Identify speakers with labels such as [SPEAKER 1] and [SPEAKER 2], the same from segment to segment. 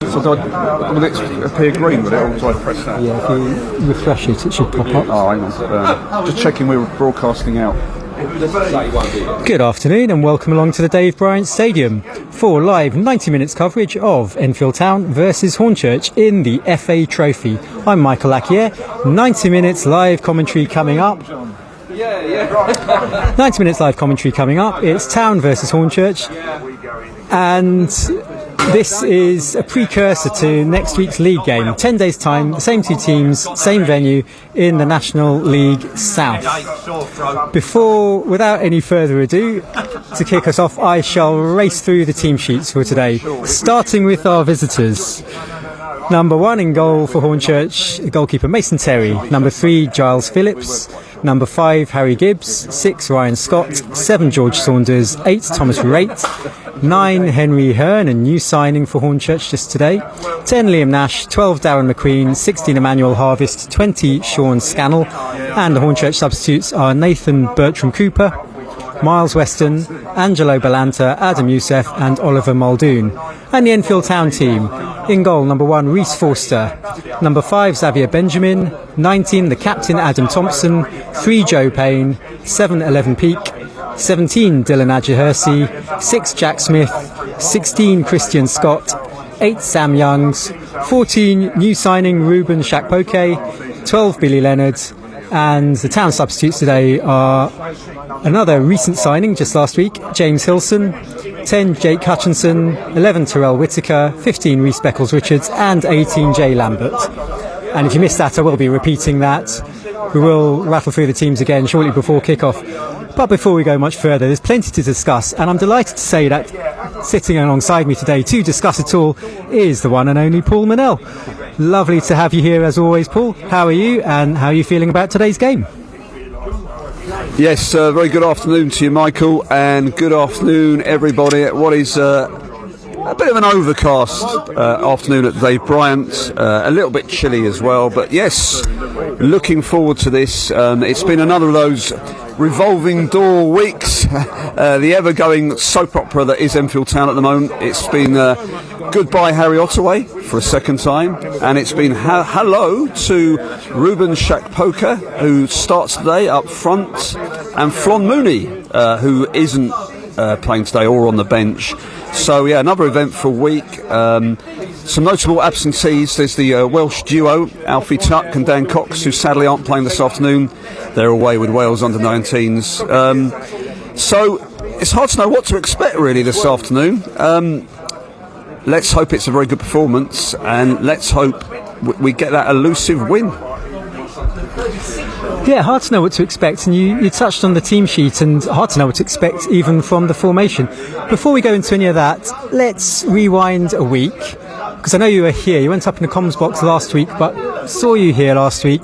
[SPEAKER 1] So will it appear green, will it, or do I press that?
[SPEAKER 2] Yeah, if you refresh it, it should pop up.
[SPEAKER 1] Oh, hang on. Just checking we're broadcasting out.
[SPEAKER 2] Good afternoon and welcome along to the Dave Bryant Stadium for live 90 minutes coverage of Enfield Town versus Hornchurch in the FA Trophy. I'm Michael Lacquier. 90 minutes live commentary coming up. 90 minutes live commentary coming up. It's Town versus Hornchurch, and this is a precursor to next week's league game. 10 days' time, the same two teams, same venue in the National League South. Without any further ado, to kick us off, I shall race through the team sheets for today, starting with our visitors. Number 1 in goal for Hornchurch, goalkeeper Mason Terry. Number 3, Giles Phillips. Number 5, Harry Gibbs. 6, Ryan Scott. 7, George Saunders. 8, Thomas Raitt. 9, Henry Hearn, a new signing for Hornchurch just today. 10, Liam Nash. 12, Darren McQueen. 16, Emmanuel Harvest. 20, Sean Scannell. And the Hornchurch substitutes are Nathan Bertram Cooper, Miles Weston, Angelo Balanta, Adam Youssef and Oliver Muldoon. And the Enfield Town team. In goal, number 1, Rhys Forster. Number 5, Xavier Benjamin. 19, the captain, Adam Thompson. 3, Joe Payne. 7, 11 Peak. 17, Dylan Adjahersi. 6, Jack Smith. 16, Christian Scott. 8, Sam Youngs. 14, new signing, Ruben Shakpoke. 12, Billy Leonard. And the Town substitutes today are another recent signing just last week, James Hilson. 10, Jake Hutchinson. 11, Terrell Whittaker. 15, Rhys Beckles-Richards. And 18, Jay Lambert. And if you missed that, I will be repeating that. We will rattle through the teams again shortly before kick-off. But before we go much further, there's plenty to discuss, and I'm delighted to say that sitting alongside me today to discuss it all is the one and only Paul Manell. Lovely to have you here as always, Paul. How are you, and how are you feeling about today's game?
[SPEAKER 1] Yes, very good afternoon to you, Michael, and good afternoon, everybody, at what is a bit of an overcast afternoon at Dave Bryant, a little bit chilly as well, but yes, looking forward to this. It's been another of those revolving door weeks, the ever-going soap opera that is Enfield Town at the moment. It's been goodbye Harry Ottaway for a second time, and it's been hello to Ruben Shakpoke, who starts today up front, and Flon Mooney, who isn't playing today or on the bench. So yeah, another eventful week. Some notable absentees. There's the Welsh duo, Alfie Tuck and Dan Cox, who sadly aren't playing this afternoon. They're away with Wales under-19s. So it's hard to know what to expect really this afternoon. Let's hope it's a very good performance, and let's hope we get that elusive win.
[SPEAKER 2] Yeah, hard to know what to expect, and you touched on the team sheet, and hard to know what to expect even from the formation. Before we go into any of that, let's rewind a week, because I know you were here. You went up in the comms box last week, but saw you here last week.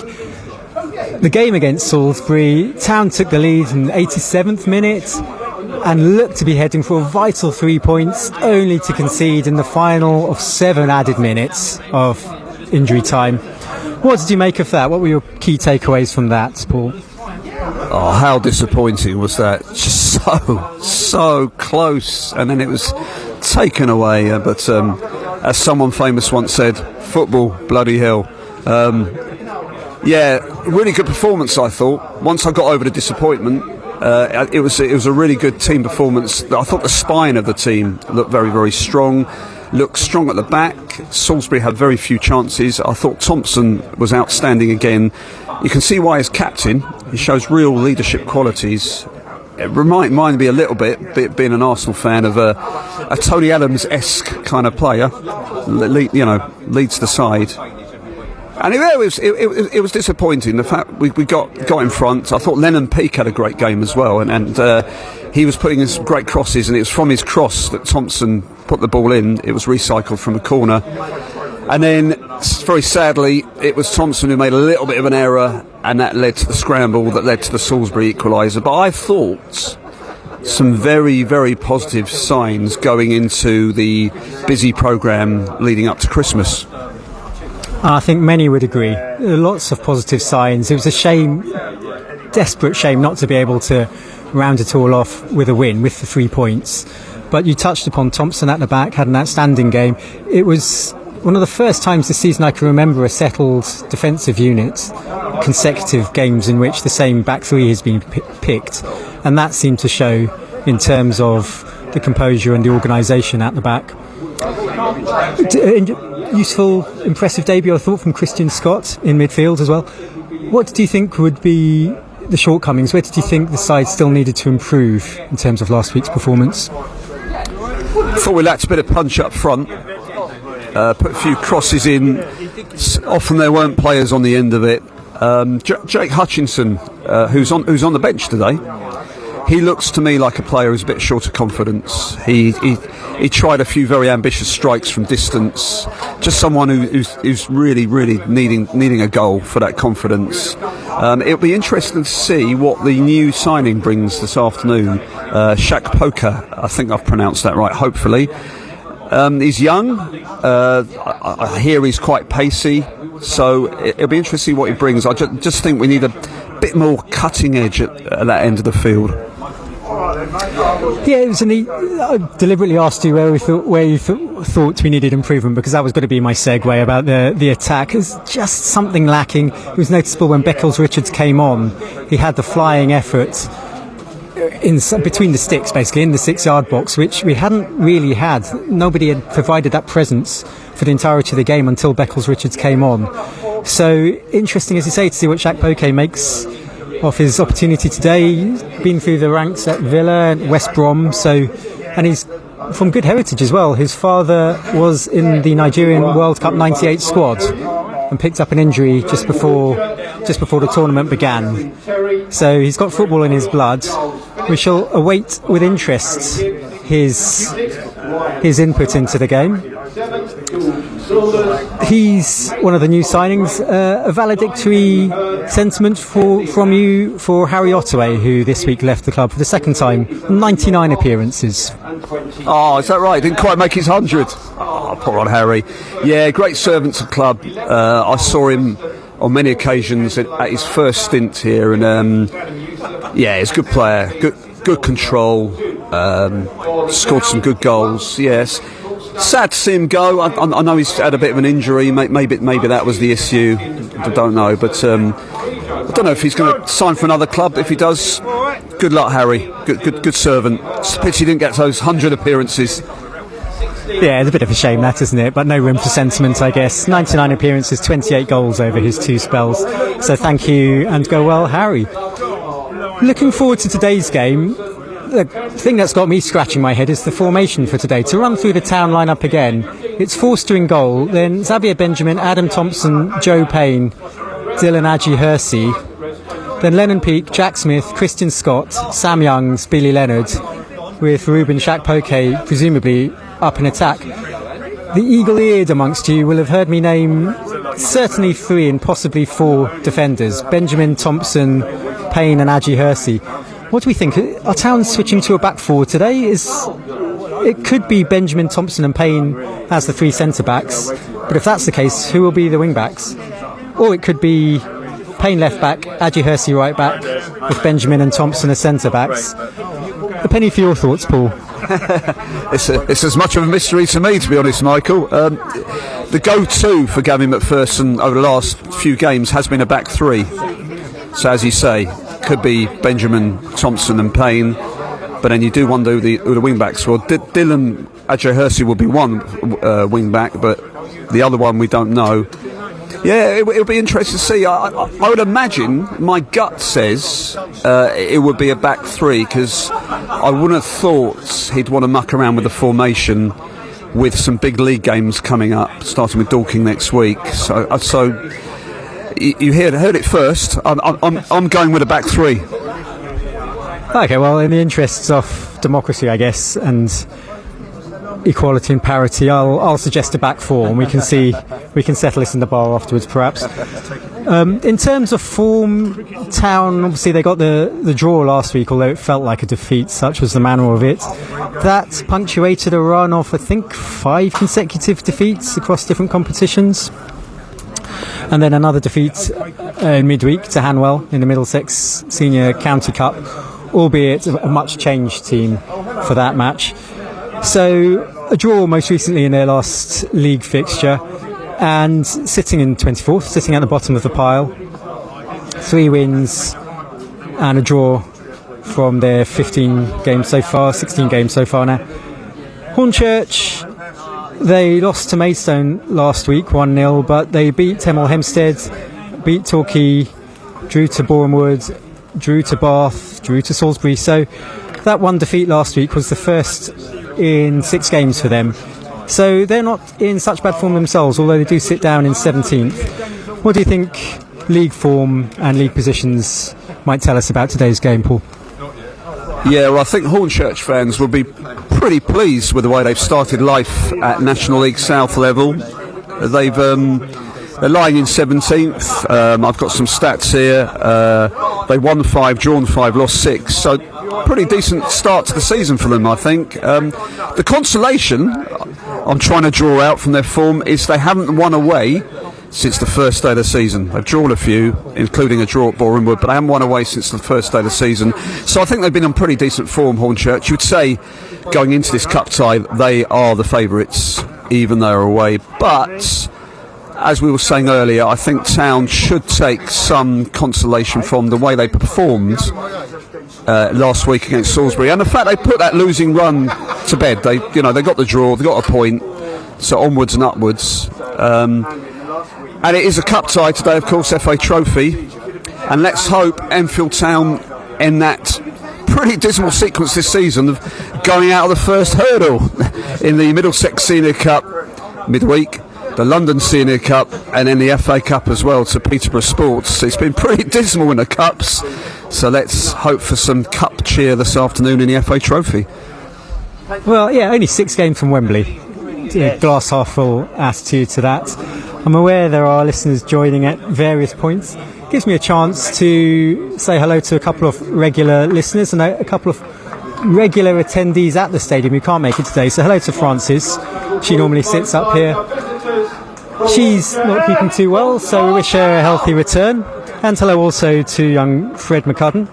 [SPEAKER 2] The game against Salisbury, Town took the lead in the 87th minute and looked to be heading for a vital 3 points, only to concede in the final of 7 added minutes of injury time. What did you make of that? What were your key takeaways from that, Paul?
[SPEAKER 1] Oh, how disappointing was that? Just so close, and then it was taken away. But as someone famous once said, football, bloody hell. Yeah, really good performance, I thought. Once I got over the disappointment, it was a really good team performance. I thought the spine of the team looked very, very strong. Looked strong at the back. Salisbury had very few chances. I thought Thompson was outstanding again. You can see why he's captain. He shows real leadership qualities. It reminded me a little bit, being an Arsenal fan, of a Tony Adams-esque kind of player. Leads the side. And it was disappointing. The fact we got in front. I thought Lennon Peake had a great game as well, and he was putting in some great crosses, and it was from his cross that Thompson put the ball in. It was recycled from a corner, and then very sadly it was Thompson who made a little bit of an error, and that led to the scramble that led to the Salisbury equaliser. But I thought some very, very positive signs going into the busy programme leading up to Christmas.
[SPEAKER 2] I think many would agree. Lots of positive signs. It was a shame, desperate shame, not to be able to round it all off with a win, with the 3 points. But you touched upon Thompson at the back, had an outstanding game. It was one of the first times this season I can remember a settled defensive unit, consecutive games in which the same back three has been picked, and that seemed to show in terms of the composure and the organisation at the back. Useful, impressive debut, I thought, from Christian Scott in midfield as well. What do you think would be the shortcomings? Where did you think the side still needed to improve in terms of last week's performance?
[SPEAKER 1] I thought we lacked a bit of punch up front. Put a few crosses in. Often there weren't players on the end of it. Jake Hutchinson, who's on the bench today, he looks to me like a player who's a bit short of confidence. He tried a few very ambitious strikes from distance. Just someone who's really needing a goal for that confidence. It'll be interesting to see what the new signing brings this afternoon. Shaq Poker, I think I've pronounced that right, hopefully. He's young. I hear he's quite pacey. So it'll be interesting to see what he brings. I just think we need a bit more cutting edge at that end of the field.
[SPEAKER 2] Yeah, it was I deliberately asked you where you thought we needed improvement, because that was going to be my segue about the attack. It's just something lacking. It was noticeable when Beckles-Richards came on. He had the flying effort between the sticks, basically in the 6-yard box, which we hadn't really had. Nobody had provided that presence for the entirety of the game until Beckles-Richards came on. So interesting, as you say, to see what Shaq Poke makes of his opportunity today. He's been through the ranks at Villa and West Brom, and he's from good heritage as well. His father was in the Nigerian World Cup '98 squad and picked up an injury just before the tournament began. So he's got football in his blood. We shall await with interest his input into the game. He's one of the new signings. A valedictory sentiment from you for Harry Ottaway, who this week left the club for the second time. 99 appearances.
[SPEAKER 1] Oh, is that right? Didn't quite make his 100. Oh, poor old Harry. Yeah, great servant to the club. I saw him on many occasions at his first stint here, and yeah, he's a good player. Good control. Scored some good goals. Yes. Sad to see him go. I know he's had a bit of an injury. Maybe that was the issue. I don't know, but I don't know if he's going to sign for another club. If he does, good luck, Harry. Good servant. It's a pity he didn't get those 100 appearances.
[SPEAKER 2] Yeah, it's a bit of a shame, that, isn't it? But no room for sentiment, I guess. 99 appearances, 28 goals over his 2 spells. So thank you, and go well, Harry. Looking forward to today's game. The thing that's got me scratching my head is the formation for today. To run through the town lineup again, it's Forster in goal, then Xavier Benjamin, Adam Thompson, Joe Payne, Dylan Aji Hersey, then Lennon Peake, Jack Smith, Christian Scott, Sam Youngs, Billy Leonard, with Ruben Shaq Poke presumably up in attack. The eagle-eared amongst you will have heard me name certainly 3 and possibly 4 defenders: Benjamin, Thompson, Payne and Aji Hersey. What do we think? Are Town switching to a back 4 today? It could be Benjamin, Thompson and Payne as the 3 centre-backs, but if that's the case, who will be the wing-backs? Or it could be Payne left-back, Aji Hersey right-back, with Benjamin and Thompson as centre-backs. A penny for your thoughts, Paul.
[SPEAKER 1] It's as much of a mystery to me, to be honest, Michael. The go-to for Gavin McPherson over the last few games has been a back 3. So as you say, could be Benjamin, Thompson and Payne, but then you do wonder who the wing-backs were. Dylan Aji Hersey will be one wing-back, but the other one we don't know. Yeah, it'll be interesting to see. I would imagine, my gut says it would be a back 3, because I wouldn't have thought he'd want to muck around with the formation with some big league games coming up, starting with Dorking next week. So you heard it first. I'm going with a back 3.
[SPEAKER 2] Okay, well, in the interests of democracy, I guess, and equality and parity, I'll suggest a back 4, and we can settle this in the bar afterwards, perhaps. In terms of form, Town, obviously they got the draw last week, although it felt like a defeat, such was the manner of it. That punctuated a run of, I think, 5 consecutive defeats across different competitions. And then another defeat in midweek to Hanwell in the Middlesex Senior County Cup, albeit a much changed team for that match. So a draw most recently in their last league fixture, and sitting in 24th, sitting at the bottom of the pile. 3 wins and a draw from their 15 games so far, 16 games so far now. Hornchurch, they lost to Maidstone last week 1-0, but they beat Hemel Hempstead, beat Torquay, drew to Bournemouth, drew to Bath, drew to Salisbury. So that one defeat last week was the first in 6 games for them. So they're not in such bad form themselves, although they do sit down in 17th. What do you think league form and league positions might tell us about today's game, Paul?
[SPEAKER 1] Yeah, well, I think Hornchurch fans will be pretty pleased with the way they've started life at National League South level. They're lying in 17th. I've got some stats here. They won 5, drawn 5, lost 6. So pretty decent start to the season for them, I think. The consolation I'm trying to draw out from their form is they haven't won away since the first day of the season. They've drawn a few, including a draw at Bournemouth, but they haven't won away since the first day of the season. So I think they've been on pretty decent form, Hornchurch. You would say, going into this cup tie, they are the favourites, even though they're away. But, as we were saying earlier, I think Town should take some consolation from the way they performed last week against Salisbury, and the fact they put that losing run to bed. They got the draw, they got a point, so onwards and upwards. And it is a cup tie today, of course, FA Trophy. And let's hope Enfield Town end that pretty dismal sequence this season of going out of the first hurdle in the Middlesex Senior Cup midweek, the London Senior Cup, and then the FA Cup as well to Peterborough Sports. It's been pretty dismal in the Cups, so let's hope for some cup cheer this afternoon in the FA Trophy.
[SPEAKER 2] Well, yeah, only 6 games from Wembley. Glass half full attitude to that. I'm aware there are listeners joining at various points. Gives me a chance to say hello to a couple of regular listeners and a couple of regular attendees at the stadium who can't make it today. So hello to Frances. She normally sits up here. She's not keeping too well, so we wish her a healthy return. And hello also to young Fred McCudden,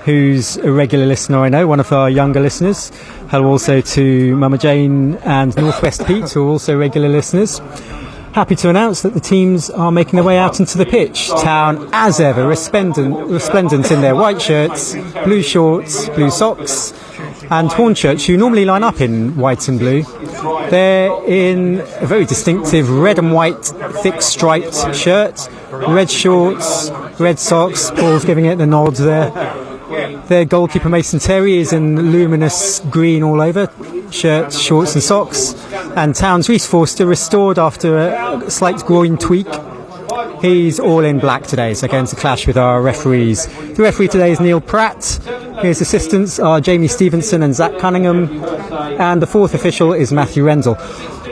[SPEAKER 2] who's a regular listener, I know, one of our younger listeners. Hello also to Mama Jane and Northwest Pete, who are also regular listeners. Happy to announce that the teams are making their way out into the pitch. Town, as ever, resplendent in their white shirts, blue shorts, blue socks, and Hornchurch, who normally line up in white and blue. They're in a very distinctive red and white thick striped shirt, red shorts, red socks. Paul's giving it the nod there. Their goalkeeper Mason Terry is in luminous green all over, shirts, shorts and socks. And Town's Reece Forster, restored after a slight groin tweak. He's all in black today, so going to clash with our referees. The referee today is Neil Pratt. His assistants are Jamie Stevenson and Zach Cunningham. And the 4th official is Matthew Rendell.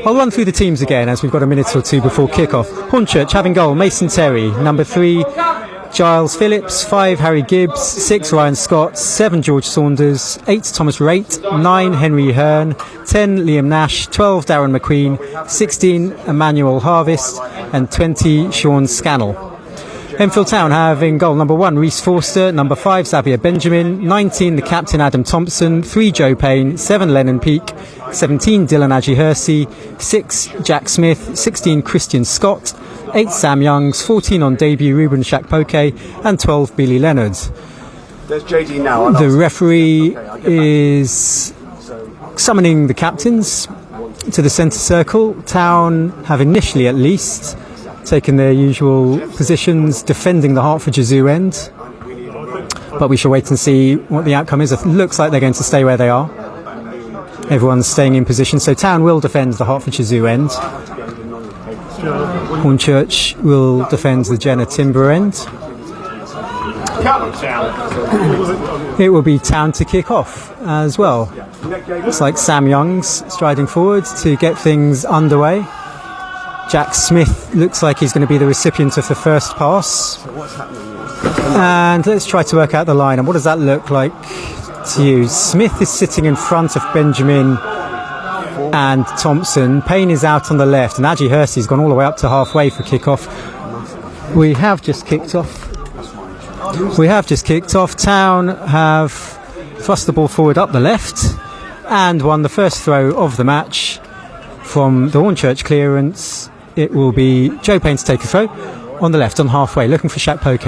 [SPEAKER 2] I'll run through the teams again as we've got a minute or two before kick-off. Hornchurch having goal, Mason Terry. Number 3, Giles Phillips. 5, Harry Gibbs. 6, Ryan Scott. 7, George Saunders. 8, Thomas Raitt. 9, Henry Hearn. 10, Liam Nash. 12, Darren McQueen. 16, Emmanuel Harvest. And 20, Sean Scannell. Enfield Town having goal number 1, Reece Forster. Number 5, Xavier Benjamin. 19, the captain, Adam Thompson. 3, Joe Payne. 7, Lennon Peake. 17, Dylan Aji-Hersey. 6, Jack Smith. 16, Christian Scott. 8, Sam Youngs. 14 on debut, Ruben Shakpoke. And 12, Billy Leonard.
[SPEAKER 3] There's JD now.
[SPEAKER 2] The referee is summoning the captains to the centre circle. Town have initially, at least, taken their usual positions, defending the Hertfordshire Zoo end. But we shall wait and see what the outcome is. It looks like they're going to stay where they are. Everyone's staying in position. So Town will defend the Hertfordshire Zoo end. Hornchurch will defend the Jenner Timber end. It will be Town to kick off as well. It's like Sam Youngs striding forward to get things underway. Jack Smith looks like he's going to be the recipient of the first pass. And let's try to work out the line. And what does that look like to you? Smith is sitting in front of Benjamin and Thompson. Payne is out on the left, and Aji-Hersey's gone all the way up to halfway for kick-off. We have just kicked off. Town have thrust the ball forward up the left and won the first throw of the match. from the Hornchurch clearance, it will be Joe Payne to take a throw on the left, on halfway, looking for Shaq Poke.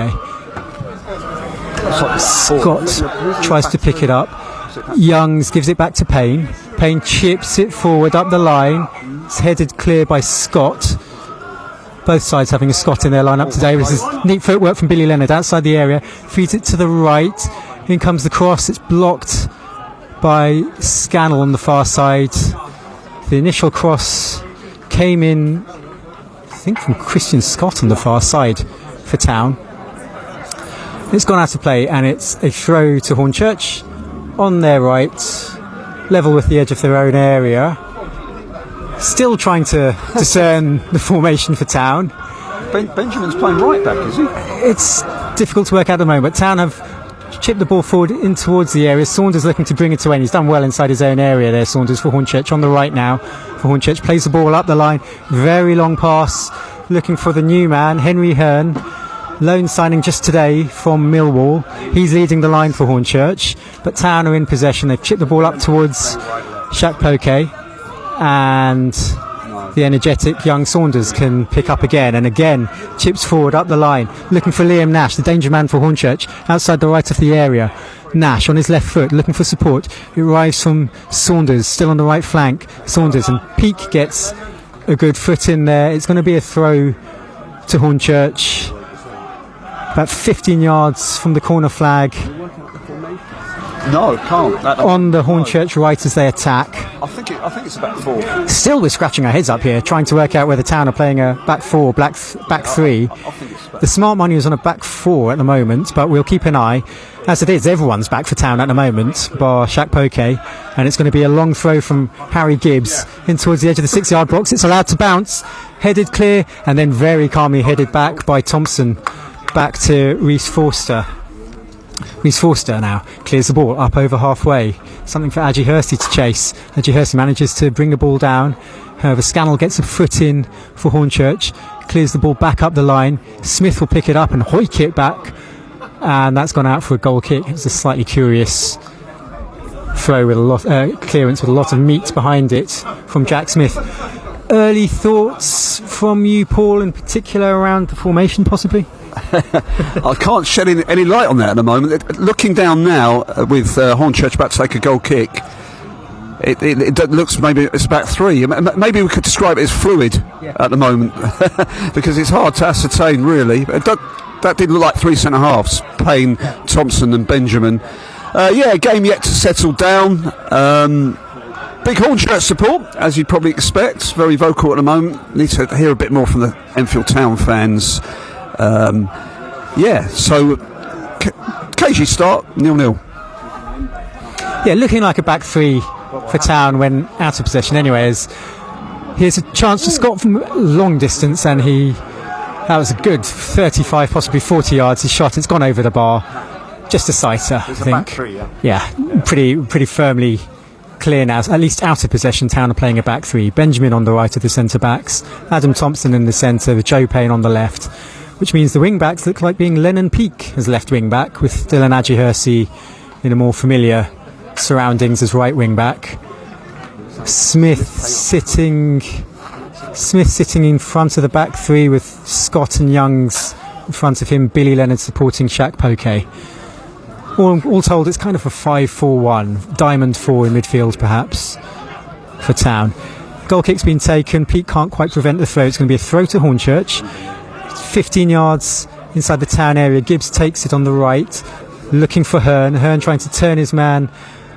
[SPEAKER 2] Scott tries to pick it up. Youngs gives it back to Payne. Payne chips it forward up the line. It's headed clear by Scott. Both sides having a Scott in their lineup today. This is neat footwork from Billy Leonard outside the area. Feeds it to the right. In comes the cross. It's blocked by Scannell on the far side. The initial cross came in, I think, from Christian Scott on the far side for Town. It's gone out of play, and it's a throw to Hornchurch on their right, level with the edge of their own area. Still trying to discern the formation for Town.
[SPEAKER 1] Benjamin's playing right back, is he?
[SPEAKER 2] It's difficult to work out at the moment. Town have chipped the ball forward in towards the area. Saunders looking to bring it to end. He's done well inside his own area there, Saunders, for Hornchurch. On the right now for Hornchurch. Plays the ball up the line. Very long pass. Looking for the new man, Henry Hearn. Loan signing just today from Millwall. He's leading the line for Hornchurch. But Town are in possession. They've chipped the ball up towards Shaq Poke. And the energetic young Saunders can pick up again, and again chips forward up the line, looking for Liam Nash, the danger man for Hornchurch, outside the right of the area. Nash on his left foot, looking for support. It arrives from Saunders, still on the right flank. Saunders, and Peake gets a good foot in there. It's going to be a throw to Hornchurch, about 15 yards from the corner flag.
[SPEAKER 1] No, can't.
[SPEAKER 2] On the Hornchurch right as they attack.
[SPEAKER 1] I think it's about 4.
[SPEAKER 2] Still, we're scratching our heads up here, trying to work out whether Town are playing a back 4, back 3. The smart money is on a back 4 at the moment, but we'll keep an eye. As it is, everyone's back for Town at the moment, bar Shaq Poke, and it's going to be a long throw from Harry Gibbs in towards the edge of the 6-yard box. It's allowed to bounce, headed clear, and then very calmly headed back by Thompson, back to Reece Forster. Reece Forster now clears the ball up over halfway. Something for Adji Hursty to chase. Adji Hursty manages to bring the ball down. However, Scannell gets a foot in for Hornchurch. Clears the ball back up the line. Smith will pick it up and hoik it back. And that's gone out for a goal kick. It's a slightly curious throw with a lot clearance with a lot of meat behind it from Jack Smith. Early thoughts from you, Paul, in particular around the formation possibly?
[SPEAKER 1] I can't shed any light on that at the moment. Looking down now with Hornchurch about to take a goal kick, it looks maybe it's back 3. Maybe we could describe it as fluid at the moment because it's hard to ascertain really. That did look like 3 centre halves: Payne, Thompson, and Benjamin. Game yet to settle down. Big Hornchurch support, as you'd probably expect. Very vocal at the moment. Need to hear a bit more from the Enfield Town fans. So KG start 0-0.
[SPEAKER 2] Yeah, looking like a back 3 for Town when out of possession anyway. Here's a chance to Scott from long distance, and that was a good 35, possibly 40 yards. His shot, it's gone over the bar. Just a sighter, I think.
[SPEAKER 3] Back 3,
[SPEAKER 2] pretty firmly clear now. At least out of possession, Town are playing a back 3. Benjamin on the right of the centre backs, Adam Thompson in the centre, with Joe Payne on the left, which means the wing backs look like being Lennon Peake as left wing back, with Dylan Adji Hursty in a more familiar surroundings as right wing back. Smith sitting in front of the back 3 with Scott and Youngs in front of him, Billy Leonard supporting Shaq Poke. All told, it's kind of a 5-4-1, diamond 4 in midfield perhaps for Town. Goal kick's been taken. Peake can't quite prevent the throw. It's going to be a throw to Hornchurch. 15 yards inside the Town area. Gibbs takes it on the right, looking for Hearn. Hearn trying to turn his man.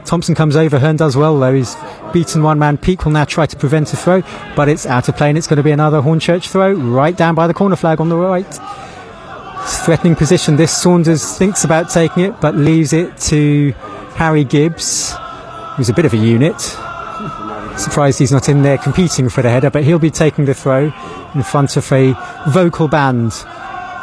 [SPEAKER 2] Thompson comes over. Hearn does well though. He's beaten one man. Peake will now try to prevent a throw, but it's out of play, and it's going to be another Hornchurch throw right down by the corner flag on the right. Threatening position this. Saunders thinks about taking it, but leaves it to Harry Gibbs, who's a bit of a unit. Surprised he's not in there competing for the header, but he'll be taking the throw in front of a vocal band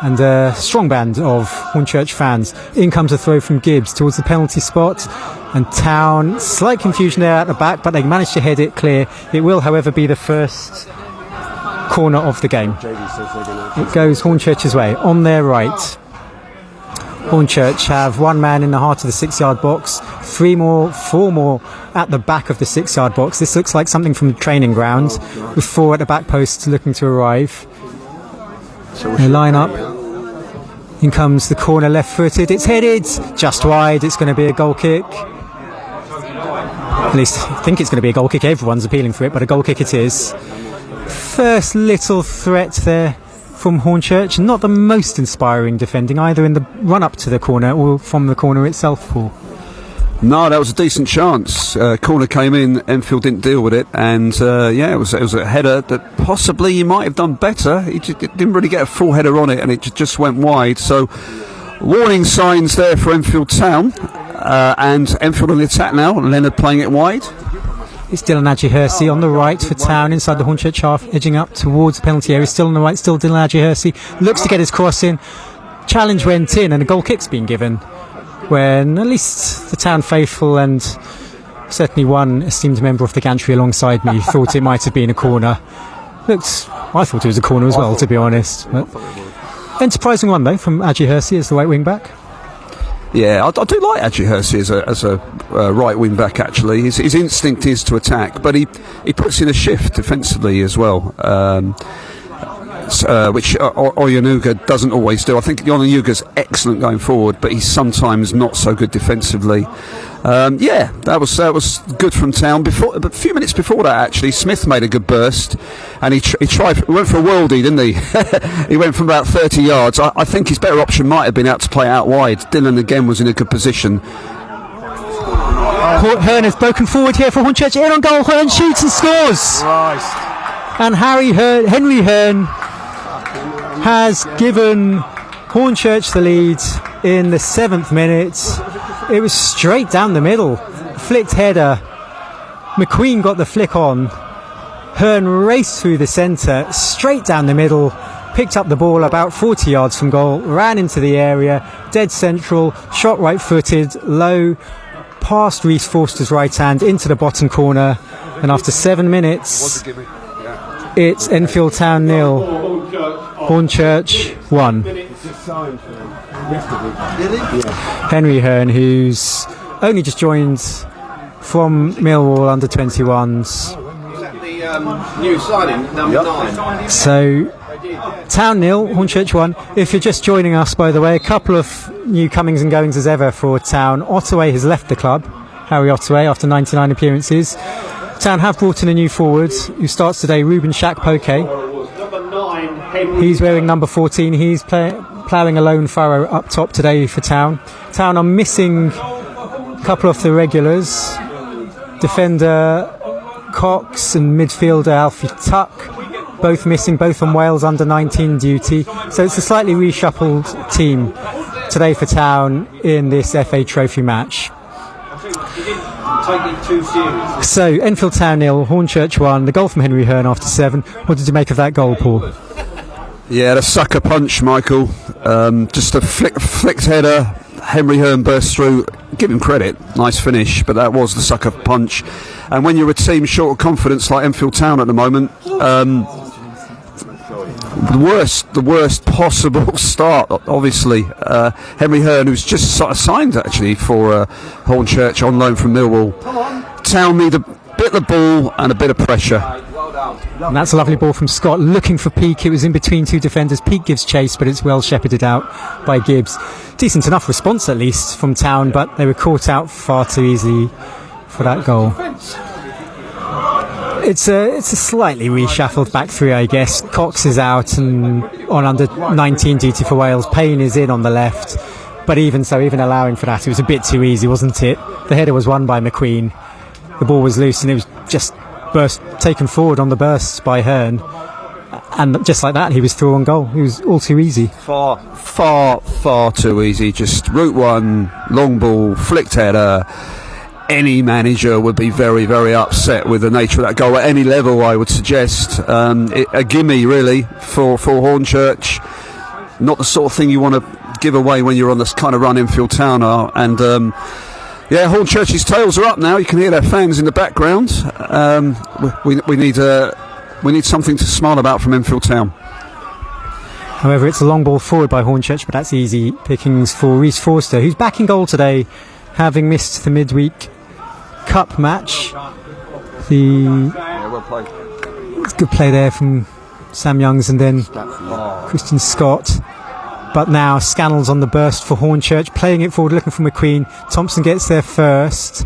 [SPEAKER 2] and a strong band of Hornchurch fans. In comes a throw from Gibbs towards the penalty spot, and Town, slight confusion there at the back, but they managed to head it clear. It will, however, be the first corner of the game. It goes Hornchurch's way. On their right, Hornchurch have one man in the heart of the 6-yard box, 4 more at the back of the 6-yard box. This looks like something from the training ground, with 4 at the back post looking to arrive. They line up. In comes the corner, left-footed. It's headed just wide. It's going to be a goal kick. At least I think it's going to be a goal kick. Everyone's appealing for it, but a goal kick it is. First little threat there from Hornchurch. Not the most inspiring defending, either in the run-up to the corner or from the corner itself, Paul.
[SPEAKER 1] No, that was a decent chance. Corner came in, Enfield didn't deal with it, and it was a header that possibly he might have done better. He didn't really get a full header on it, and it just went wide. So, warning signs there for Enfield Town, and Enfield on the attack now. Leonard playing it wide.
[SPEAKER 2] It's Dylan Adjihursi on the right for Town, inside the Hornchurch half, edging up towards the penalty area. Still on the right, still Dylan Adjihursi. Looks to get his cross in. Challenge went in, and a goal kick's been given, when at least the Town faithful and certainly one esteemed member of the gantry alongside me thought it might have been a corner. I thought it was a corner as well, to be honest. But enterprising one, though, from Adjihursi as the right wing-back.
[SPEAKER 1] Yeah, I do like Adjihursi as a right wing back. Actually, his instinct is to attack, but he puts in a shift defensively as well, which Oyanuga doesn't always do. I think Oyanuga's excellent going forward, but he's sometimes not so good defensively. That was good from Town. But a few minutes before that, actually, Smith made a good burst, and he went for a worldie, didn't he? He went from about 30 yards. I think his better option might have been out to play out wide. Dylan again was in a good position.
[SPEAKER 2] Hearn has broken forward here for Hornchurch. In on goal, Hearn shoots and scores.
[SPEAKER 3] Christ.
[SPEAKER 2] And Henry Hearn has given Hornchurch the lead in the 7th minute. It was straight down the middle. Flicked header. McQueen got the flick on. Hearn raced through the centre, straight down the middle, picked up the ball about 40 yards from goal, ran into the area, dead central, shot right-footed, low, past Reece Forster's right hand into the bottom corner. And after 7 minutes, it's Enfield Town 0, Hornchurch 1. Henry Hearn, who's only just joined from Millwall under 21s.
[SPEAKER 3] New signing, number 9.
[SPEAKER 2] So, Town 0, Hornchurch 1. If you're just joining us, by the way, a couple of new comings and goings as ever for Town. Ottaway has left the club, Harry Ottaway, after 99 appearances. Town have brought in a new forward who starts today, Ruben Shaq-Poke. He's wearing number 14. He's ploughing a lone furrow up top today for Town. Town are missing a couple of the regulars. Defender Cox and midfielder Alfie Tuck, both missing, both on Wales under 19 duty. So it's a slightly reshuffled team today for Town in this FA Trophy match. So Enfield Town 0, Hornchurch 1. The goal from Henry Hearn after 7. What did you make of that goal, Paul?
[SPEAKER 1] Yeah, the sucker punch, Michael. Just a flicked header. Henry Hearn burst through. Give him credit. Nice finish, but that was the sucker punch. And when you're a team short of confidence like Enfield Town at the moment, the worst possible start, obviously. Henry Hearn, who's just signed actually for Hornchurch on loan from Millwall. Town need a bit of the ball and a bit of pressure.
[SPEAKER 2] And that's a lovely ball from Scott, looking for Peake. It was in between two defenders. Peake gives chase, but it's well shepherded out by Gibbs. Decent enough response, at least, from Town, but they were caught out far too easily for that goal. It's a slightly reshuffled back three, I guess. Cox is out and on under 19 duty for Wales. Payne is in on the left, but even so, even allowing for that, it was a bit too easy, wasn't it? The header was won by McQueen. The ball was loose and it was just taken forward on the burst by Hearn, and just like that he was through on goal. It was all too easy.
[SPEAKER 1] Far too easy. Just route one, long ball, flicked header. Any manager would be very, very upset with the nature of that goal at any level, I would suggest. A gimme really for Hornchurch. Not the sort of thing you want to give away when you're on this kind of run Enfield Town are. And Hornchurch's tails are up now. You can hear their fans in the background. We need something to smile about from Enfield Town.
[SPEAKER 2] However, it's a long ball forward by Hornchurch, but that's easy pickings for Reece Forster, who's back in goal today, having missed the midweek Cup match.
[SPEAKER 1] Yeah, well played.
[SPEAKER 2] Good play there from Sam Youngs and then Christian Scott. But now Scannell's on the burst for Hornchurch, playing it forward, looking for McQueen. Thompson gets there first.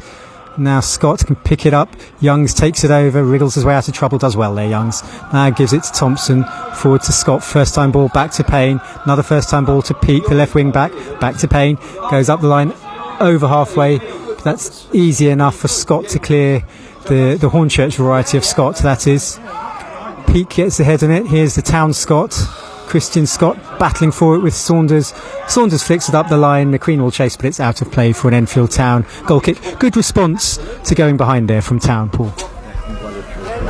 [SPEAKER 2] Now Scott can pick it up. Youngs takes it over, wriggles his way out of trouble, does well there, Youngs. Now gives it to Thompson, forward to Scott, first time ball back to Payne. Another first time ball to Peake, the left wing back to Payne. Goes up the line over halfway. That's easy enough for Scott to clear the Hornchurch variety of Scott, that is. Peake gets the head on it. Here's the Town Scott. Christian Scott battling for it with Saunders. Saunders flicks it up the line. McQueen will chase, but it's out of play for an Enfield Town goal kick. Good response to going behind there from Town, Paul.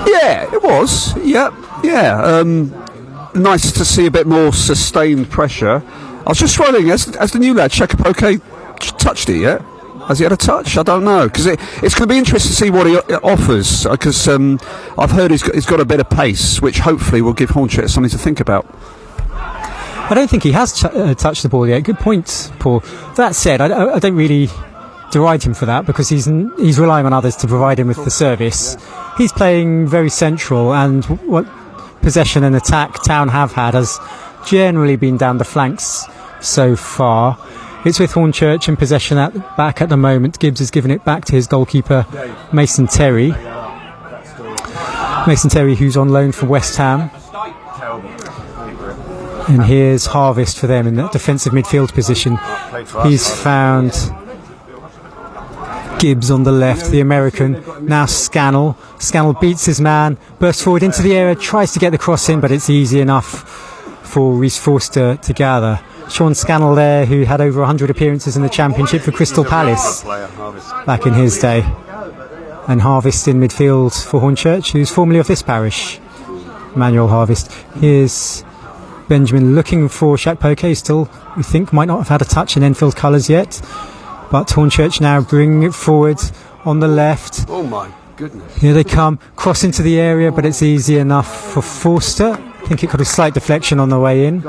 [SPEAKER 1] Yeah, it was. Yeah. Nice to see a bit more sustained pressure. I was just wondering, has the new lad, Shekapoke, touched it yet? Has he had a touch? I don't know, because it's going to be interesting to see what he offers, because I've heard he's got a bit of pace, which hopefully will give Hornchurch something to think about.
[SPEAKER 2] I don't think he has touched the ball yet. Good point, Paul. That said, I don't really deride him for that, because he's relying on others to provide him with the service. He's playing very central, and what possession and attack Town have had has generally been down the flanks so far. It's with Hornchurch in possession back at the moment. Gibbs has given it back to his goalkeeper, Mason Terry. Mason Terry, who's on loan from West Ham. And here's Harvest for them in that defensive midfield position. He's found Gibbs on the left, the American. Now Scannell. Scannell beats his man, bursts forward into the area, tries to get the cross in, but it's easy enough for Rhys Forster to gather. Sean Scannell there, who had over 100 appearances in the Championship for Crystal Palace back in his day. And Harvest in midfield for Hornchurch, who's formerly of this parish. Emmanuel Harvest. Here's Benjamin looking for Shekpoke, still, we think, might not have had a touch in Enfield colours yet. But Hornchurch now bringing it forward on the left.
[SPEAKER 1] Oh my goodness.
[SPEAKER 2] Here they come, cross into the area, but it's easy enough for Forster. I think it got a slight deflection on the way in.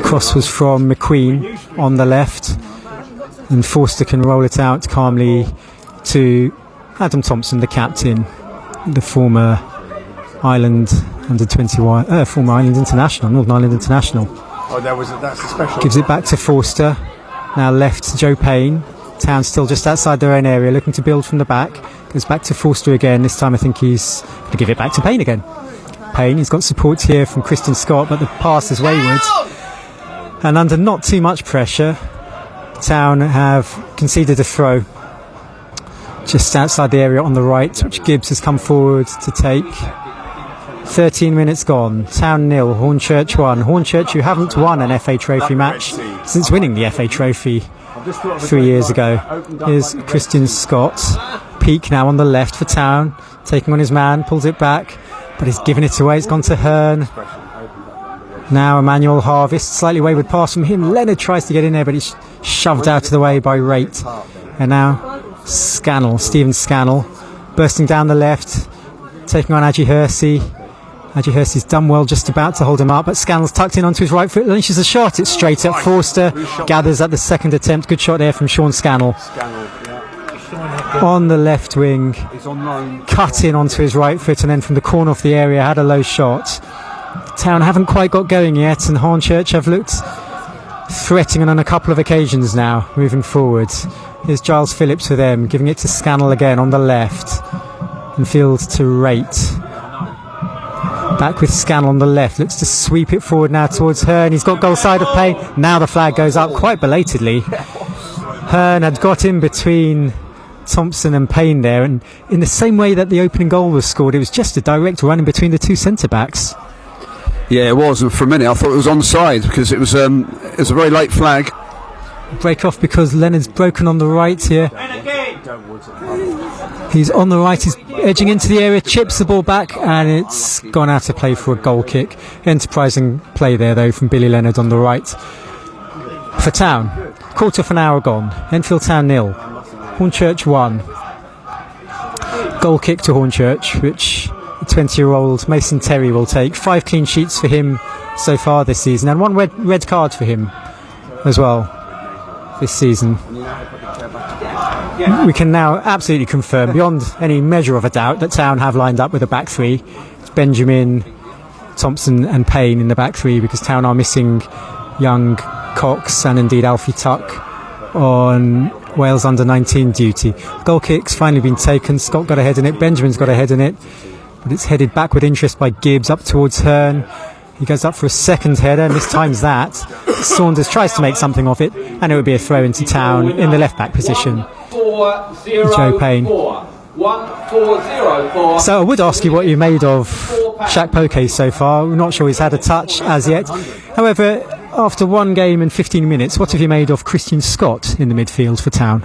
[SPEAKER 2] Cross was from McQueen on the left, and Forster can roll it out calmly to Adam Thompson, the captain, the former Ireland under-21, former Ireland international, Northern Ireland international.
[SPEAKER 3] That's a special.
[SPEAKER 2] Gives it back to Forster. Now left to Joe Payne. Town still just outside their own area, looking to build from the back. Goes back to Forster again. This time I think he's going to give it back to Payne again. Payne, he's got support here from Christian Scott, but the pass is wayward. And under not too much pressure, Town have conceded a throw just outside the area on the right, which Gibbs has come forward to take. 13 minutes gone. Town 0, Hornchurch 1. Hornchurch, who haven't won an FA Trophy match since winning the FA Trophy 3 years ago. Here's Christian Scott. Peake now on the left for Town, taking on his man, pulls it back, but he's given it away. It's gone to Hearn. Now Emmanuel Harvest, slightly wayward pass from him. Leonard tries to get in there, but he's shoved out of the way by Rate. And now Scannell, Stephen Scannell, bursting down the left, taking on Adji Hersey. Adji Hersey's done well, just about to hold him up, but Scannell's tucked in onto his right foot, launches a shot. It's straight at Forster, gathers at the second attempt. Good shot there from Sean Scannell. On the left wing, cut in onto his right foot, and then from the corner of the area had a low shot. Town haven't quite got going yet, and Hornchurch have looked threatening on a couple of occasions now, moving forward. Here's Giles Phillips for them, giving it to Scannell again on the left. Enfield to Rate. Back with Scannell on the left, looks to sweep it forward now towards Hearn. He's got goal side of play. Now the flag goes up quite belatedly. Hearn had got in between Thompson and Payne there, and in the same way that the opening goal was scored, it was just a direct run in between the two centre-backs.
[SPEAKER 1] Yeah, it was, and for a minute I thought it was onside, because it was a very late flag.
[SPEAKER 2] Break off because Leonard's broken on the right here. He's on the right, he's edging into the area, chips the ball back, and it's gone out of play for a goal kick. Enterprising play there though from Billy Leonard on the right. For Town, quarter of an hour gone. Enfield Town 0, Hornchurch 1. Goal kick to Hornchurch, which the 20-year-old Mason Terry will take. 5 clean sheets for him so far this season, and 1 red card for him as well this season. we can now absolutely confirm, beyond any measure of a doubt, that Town have lined up with a back three. It's Benjamin, Thompson and Payne in the back three, because Town are missing Young, Cox and indeed Alfie Tuck on Wales under-19 duty. Goal kick's finally been taken. Scott got a head in it, Benjamin's got a head in it, but it's headed back with interest by Gibbs up towards Hearn. He goes up for a second header, mistimes that. Saunders tries to make something of it, and it would be a throw into Town in the left-back position. Joe Payne. So I would ask you what you made of Shaq Poke so far. We're not sure he's had a touch as yet. However, after one game and 15 minutes, what have you made of Christian Scott in the midfield for Town?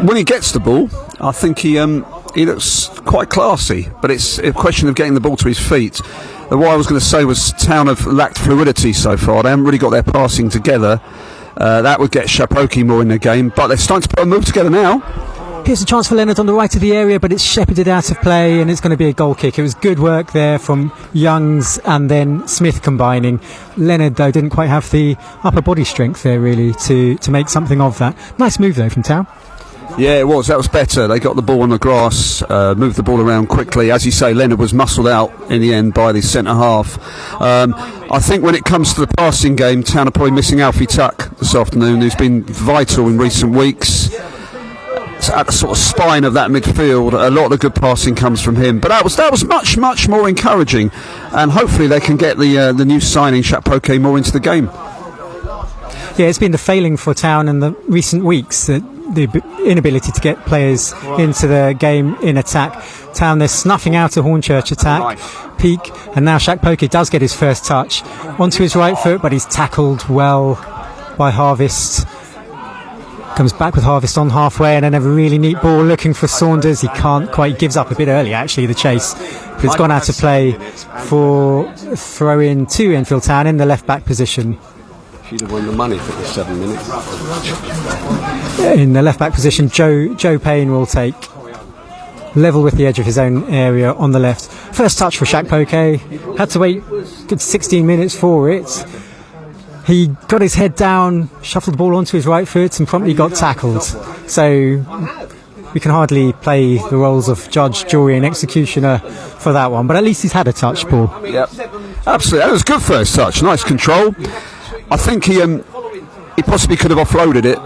[SPEAKER 1] When he gets the ball, I think he looks quite classy, but it's a question of getting the ball to his feet. What I was going to say was Town have lacked fluidity so far. They haven't really got their passing together. That would get Shapoki more in the game, but they're starting to put a move together now.
[SPEAKER 2] Here's a chance for Leonard on the right of the area, but it's shepherded out of play, and it's going to be a goal kick. It was good work there from Youngs and then Smith combining. Leonard, though, didn't quite have the upper body strength there, really, to make something of that. Nice move, though, from Town.
[SPEAKER 1] Yeah, it was. That was better. They got the ball on the grass, moved the ball around quickly. As you say, Leonard was muscled out in the end by the centre half. I think when it comes to the passing game, Town are probably missing Alfie Tuck this afternoon, who's been vital in recent weeks. At the sort of spine of that midfield, a lot of the good passing comes from him. But that was much more encouraging, and hopefully they can get the new signing Shaq Poke more into the game.
[SPEAKER 2] Yeah, it's been the failing for Town in the recent weeks, the inability to get players into the game in attack. Town, they're snuffing out a Hornchurch attack, peak, and now Shaq Poke does get his first touch onto his right foot, but he's tackled well by Harvest. Comes back with Harvest on halfway, and then a really neat ball looking for Saunders. He can't quite, gives up a bit early actually, the chase, but it's gone out of play for throw in to Enfield Town in the left back position.
[SPEAKER 3] She'd have won the money for the 7 minutes.
[SPEAKER 2] In the left back position, Joe Payne will take level with the edge of his own area on the left. First touch for Shaq Poke. Had to wait good 16 minutes for it. He got his head down, shuffled the ball onto his right foot, and promptly got tackled. So we can hardly play the roles of judge, jury and executioner for that one, but at least he's had a touch, Paul.
[SPEAKER 1] Yep, absolutely. That was a good first touch. Nice control. I think he possibly could have offloaded it,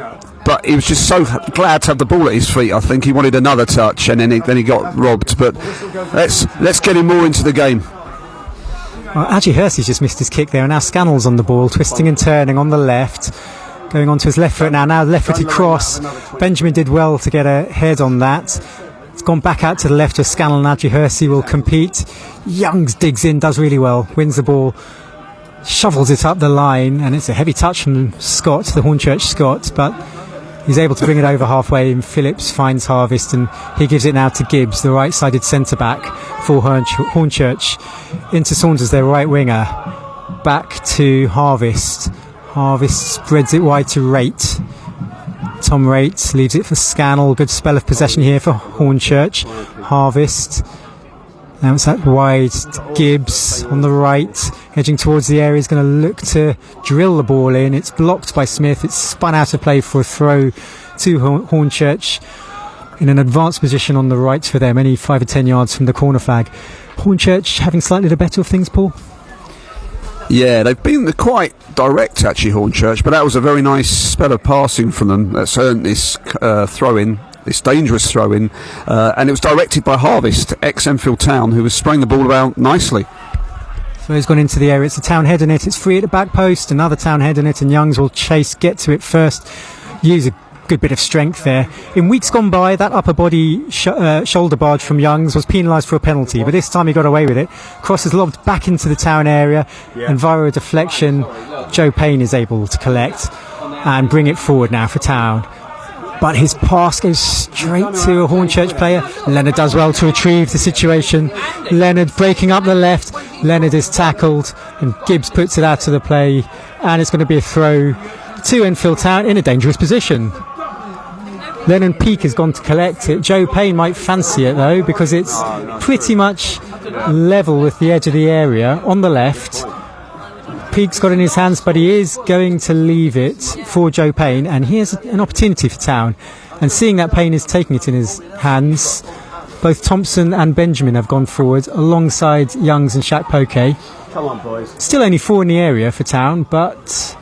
[SPEAKER 1] but he was just so glad to have the ball at his feet. I think he wanted another touch, and then he got robbed. But let's get him more into the game.
[SPEAKER 2] Well, Adji Hersey's just missed his kick there, and now Scannell's on the ball, twisting and turning on the left, going onto his left foot now left-footed cross. Benjamin did well to get a head on that. It's gone back out to the left, where Scannell and Adji Hersey will compete. Youngs digs in, does really well, wins the ball, shovels it up the line, and it's a heavy touch from Scott, the Hornchurch Scott, but he's able to bring it over halfway, and Phillips finds Harvest, and he gives it now to Gibbs, the right-sided centre-back for Hornchurch, into Saunders, their right winger, back to Harvest. Harvest spreads it wide to Raitt. Tom Raitt leaves it for Scannell. Good spell of possession here for Hornchurch. Harvest. Now it's that wide to Gibbs on the right, edging towards the area. He's going to look to drill the ball in. It's blocked by Smith. It's spun out of play for a throw to Hornchurch in an advanced position on the right for them, only 5 or 10 yards from the corner flag. Hornchurch having slightly the better of things, Paul?
[SPEAKER 1] Yeah, they've been quite direct actually, Hornchurch, but that was a very nice spell of passing from them that's earned this throw-in, this dangerous throw-in, and it was directed by Harvest, ex-Enfield Town, who was spraying the ball about nicely.
[SPEAKER 2] So he's gone into the area. It's a Town head in it. It's free at the back post. Another Town head in it, and Youngs will chase, get to it first, use a good bit of strength there. In weeks gone by, that upper body shoulder barge from Youngs was penalised for a penalty, but this time he got away with it. Cross is lobbed back into the Town area, and via a deflection, Joe Payne is able to collect and bring it forward now for Town. But his pass goes straight to a Hornchurch player. Leonard does well to retrieve the situation. Leonard breaking up the left. Leonard is tackled, and Gibbs puts it out to the play, and it's going to be a throw to Enfield Town in a dangerous position. Lennon Peake has gone to collect it. Joe Payne might fancy it though, because it's pretty much level with the edge of the area on the left. Peake's got it in his hands, but he is going to leave it for Joe Payne, and here's an opportunity for Town. And seeing that Payne is taking it in his hands, both Thompson and Benjamin have gone forward alongside Youngs and Shaq Poke.
[SPEAKER 3] Come on, boys.
[SPEAKER 2] Still only 4 in the area for Town, but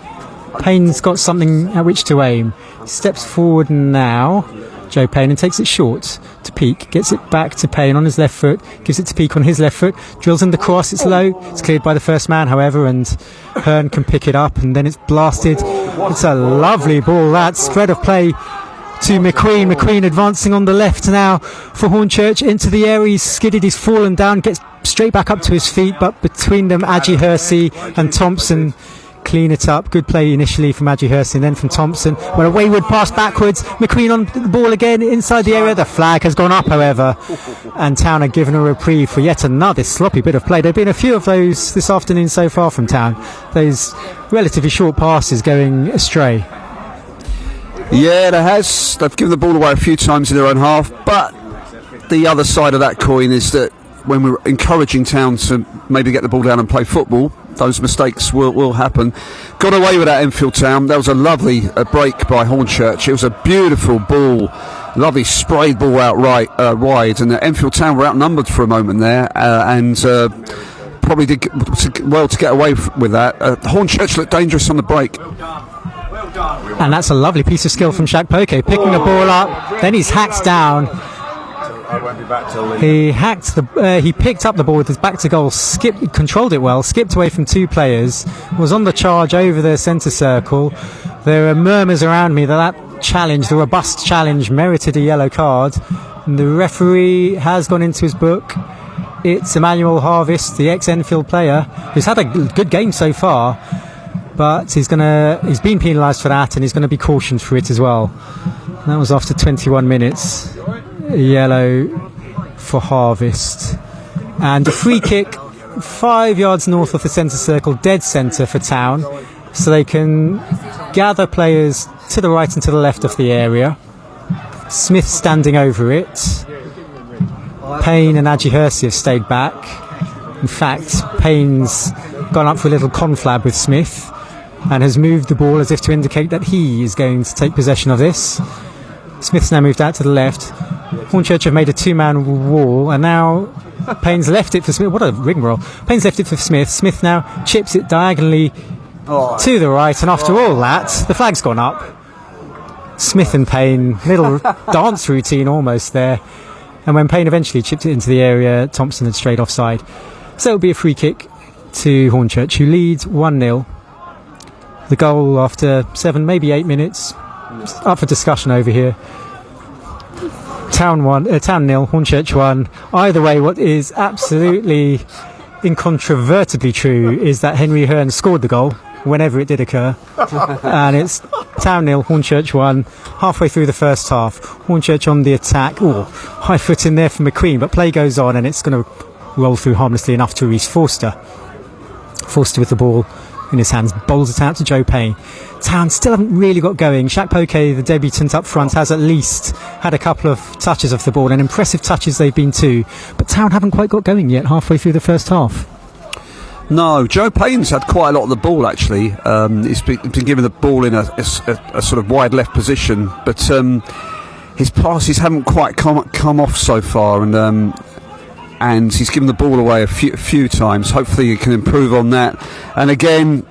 [SPEAKER 2] Payne's got something at which to aim. Steps forward now, Joe Payne, and takes it short to Peake. Gets it back to Payne on his left foot, gives it to Peake on his left foot, drills in the cross, it's low, it's cleared by the first man, however, and Hearn can pick it up, and then it's blasted. It's a lovely ball, that spread of play to McQueen. McQueen advancing on the left now for Hornchurch into the area. He's skidded, he's fallen down, gets straight back up to his feet, but between them Adji Hersey and Thompson clean it up. Good play initially from Adji Hersey, and then from Thompson, where a wayward pass backwards. McQueen on the ball again inside the area. The flag has gone up, however, and Town are given a reprieve for yet another sloppy bit of play. There have been a few of those this afternoon so far from Town, those relatively short passes going astray.
[SPEAKER 1] Yeah, there has. They've given the ball away a few times in their own half, but the other side of that coin is that when we're encouraging Town to maybe get the ball down and play football, those mistakes will happen. Got away with that Enfield Town. That was a lovely break by Hornchurch. It was a beautiful ball, lovely sprayed ball out wide, and Enfield Town were outnumbered for a moment there, and probably did well to get away with that. Hornchurch looked dangerous on the break.
[SPEAKER 2] And that's a lovely piece of skill from Shaq Poke, picking the ball up, then he's hacked down. He picked up the ball with his back to goal, controlled it well, skipped away from 2 players, was on the charge over the centre circle. There are murmurs around me that challenge, the robust challenge, merited a yellow card. And the referee has gone into his book. It's Emmanuel Harvest, the ex-Enfield player, who's had a good game so far, but he's been penalised for that, and he's going to be cautioned for it as well. And that was after 21 minutes. Yellow for Harvest, and a free kick 5 yards north of the centre circle, dead centre for Town, so they can gather players to the right and to the left of the area. Smith standing over it. Payne and Adji Hersey have stayed back. In fact, Payne's gone up for a little conflab with Smith and has moved the ball as if to indicate that he is going to take possession of this. Smith's now moved out to the left. Hornchurch have made a 2-man wall, and now Payne's left it for Smith. What a rigmarole. Payne's left it for Smith. Smith now chips it diagonally to the right, and after all that, the flag's gone up. Smith and Payne, little dance routine almost there. And when Payne eventually chipped it into the area, Thompson had strayed offside. So it'll be a free kick to Hornchurch, who lead 1-0. The goal after 7, maybe 8 minutes. Up for discussion over here. Town 0, Hornchurch 1. Either way, what is absolutely incontrovertibly true is that Henry Hearn scored the goal whenever it did occur. And it's Town 0, Hornchurch 1, halfway through the first half. Hornchurch on the attack. High foot in there for McQueen, but play goes on, and it's going to roll through harmlessly enough to reach Forster. Forster with the ball in his hands, bowls it out to Joe Payne. Town still haven't really got going. Shaq Poke, the debutant up front, has at least had a couple of touches of the ball, and impressive touches they've been too, but Town haven't quite got going yet halfway through the first half.
[SPEAKER 1] No, Joe Payne's had quite a lot of the ball actually. He's been given the ball in a sort of wide left position, but his passes haven't quite come off so far, and he's given the ball away a few times. Hopefully he can improve on that. And again,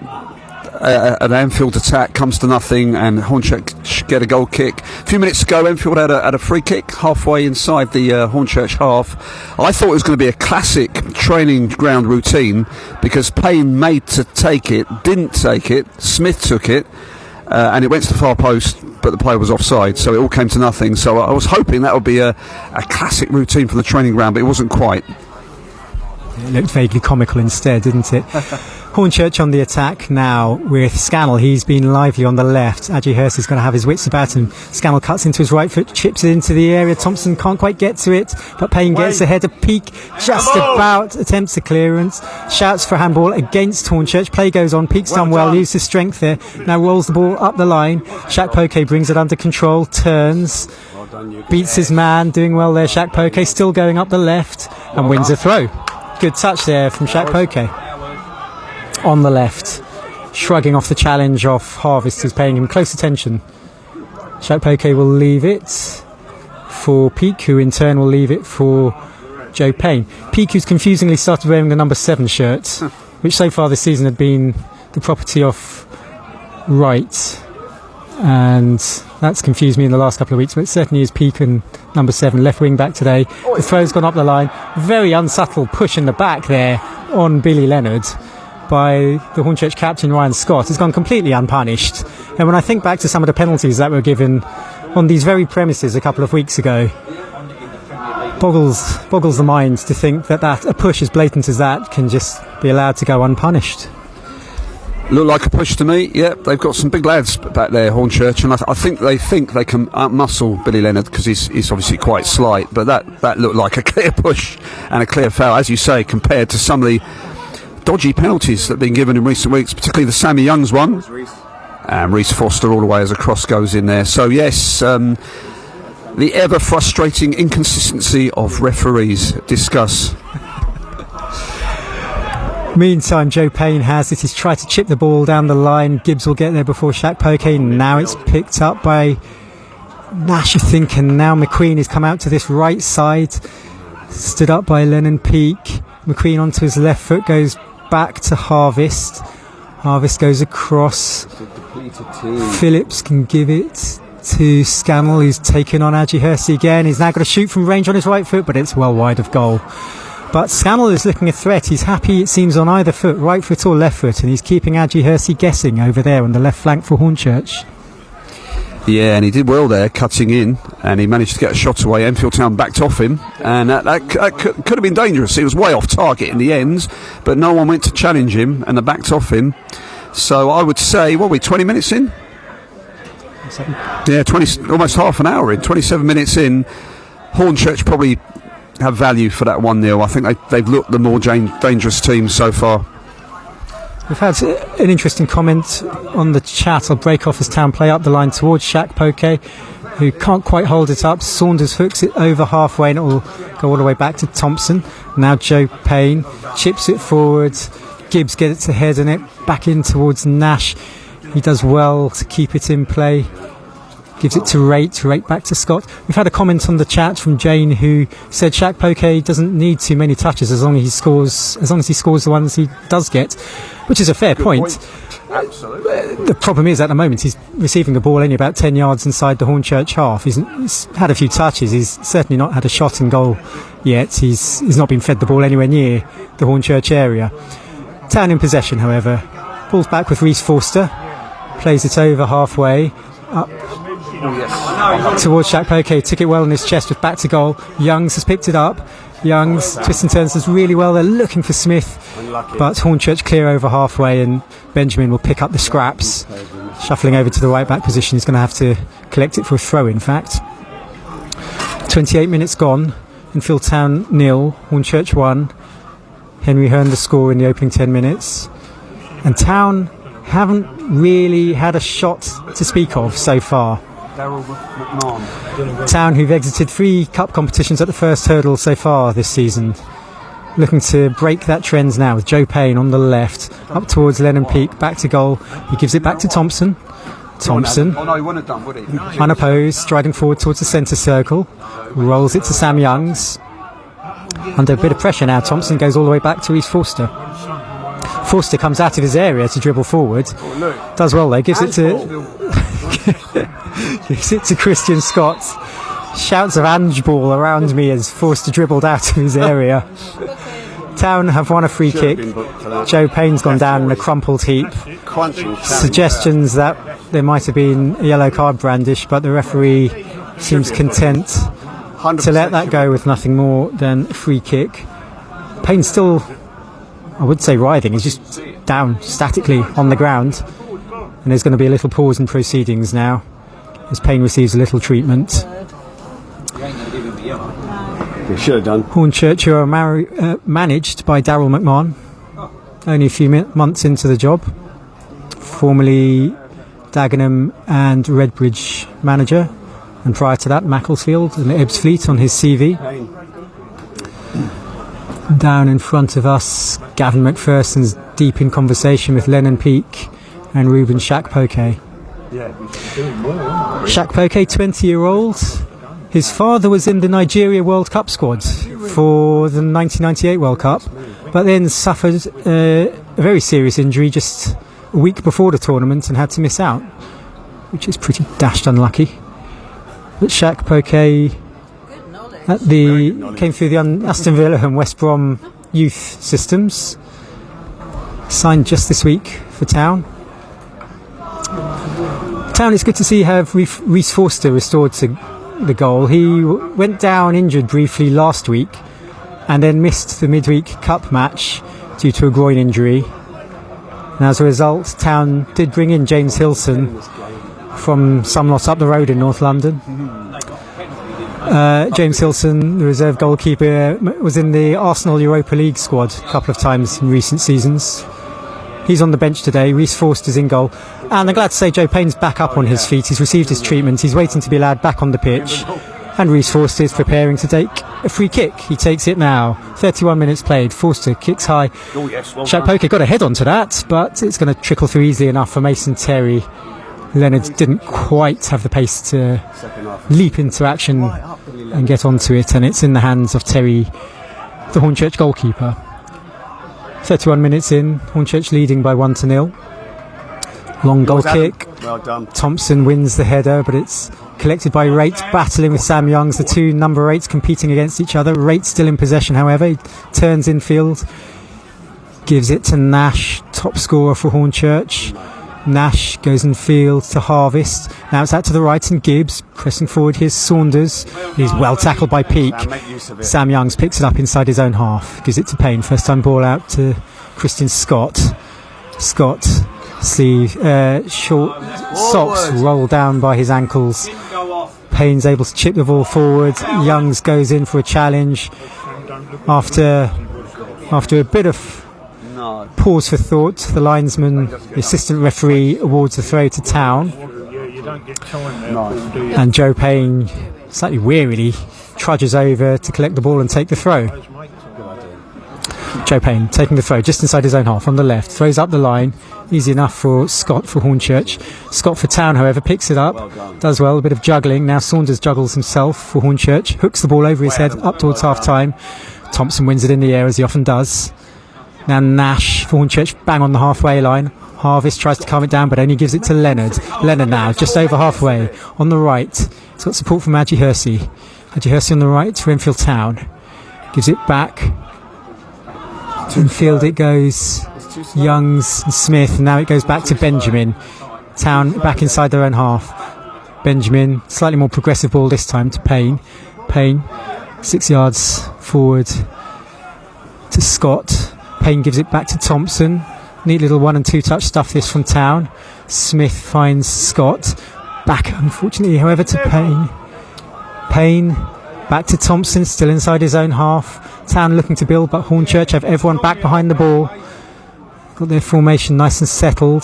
[SPEAKER 1] an Enfield attack comes to nothing, and Hornchurch get a goal kick. A few minutes ago, Enfield had a free kick halfway inside the Hornchurch half. I thought it was going to be a classic training ground routine, because Payne made to take it, didn't take it, Smith took it, and it went to the far post, but the player was offside, so it all came to nothing. So I was hoping that would be a classic routine from the training ground, but it wasn't quite.
[SPEAKER 2] It looked vaguely comical instead, didn't it? Hornchurch on the attack now with Scannell. He's been lively on the left. Adji Hersey's going to have his wits about him. Scannell cuts into his right foot, chips it into the area. Thompson can't quite get to it, but Payne gets ahead of Peake, just about attempts a clearance. Shouts for handball against Hornchurch. Play goes on. Peake's done well, used his strength there. Now rolls the ball up the line. Shaq Poke brings it under control, turns, beats his man, doing well there. Shaq Poke still going up the left and wins a throw. Good touch there from Shaq Poke on the left. shrugging off the challenge off Harvest, who's paying him close attention. Shakpoke will leave it for Peak, who in turn will leave it for Joe Payne. Peak, who's confusingly started wearing the number 7 shirt, which so far this season had been the property of Wright, and that's confused me in the last couple of weeks, but it certainly is Peak and number 7, left wing back today. The throw's gone up the line. Very unsubtle push in the back there on Billy Leonard by the Hornchurch captain Ryan Scott. Has gone completely unpunished. And when I think back to some of the penalties that were given on these very premises a couple of weeks ago, boggles the mind to think that a push as blatant as that can just be allowed to go unpunished.
[SPEAKER 1] Look like a push to me. Yeah, they've got some big lads back there, Hornchurch, and I think they can outmuscle Billy Leonard because he's obviously quite slight. But that looked like a clear push and a clear foul, as you say, compared to some of the dodgy penalties that have been given in recent weeks, particularly the Sammy Youngs one. And Reece Foster all the way as a cross goes in there. So yes, the ever frustrating inconsistency of referees. Discuss.
[SPEAKER 2] Meantime, Joe Payne has it. He's tried to chip the ball down the line. Gibbs will get there before Shakpoke. Now it's picked up by Nash, I think, and now McQueen has come out to this right side. Stood up by Lennon Peak. McQueen onto his left foot, goes back to Harvest. Harvest goes across. Phillips can give it to Scannell, who's taken on Adji Hersey again. He's now got to shoot from range on his right foot, but it's well wide of goal. But Scannell is looking a threat. He's happy, it seems, on either foot, right foot or left foot, and he's keeping Adji Hersey guessing over there on the left flank for Hornchurch.
[SPEAKER 1] Yeah, and he did well there, cutting in, and he managed to get a shot away. Enfield Town backed off him, and that could have been dangerous. He was way off target in the end, but no one went to challenge him, and they backed off him. So I would say, what are we, 20 minutes in?
[SPEAKER 2] 7.
[SPEAKER 1] Yeah, almost half an hour in, 27 minutes in. Hornchurch probably have value for that 1-0. I think they've looked the more dangerous team so far.
[SPEAKER 2] We've had an interesting comment on the chat. I'll break off as Town play up the line towards Shakpoke, who can't quite hold it up. Saunders hooks it over halfway and it will go all the way back to Thompson. Now Joe Payne chips it forward. Gibbs gets ahead and it back in towards Nash. He does well to keep it in play. Gives it to Rate back to Scott. We've had a comment on the chat from Jane who said Shakpoke doesn't need too many touches as long as he scores the ones he does get, which is a fair point.
[SPEAKER 1] Absolutely.
[SPEAKER 2] The problem is at the moment he's receiving the ball only about 10 yards inside the Hornchurch half. He's had a few touches. He's certainly not had a shot in goal yet. He's not been fed the ball anywhere near the Hornchurch area. Town in possession, however. Ball's back with Reece Forster. Plays it over halfway. Up towards Shakpoke, took it well on his chest, with back to goal. Youngs has picked it up. Youngs twists and turns, does really well. They're looking for Smith, but Hornchurch clear over halfway, and Benjamin will pick up the scraps. Shuffling over to the right back position, he's going to have to collect it for a throw, in fact. 28 minutes gone. Enfield Town 0, Hornchurch 1. Henry Hearn the score in the opening 10 minutes. And Town haven't really had a shot to speak of so far. Town, who've exited 3 cup competitions at the first hurdle so far this season, looking to break that trend now with Joe Payne on the left, up towards Lennon Peak, back to goal. He gives it back to Thompson. Thompson,
[SPEAKER 1] Oh no, he wouldn't have done, would he?
[SPEAKER 2] unopposed, striding forward towards the centre circle, rolls it to Sam Youngs. Under a bit of pressure now, Thompson goes all the way back to Reece Forster. Forster comes out of his area to dribble forward. Does well though, gives it to Christian Scott. Shouts of Ange ball around me as Forster dribbled out of his area. Town have won a free kick. Joe Payne's gone down in a crumpled heap. Suggestions that there might have been a yellow card brandished, but the referee seems content to let that go with nothing more than a free kick. Payne's still, I would say, writhing. He's just down statically on the ground, and there's going to be a little pause in proceedings now as Payne receives a little treatment.
[SPEAKER 3] You should have done.
[SPEAKER 2] Hornchurch, who are managed by Daryl McMahon, only a few months into the job, formerly Dagenham and Redbridge manager, and prior to that Macclesfield and Ebbsfleet on his CV. Down in front of us, Gavin McPherson's deep in conversation with Lennon Peak and Ruben Shakpoke. Shakpoke, 20-year-old. His father was in the Nigeria World Cup squad for the 1998 World Cup, but then suffered a very serious injury just a week before the tournament and had to miss out, which is pretty dashed unlucky. But Shakpoke came through the Aston Villa and West Brom youth systems. Signed just this week for Town. Town, it's good to see have Reece Forster restored to the goal. He went down injured briefly last week and then missed the midweek cup match due to a groin injury. And as a result, Town did bring in James Hilson from some lot up the road in North London. James Hilson, the reserve goalkeeper, was in the Arsenal Europa League squad a couple of times in recent seasons. He's on the bench today. Reece Forster's in goal. And I'm glad to say Joe Payne's back up on his feet. He's received his treatment. He's waiting to be allowed back on the pitch. And Reece Forster is preparing to take a free kick. He takes it now. 31 minutes played. Forster kicks high. Shakpoke got a head onto that, but it's going to trickle through easily enough for Mason Terry. Leonard didn't quite have the pace to leap into action and get onto it, and it's in the hands of Terry, the Hornchurch goalkeeper. 31 minutes in, Hornchurch leading by 1-0. Long goal kick.
[SPEAKER 3] Well done.
[SPEAKER 2] Thompson wins the header, but it's collected by Raitt, battling with Sam Youngs, the two number 8s competing against each other. Raitt still in possession, however. He turns infield, gives it to Nash, top scorer for Hornchurch. Nash goes in field to Harvest. Now it's out to the right, and Gibbs pressing forward. Here's Saunders. He's well tackled by Peake. Sam Youngs picks it up inside his own half, gives it to Payne. First time ball out to Christian Scott. Scott, sleeve, short socks roll down by his ankles. Payne's able to chip the ball forward. Youngs goes in for a challenge after a bit of pause for thought. The linesman, the assistant referee, awards the throw to Town, and Joe Payne slightly wearily trudges over to collect the ball and take the throw. Joe Payne taking the throw just inside his own half on the left, throws up the line, easy enough for Scott for Hornchurch. Scott for Town, however, picks it up, does well, a bit of juggling. Now Saunders juggles himself for Hornchurch, hooks the ball over his head up towards half time. Thompson wins it in the air, as he often does. Now Nash for Hornchurch, bang on the halfway line. Harvest tries to calm it down, but only gives it to Leonard. Leonard now, just over halfway, on the right. He's got support from Adji Hersey. Adji Hersey on the right for Enfield Town. Gives it back. Enfield it goes. Youngs and Smith, and now it goes back to Benjamin. Town back inside their own half. Benjamin, slightly more progressive ball this time to Payne. Payne, 6 yards forward to Scott. Payne gives it back to Thompson. Neat little 1 and 2 touch stuff this from Town. Smith finds Scott. Back, unfortunately, however, to Payne. Payne back to Thompson, still inside his own half. Town looking to build, but Hornchurch have everyone back behind the ball. Got their formation nice and settled.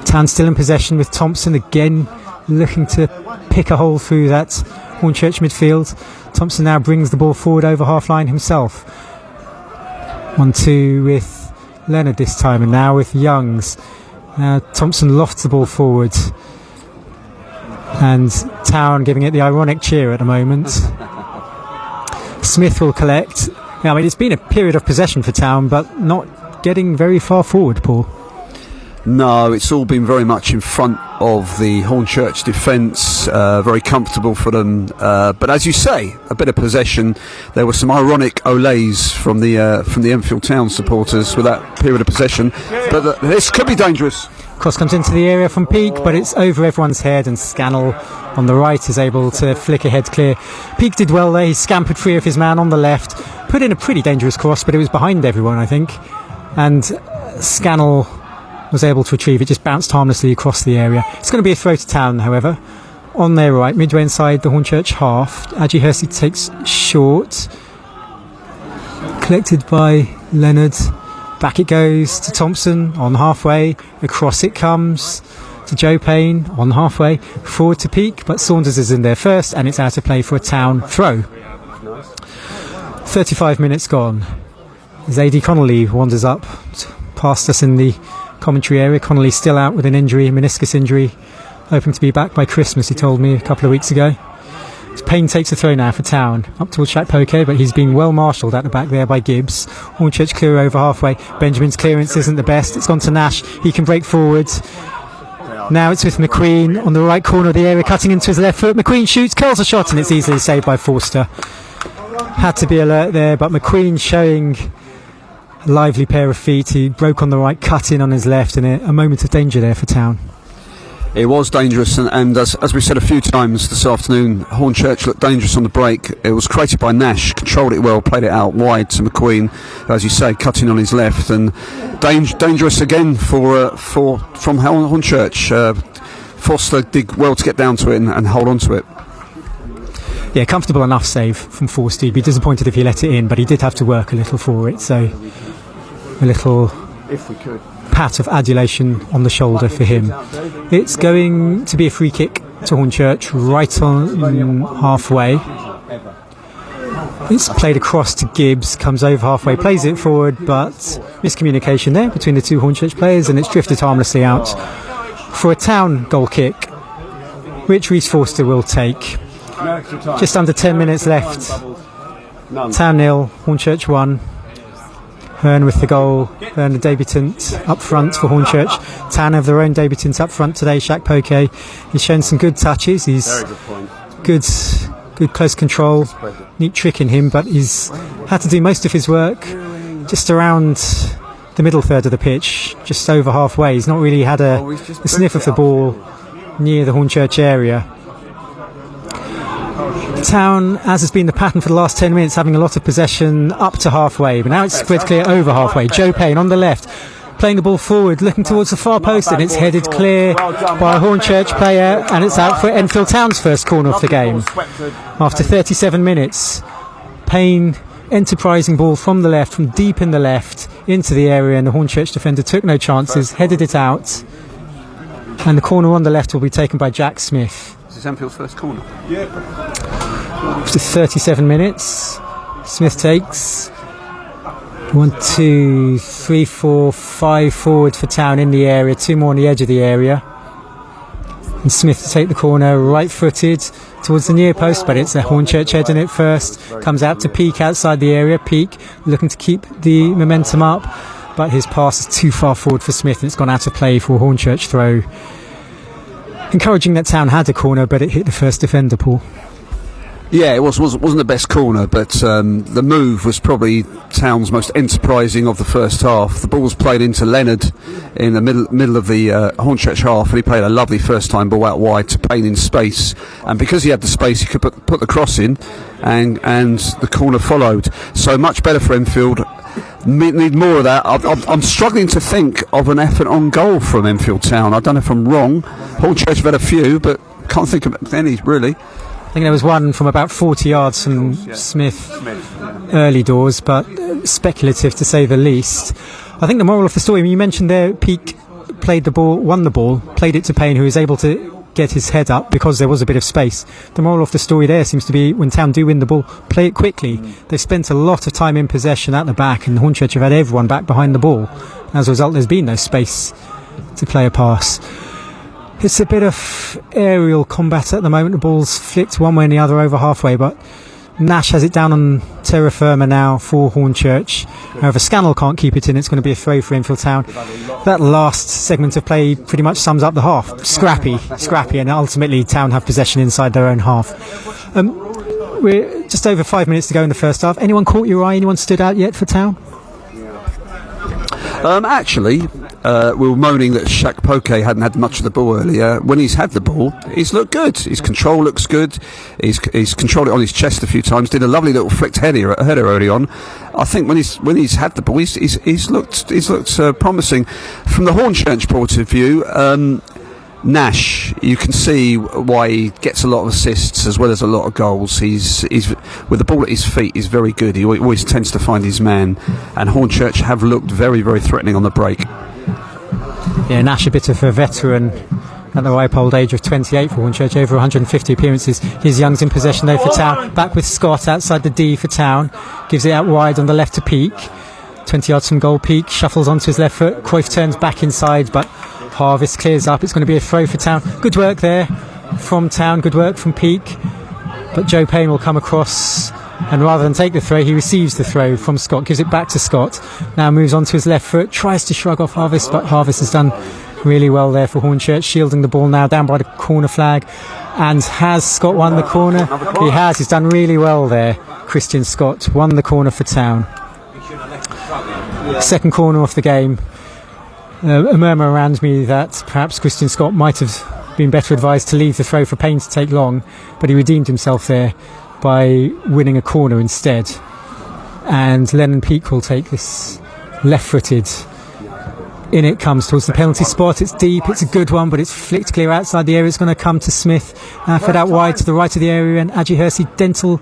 [SPEAKER 2] Town still in possession with Thompson again looking to pick a hole through that Hornchurch midfield. Thompson now brings the ball forward over half line himself. 1-2 with Leonard this time, and now with Youngs. Now Thompson lofts the ball forward, and Town giving it the ironic cheer at the moment. Smith will collect. I mean, it's been a period of possession for Town, but not getting very far forward, Paul.
[SPEAKER 1] No, it's all been very much in front of the Hornchurch defence, very comfortable for them. But as you say, a bit of possession. There were some ironic olays from the Enfield Town supporters with that period of possession. But this could be dangerous.
[SPEAKER 2] Cross comes into the area from Peake, but it's over everyone's head, and Scannell on the right is able to flick ahead clear. Peake did well there. He scampered free of his man on the left, put in a pretty dangerous cross, but it was behind everyone, I think. And Scannell was able to retrieve it, just bounced harmlessly across the area. It's going to be a throw to Town, however. On their right, midway inside the Hornchurch half, Adji Hersey takes short, collected by Leonard. Back it goes to Thompson on halfway. Across it comes to Joe Payne on halfway. Forward to Peake, but Saunders is in there first, and it's out of play for a Town throw. 35 minutes gone. Zadie Connolly wanders up past us in the commentary area. Connolly's still out with an injury, a meniscus injury, hoping to be back by Christmas, he told me a couple of weeks ago. Payne takes a throw now for Town, up towards Shaq Poke, but he's being well marshalled at the back there by Gibbs. Hornchurch clear over halfway. Benjamin's clearance isn't the best. It's gone to Nash. He can break forward. Now it's with McQueen on the right corner of the area, cutting into his left foot. McQueen shoots, curls a shot, and it's easily saved by Forster. Had to be alert there, but McQueen showing a lively pair of feet. He broke on the right, cut in on his left, and a moment of danger there for Town.
[SPEAKER 1] It was dangerous, and as we said a few times this afternoon, Hornchurch looked dangerous on the break. It was created by Nash, controlled it well, played it out wide to McQueen, as you say, cutting on his left, and dangerous again from Hornchurch. Foster did well to get down to it and hold on to it.
[SPEAKER 2] Yeah, comfortable enough save from Forster. He'd be disappointed if he let it in, but he did have to work a little for it, so a little
[SPEAKER 3] If we could.
[SPEAKER 2] pat of adulation on the shoulder for him. It's going to be a free kick to Hornchurch right on halfway. It's played across to Gibbs, comes over halfway, plays it forward, but miscommunication there between the two Hornchurch players, and it's drifted harmlessly out for a Town goal kick, which Rhys Forster will take. Just under 10 minutes left. Town 0, Hornchurch 1. Hearn with the goal. Hearn, the debutant up front for Hornchurch. Town have their own debutant up front today, Shaq Poke. He's shown some good touches. He's good close control. Neat trick in him, but he's had to do most of his work just around the middle third of the pitch, just over halfway. He's not really had a sniff of the ball near the Hornchurch area. Town, as has been the pattern for the last 10 minutes, having a lot of possession up to halfway, but now it's spread clear over halfway. Joe Payne on the left, playing the ball forward, looking towards the far post, and it's headed clear by a Hornchurch player, and it's out for Enfield Town's first corner of the game. After 37 minutes, Payne, enterprising ball from the left, from deep in the left, into the area, and the Hornchurch defender took no chances, headed it out, and the corner on the left will be taken by Jack Smith.
[SPEAKER 1] This is Enfield's first corner.
[SPEAKER 2] After 37 minutes, Smith takes 1, 2, 3, 4, 5 forward for Town in the area, 2 more on the edge of the area, and Smith to take the corner right-footed towards the near post, but it's a Hornchurch head in it first. Comes out to Peake outside the area. Peake looking to keep the momentum up, but his pass is too far forward for Smith, and it's gone out of play for a Hornchurch throw. Encouraging that Town had a corner, but it hit the first defender, Paul.
[SPEAKER 1] Yeah, it wasn't the best corner, but the move was probably Town's most enterprising of the first half. The ball was played into Leonard in the middle of the Hornchurch half, and he played a lovely first-time ball out wide to Payne in space. And because he had the space, he could put the cross in, and the corner followed. So much better for Enfield. Need more of that. I'm struggling to think of an effort on goal from Enfield Town. I don't know if I'm wrong. Hornchurch have had a few, but can't think of any really.
[SPEAKER 2] I think there was one from about 40 yards from Smith early doors, but speculative to say the least. I think the moral of the story, you mentioned there, Peake played the ball, won the ball, played it to Payne, who was able to get his head up because there was a bit of space. The moral of the story there seems to be, when Town do win the ball, play it quickly. They've spent a lot of time in possession at the back, and Hornchurch have had everyone back behind the ball. As a result, there's been no space to play a pass. It's a bit of aerial combat at the moment. The ball's flicked one way and the other over halfway, but Nash has it down on terra firma now for Hornchurch. However, Scannell can't keep it in. It's going to be a throw for Enfield Town. That last segment of play pretty much sums up the half. Scrappy, and ultimately Town have possession inside their own half. We're just over 5 minutes to go in the first half. Anyone caught your eye? Anyone stood out yet for Town?
[SPEAKER 1] Actually, we were moaning that Shaq Poke hadn't had much of the ball earlier. When he's had the ball, he's looked good. His control looks good. He's controlled it on his chest a few times. Did a lovely little flicked header early on. I think when he's had the ball, he's looked promising. From the Hornchurch point of view, Nash, you can see why he gets a lot of assists as well as a lot of goals. He's with the ball at his feet, he's very good. He always tends to find his man, and Hornchurch have looked very, very threatening on the break.
[SPEAKER 2] Yeah, Nash, a bit of a veteran at the ripe old age of 28 for Hornchurch, over 150 appearances. Here's Young's in possession though for Town, back with Scott outside the D for Town, gives it out wide on the left to Peake. 20 yards from goal. Peak shuffles onto his left foot. Cruyff turns back inside, but Harvest clears up. It's going to be a throw for Town. Good work there from Town. Good work from Peak. But Joe Payne will come across, and rather than take the throw, he receives the throw from Scott, gives it back to Scott. Now moves on to his left foot, tries to shrug off Harvest, but Harvest has done really well there for Hornchurch, shielding the ball now down by the corner flag. And has Scott won the corner? He has. He's done really well there. Christian Scott won the corner for Town. Second corner of the game. A murmur around me that perhaps Christian Scott might have been better advised to leave the throw for Payne to take long, but he redeemed himself there by winning a corner instead. And Lennon Peak will take this left-footed. In it comes towards the penalty spot. It's deep, it's a good one, but it's flicked clear outside the area. It's going to come to Smith. Fed out wide to the right of the area, and Adji Hersey, gentle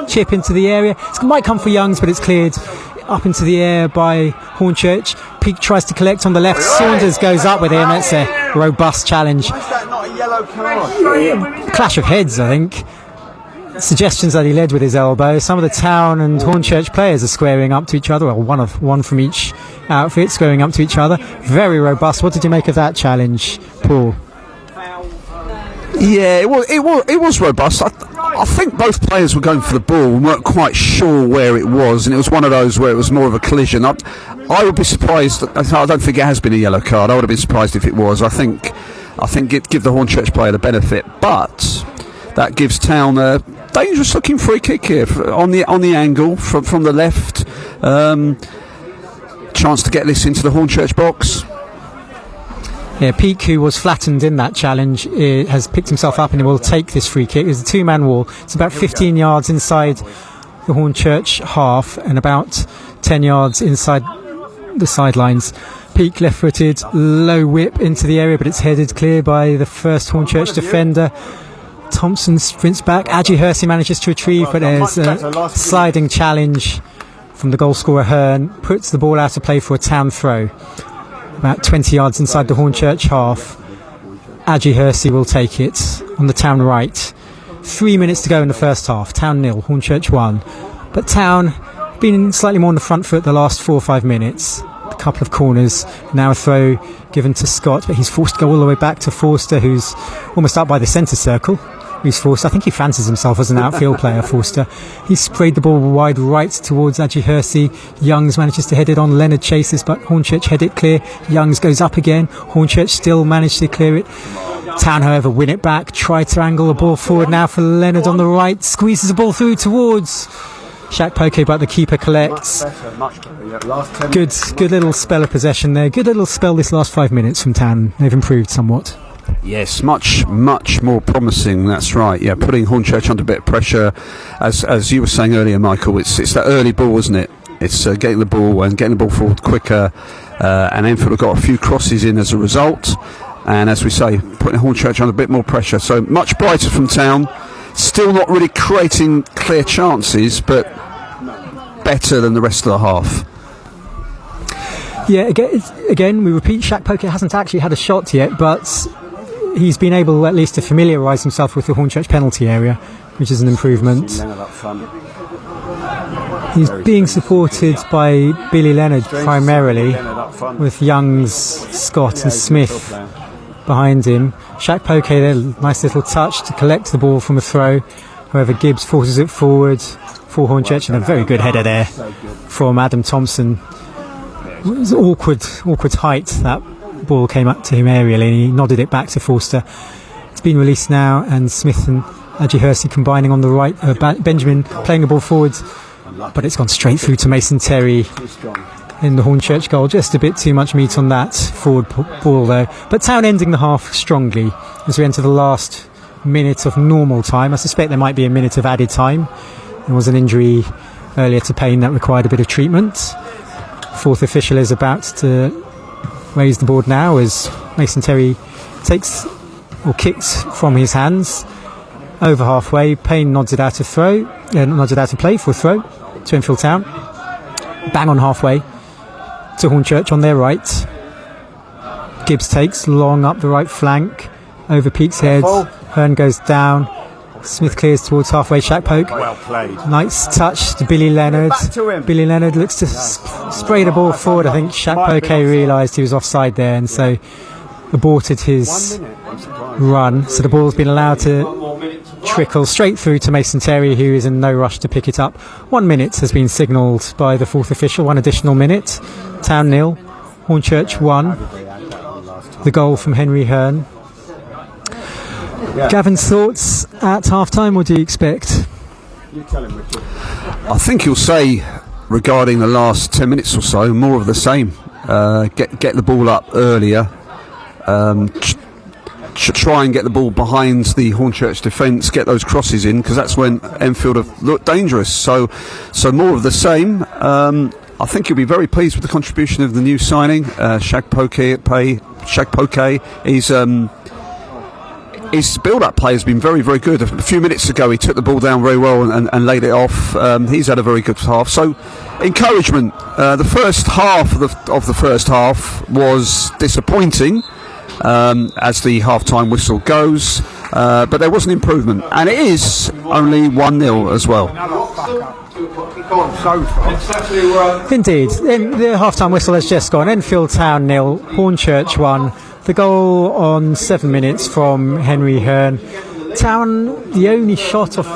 [SPEAKER 2] chip into the area. It might come for Youngs, but it's cleared up into the air by Hornchurch. Peak tries to collect on the left. Saunders goes up with him. It's a robust challenge. Clash of heads, I think. Suggestions that he led with his elbow. Some of the Town and Hornchurch players are squaring up to each other. Well, one from each outfit squaring up to each other. Very robust. What did you make of that challenge, Paul?
[SPEAKER 1] Yeah, it was robust. I think both players were going for the ball and weren't quite sure where it was, and it was one of those where it was more of a collision. I would be surprised. I don't think it has been a yellow card. I would have been surprised if it was. I think give the Hornchurch player the benefit, but that gives Town a dangerous looking free kick here on the angle from the left. Chance to get this into the Hornchurch box.
[SPEAKER 2] Yeah, Peak, who was flattened in that challenge, has picked himself up and he will take this free kick. It's a two-man wall. It's about 15 yards inside the Hornchurch half and about 10 yards inside the sidelines. Peak left-footed, low whip into the area, but it's headed clear by the first Hornchurch defender. Thompson sprints back. Adji Hersey manages to retrieve, but there's a sliding challenge from the goal scorer Hearn. Puts the ball out of play for a Town throw. About 20 yards inside the Hornchurch half. Adji Hersey will take it on the Town right. 3 minutes to go in the first half. Town 0, Hornchurch 1. But Town been slightly more on the front foot the last 4 or 5 minutes. A couple of corners. Now a throw given to Scott, but he's forced to go all the way back to Forster, who's almost up by the centre circle. I think he fancies himself as an outfield player, Forster. He sprayed the ball wide right towards Adji Hersey. Youngs manages to head it on. Leonard chases, but Hornchurch head it clear. Youngs goes up again. Hornchurch still managed to clear it. Town, however, win it back. Try to angle the ball forward now for Leonard on the right. Squeezes the ball through towards Shaq Poke, but the keeper collects. Good little spell of possession there. Good little spell this last 5 minutes from Town. They've improved somewhat.
[SPEAKER 1] Yes, much more promising. That's right. Yeah, putting Hornchurch under a bit of pressure, as you were saying earlier, Michael. It's that early ball, isn't it? It's getting the ball forward quicker, and Enfield have got a few crosses in as a result. And as we say, putting Hornchurch under a bit more pressure. So much brighter from Town. Still not really creating clear chances, but better than the rest of the half.
[SPEAKER 2] Yeah, again, we repeat, Shaq Poker hasn't actually had a shot yet, but he's been able at least to familiarise himself with the Hornchurch penalty area, which is an improvement. He's being supported by Billy Leonard primarily, with Youngs, Scott and Smith behind him. Shaq Poke there, nice little touch to collect the ball from a throw. However, Gibbs forces it forward for Hornchurch, and a very good header there from Adam Thompson. It was awkward height. That ball came up to him aerially and he nodded it back to Forster. It's been released now, and Smith and Adji Hersey combining on the right. Benjamin playing the ball forward, but it's gone straight through to Mason Terry in the Hornchurch goal. Just a bit too much meat on that forward ball though. But Town ending the half strongly as we enter the last minute of normal time. I suspect there might be a minute of added time. There was an injury earlier to Payne that required a bit of treatment. Fourth official is about to raise the board now as Mason Terry kicks from his hands over halfway. Payne nods it out of play for a throw to Enfield Town. Bang on halfway to Hornchurch on their right. Gibbs takes long up the right flank over Peak's head. Hearn goes down. Smith clears towards halfway, Shaq poke.
[SPEAKER 3] Well played.
[SPEAKER 2] Nice touch to Billy Leonard.
[SPEAKER 3] Back to him.
[SPEAKER 2] Billy Leonard looks to spray the ball forward. I think Shaq Poke realised he was offside there and so aborted his run. So the ball's been allowed to trickle straight through to Mason Terry, who is in no rush to pick it up. 1 minute has been signalled by the fourth official, 1 additional minute. Town 0, Hornchurch 1. The goal from Henry Hearn. Gavin's thoughts at half-time, what do you expect?
[SPEAKER 3] You tell him, Richard.
[SPEAKER 1] I think he'll say, regarding the last 10 minutes or so, more of the same. Get the ball up earlier. Try and get the ball behind the Hornchurch defence, get those crosses in, because that's when Enfield have looked dangerous. So more of the same. I think you'll be very pleased with the contribution of the new signing, Shaq Poke. His build-up play has been very, very good. A few minutes ago, he took the ball down very well and laid it off. He's had a very good half. So, encouragement. The first half of the first half was disappointing, as the half-time whistle goes. But there was an improvement, and it is only 1-0 as well.
[SPEAKER 2] Indeed, the half-time whistle has just gone. Enfield Town 0, Hornchurch 1. The goal on 7 minutes from Henry Hearn. Town, the only shot of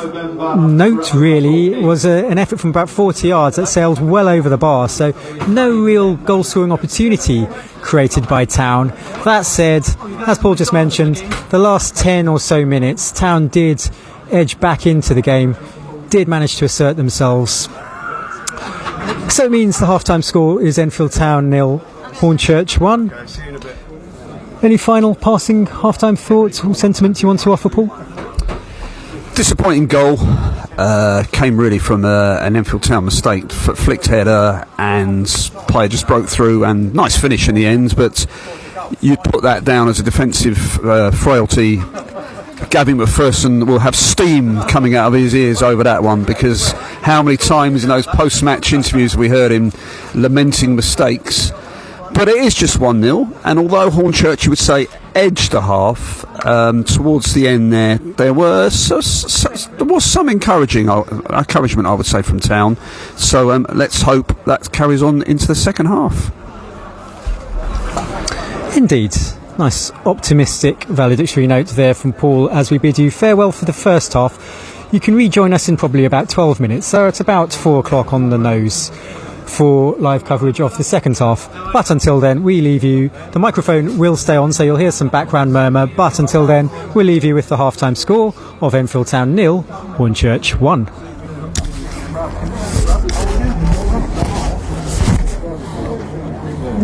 [SPEAKER 2] note really was an effort from about 40 yards that sailed well over the bar, so no real goal scoring opportunity created by Town. That said, as Paul just mentioned, the last 10 or so minutes Town did edge back into the game, did manage to assert themselves. So it means the half-time score is Enfield Town 0, Hornchurch 1. Any final passing half-time thoughts or sentiments you want to offer, Paul?
[SPEAKER 1] Disappointing goal. Came really from an Enfield Town mistake. Flicked header and player just broke through, and nice finish in the end, but you'd put that down as a defensive frailty. Gavin McPherson will have steam coming out of his ears over that one, because how many times in those post-match interviews we heard him lamenting mistakes. But it is just 1-0, and although Hornchurch, you would say, edged a half towards the end there was some encouragement, I would say, from Town. So let's hope that carries on into the second half. Indeed.
[SPEAKER 2] Nice optimistic valedictory note there from Paul as we bid you farewell for the first half. You can rejoin us in probably about 12 minutes, so it's about 4 o'clock on the nose for live coverage of the second half. But until then, we leave you. The microphone will stay on, so you'll hear some background murmur, but until then, we'll leave you with the half-time score of Enfield Town 0, Hornchurch 1.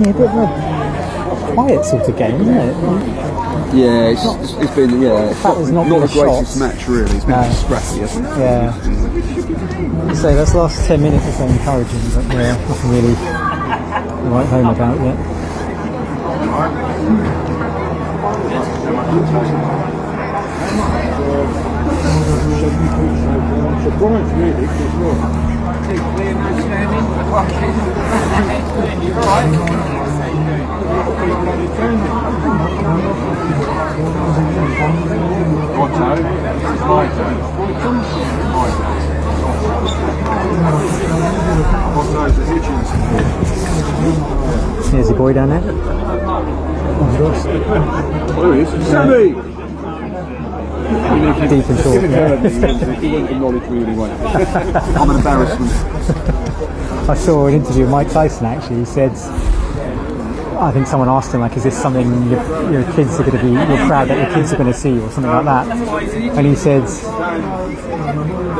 [SPEAKER 2] Yeah, a bit of a quiet sort of game, isn't it?
[SPEAKER 1] Yeah, it's been not the greatest match really. It's been scrappy, hasn't it?
[SPEAKER 2] Yeah. So those last 10 minutes are so encouraging, but nothing really to write home about yet. Here's your boy down there.
[SPEAKER 3] There he is. Sammy!
[SPEAKER 2] Deep and short.
[SPEAKER 3] He won't acknowledge me when he won't. I'm an embarrassment.
[SPEAKER 2] I saw an interview with Mike Tyson actually. He said, I think someone asked him, like, is this something your kids are going to be, you're proud that your kids are going to see, or something like that? And he said,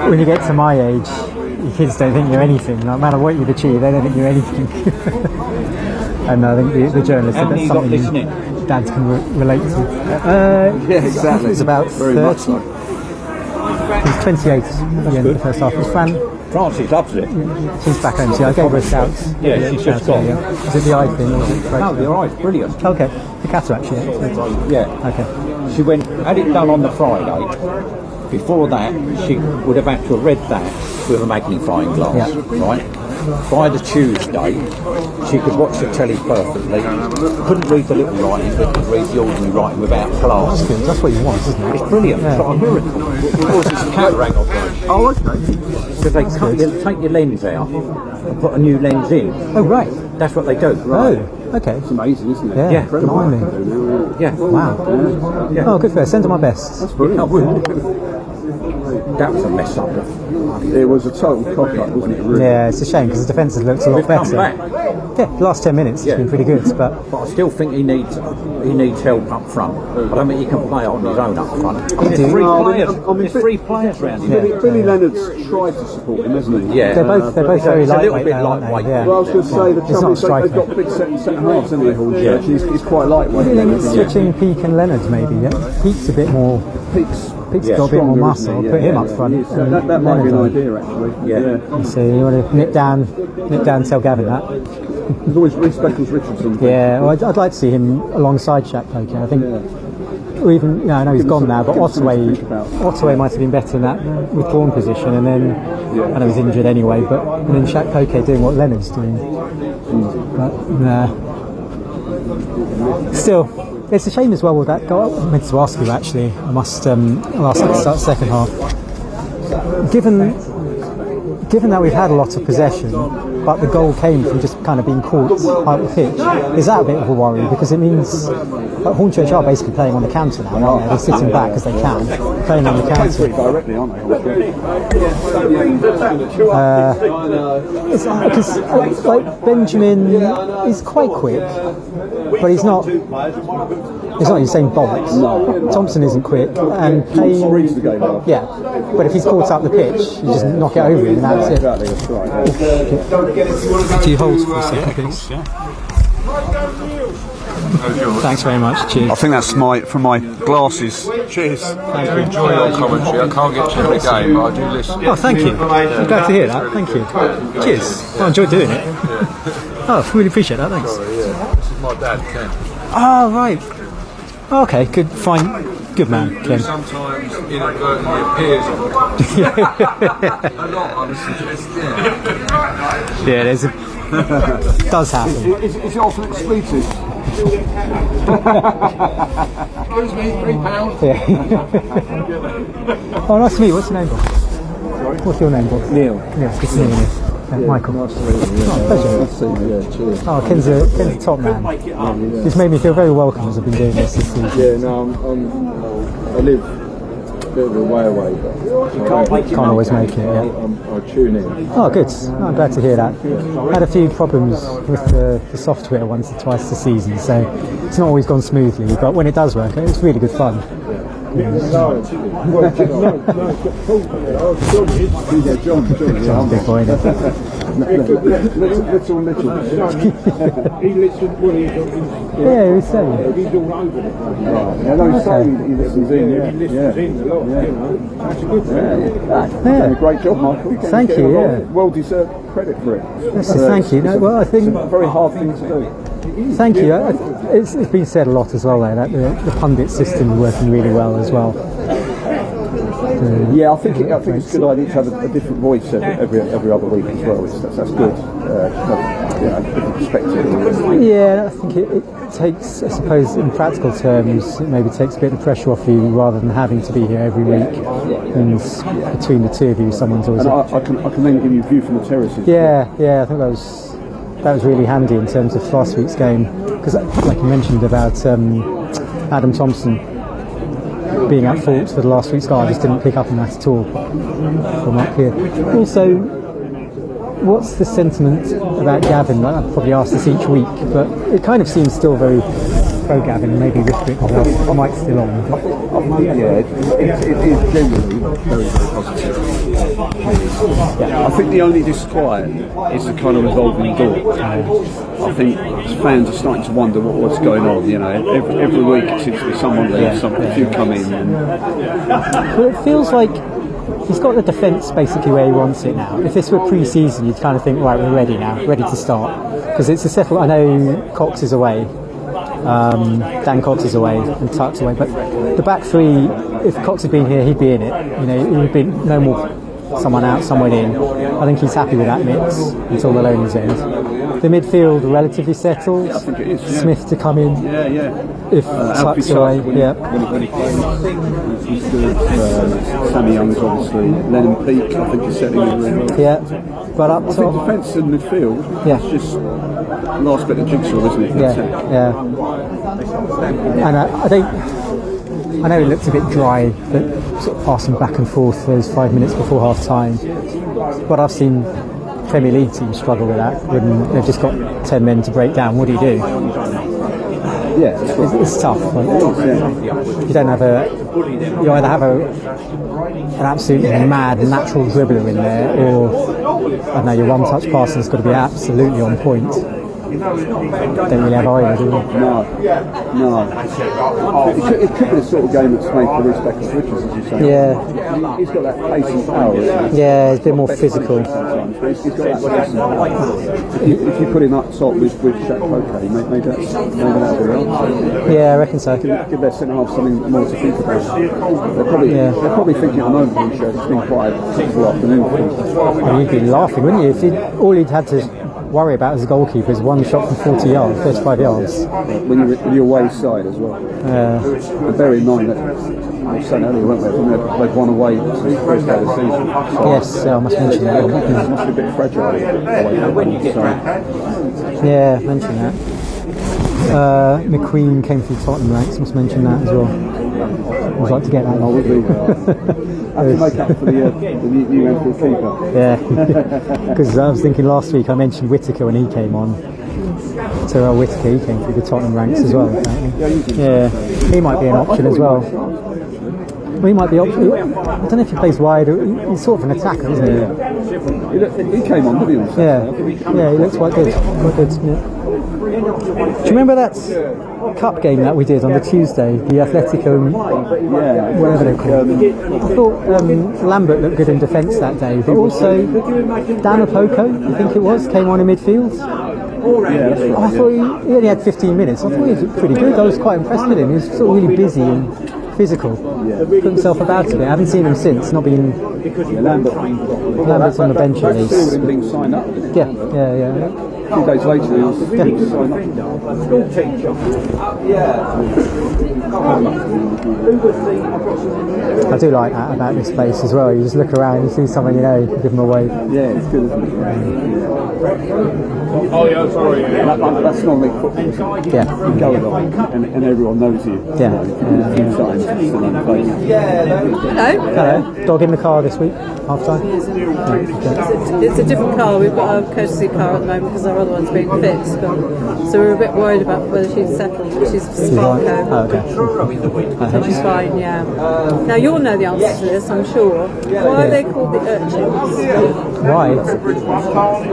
[SPEAKER 2] when you get to my age, your kids don't think you're anything. No matter what you've achieved, they don't think you're anything. And I think the journalist said that's something dads can relate to.
[SPEAKER 1] Yeah, exactly.
[SPEAKER 2] I think it was about
[SPEAKER 1] very
[SPEAKER 2] 30.
[SPEAKER 1] So.
[SPEAKER 2] He was 28 at the end of the first half. It was
[SPEAKER 3] Francis loves it.
[SPEAKER 2] She's back home. See, I gave her a shout.
[SPEAKER 3] Yeah, she's just gone.
[SPEAKER 2] Is it the eye thing? Or is it
[SPEAKER 3] No, the eye's brilliant.
[SPEAKER 2] okay. The cataract, yeah.
[SPEAKER 3] Yeah.
[SPEAKER 2] Okay.
[SPEAKER 3] She had it done on the Friday, Before that, she would have had to have read that with a magnifying glass,
[SPEAKER 2] Yeah.
[SPEAKER 3] right? By the Tuesday, she could watch the telly perfectly. Couldn't read the little writing, but could read the ordinary writing without class.
[SPEAKER 2] That's good. That's what you want, isn't it?
[SPEAKER 3] It's brilliant.
[SPEAKER 2] Yeah.
[SPEAKER 3] It's like a miracle. Of course, it's a cataract operation.
[SPEAKER 1] Oh, okay.
[SPEAKER 3] So they take your lens out and put a new lens in.
[SPEAKER 2] Oh, right.
[SPEAKER 3] That's what they do.
[SPEAKER 2] Oh, okay.
[SPEAKER 1] It's amazing, isn't it?
[SPEAKER 2] Yeah,
[SPEAKER 3] Yeah.
[SPEAKER 2] blimey.
[SPEAKER 3] Yeah.
[SPEAKER 2] Wow.
[SPEAKER 3] Yeah.
[SPEAKER 2] Oh, good for her. Send her my best.
[SPEAKER 1] That's brilliant.
[SPEAKER 3] That was a mess up.
[SPEAKER 1] It was a total cock-up, wasn't it? Really?
[SPEAKER 2] Yeah, it's a shame because the defence has looked a lot
[SPEAKER 3] We've come
[SPEAKER 2] better.
[SPEAKER 3] back.
[SPEAKER 2] Yeah, the last 10 minutes
[SPEAKER 3] Yeah.
[SPEAKER 2] it's been pretty good, but
[SPEAKER 3] But I still think he needs help up front. I don't think he can play on his own up front.
[SPEAKER 2] do.
[SPEAKER 3] There's three
[SPEAKER 1] No,
[SPEAKER 3] players.
[SPEAKER 1] I mean,
[SPEAKER 3] There's three players round him.
[SPEAKER 1] Billy Leonard's tried to support him, hasn't he?
[SPEAKER 3] Yeah.
[SPEAKER 2] they're both very
[SPEAKER 3] It's a little
[SPEAKER 2] lightweight
[SPEAKER 3] bit
[SPEAKER 2] now, aren't
[SPEAKER 3] lightweight.
[SPEAKER 2] they? Yeah.
[SPEAKER 1] Well, I was going to say, the
[SPEAKER 2] He's not
[SPEAKER 1] trouble
[SPEAKER 2] a
[SPEAKER 1] is
[SPEAKER 2] striker.
[SPEAKER 1] they've got big centre halves, haven't they, Hornchurch?
[SPEAKER 3] Yeah.
[SPEAKER 1] He's quite lightweight.
[SPEAKER 2] Maybe switching Peake and Leonard, maybe. Yeah? Peake's a bit more.
[SPEAKER 1] Peake's
[SPEAKER 2] Peake's
[SPEAKER 3] Yeah,
[SPEAKER 2] got a bit more
[SPEAKER 1] stronger,
[SPEAKER 2] muscle.
[SPEAKER 1] isn't he?
[SPEAKER 2] Put him
[SPEAKER 1] Yeah,
[SPEAKER 2] up front.
[SPEAKER 1] he is.
[SPEAKER 2] and
[SPEAKER 1] That might be an
[SPEAKER 2] Leonard on.
[SPEAKER 1] idea, actually.
[SPEAKER 3] Yeah.
[SPEAKER 2] So you want to nip down, tell Gavin that.
[SPEAKER 1] There's always Reece Beckles Richardson.
[SPEAKER 2] Yeah, well, I'd like to see him alongside Shaq Poker. I think, or even, I know he's gone now, but Ottaway might have been better in that withdrawn position, and then, I know he's injured anyway, and then Shaq Poker doing what Leonard's doing. But, nah. Still, it's a shame as well with that goal. I meant to ask you actually, I'll ask at the start of the second half. Given that we've had a lot of possession, but the goal came from just kind of being caught high up the pitch, is that a bit of a worry? Because it means that Hornchurch are basically playing on the counter now, aren't they? They're sitting back as they can, playing on the counter.
[SPEAKER 1] Directly, aren't they?
[SPEAKER 2] Because like Benjamin is quite quick, but he's not Usain Bolt.
[SPEAKER 1] No.
[SPEAKER 2] Thompson isn't quick, and
[SPEAKER 1] Thompson reads the game well.
[SPEAKER 2] yeah. But if he's caught up the pitch, you just knock it over him, and that's it.
[SPEAKER 1] Exactly, that's right.
[SPEAKER 2] Do you hold for a second, please? Thanks very much. Cheers.
[SPEAKER 1] I think that's from my glasses. Cheers.
[SPEAKER 4] I do enjoy your commentary. I can't get to every game, but I do listen.
[SPEAKER 2] Oh, thank you. I'm glad to hear that. Thank you. Cheers. I enjoyed doing it. Oh, really appreciate that. Thanks.
[SPEAKER 4] This is my dad, Ken.
[SPEAKER 2] Oh, right. Okay, good, fine. Good man, Ken.
[SPEAKER 4] Sometimes inadvertently appears on the a lot, I listen to this.
[SPEAKER 2] Yeah, there's a... does happen.
[SPEAKER 1] Is it often expletive?
[SPEAKER 4] Excuse me, £3.
[SPEAKER 2] Yeah. Oh, nice to meet you. What's your name, Bob? What's your name, Bob?
[SPEAKER 1] Neil.
[SPEAKER 2] Yeah, good to meet you. Michael.
[SPEAKER 1] Nice to meet you.
[SPEAKER 2] Oh, pleasure.
[SPEAKER 1] Nice to meet you. Yeah, cheers.
[SPEAKER 2] Oh, Ken's a top man. He's made me feel very welcome as I've been doing this season.
[SPEAKER 1] Yeah, no, I live a bit of a way away, but
[SPEAKER 2] Can't always make it, yeah.
[SPEAKER 1] I tune in.
[SPEAKER 2] Oh, good. Oh, I'm glad to hear that. I had a few problems with the software once or twice this season, so it's not always gone smoothly, but when it does work, it's really good fun.
[SPEAKER 1] John,
[SPEAKER 2] John's a big boy, isn't he?
[SPEAKER 1] little.
[SPEAKER 3] He listened when
[SPEAKER 2] Yeah, he was saying.
[SPEAKER 3] he's all over it.
[SPEAKER 1] Yeah, no, he's saying he listens in. Yeah,
[SPEAKER 3] He listens in a lot, you know. That's a good thing.
[SPEAKER 1] You've done a great job, Michael.
[SPEAKER 2] Thank you, yeah.
[SPEAKER 1] Well-deserved credit for it.
[SPEAKER 2] Yes, thank you. No, well, I think...
[SPEAKER 1] It's a very hard thing to do.
[SPEAKER 2] Thank you. It's been said a lot as well there that the pundit system is working really well as well.
[SPEAKER 1] Yeah, I think it's a good idea to have a different voice every other week as well. That's good. Different perspective.
[SPEAKER 2] Yeah, I think it takes, I suppose, in practical terms, it maybe takes a bit of pressure off you rather than having to be here every week. And between the two of you, someone's always.
[SPEAKER 1] And I can then give you a view from the terraces.
[SPEAKER 2] Yeah, I think that was really handy in terms of last week's game because, like you mentioned about Adam Thompson being at fault for the last week's goal, I just didn't pick up on that at all from up here. Also, what's the sentiment about Gavin? I'd probably ask this each week, but it kind of seems still very pro Gavin, maybe whisper it because the mic's still on.
[SPEAKER 1] Yeah, it is generally very, very positive. Yeah, I think the only disquiet is the kind of revolving door. I think fans are starting to wonder what's going on. You know, every week it seems to be someone leaves, a few come in.
[SPEAKER 2] Well, it feels like he's got the defence basically where he wants it now. If this were pre-season, you'd kind of think, right, we're ready now, ready to start. Because it's a settle. I know Cox is away, Dan Cox is away, and Tuck's away, but the back three if Cox had been here, he'd be in it. You know, it would be no more someone out, someone in. I think he's happy with that mix until the loaners end. The midfield relatively settled.
[SPEAKER 1] I think it is. Yeah.
[SPEAKER 2] Smith to come in. If tucks away. Yeah.
[SPEAKER 1] When he plays, he's good. Sammy Young's obviously. Lennon Peake, I think he's setting in really well.
[SPEAKER 2] Yeah. But up
[SPEAKER 1] I think
[SPEAKER 2] top.
[SPEAKER 1] defence and midfield.
[SPEAKER 2] Yeah.
[SPEAKER 1] It's just last bit of jigsaw, isn't it?
[SPEAKER 2] Yeah. And I know it looked a bit dry, but sort of passing back and forth those 5 minutes before half time. But I've seen Premier League teams struggle with that when they've just got 10 men to break down. What do you do?
[SPEAKER 1] Yeah,
[SPEAKER 2] It's tough. Like, you don't have you either have an absolutely mad natural dribbler in there, or I don't know, your one-touch passing's got to be absolutely on point. Don't really have either, do we?
[SPEAKER 1] No. It could be the sort of game that's made for Reece Beckers-Richards, as you say.
[SPEAKER 2] Yeah.
[SPEAKER 1] He's got that pace and power.
[SPEAKER 2] Yeah, it's a bit more physical.
[SPEAKER 1] He's got that pace and power. If you put him up top with Shaq Poke, maybe that'll be the answer.
[SPEAKER 2] Yeah, I reckon so.
[SPEAKER 1] Give their centre half something more to think about. They're probably thinking at the moment, Hornchurch, it's been quite a typical afternoon for them.
[SPEAKER 2] Well, you'd be laughing, wouldn't you? If all he'd had to worry about as a goalkeeper is one shot from 40 yards, 35 yards.
[SPEAKER 1] When you're away side as well. And bear in mind that, I was saying earlier, weren't they? They've won away since the first day of the season. So
[SPEAKER 2] Yes, I must mention that.
[SPEAKER 1] it must be a bit fragile away from them.
[SPEAKER 2] Yeah, mention that. McQueen came through Tottenham ranks, must mention that as well. I'd like to get that.
[SPEAKER 1] I would be. I have to make up for the new Enfield keeper.
[SPEAKER 2] Yeah, because I was thinking last week I mentioned Whittaker when he came on. Terrell Whittaker, he came through the Tottenham ranks as well, apparently. Yeah, he might be an option as well. Well, he might be option. I don't know if he plays wide. He's sort of an attacker, isn't he?
[SPEAKER 1] He came on, didn't he?
[SPEAKER 2] Yeah, he looks quite good. Quite good. Yeah. Do you remember that cup game that we did on the Tuesday? The Atletico, whatever they're called. I thought Lambert looked good in defence that day, but also Dan Opoko, I think it was, came on in midfield. I thought he only had 15 minutes. I thought he was pretty good. I was quite impressed with him. He was sort of really busy and physical. Put himself about a bit. I haven't seen him since. Not been. Lambert's on the bench at least.
[SPEAKER 1] Being signed up.
[SPEAKER 2] Yeah.
[SPEAKER 1] A few days later, he was signed up.
[SPEAKER 2] I do like that about this place as well. You just look around, you see someone you know, you give them a wave.
[SPEAKER 1] Yeah, it's good, isn't it?
[SPEAKER 4] Oh yeah, sorry.
[SPEAKER 1] That's normally football.
[SPEAKER 2] Yeah.
[SPEAKER 1] You go along and everyone knows you.
[SPEAKER 2] Yeah.
[SPEAKER 1] A few times, still on the face.
[SPEAKER 5] Hello.
[SPEAKER 2] Dog in the car this week, half time.
[SPEAKER 5] It's a different car. We've got a courtesy car at the moment because our other one's being fixed. So we're a bit worried about whether she's settled. She's Sparko.
[SPEAKER 2] Oh, okay.
[SPEAKER 5] She's fine, yeah. Now you'll know the answer to this, I'm sure. Why are they called the urchins?
[SPEAKER 2] Why?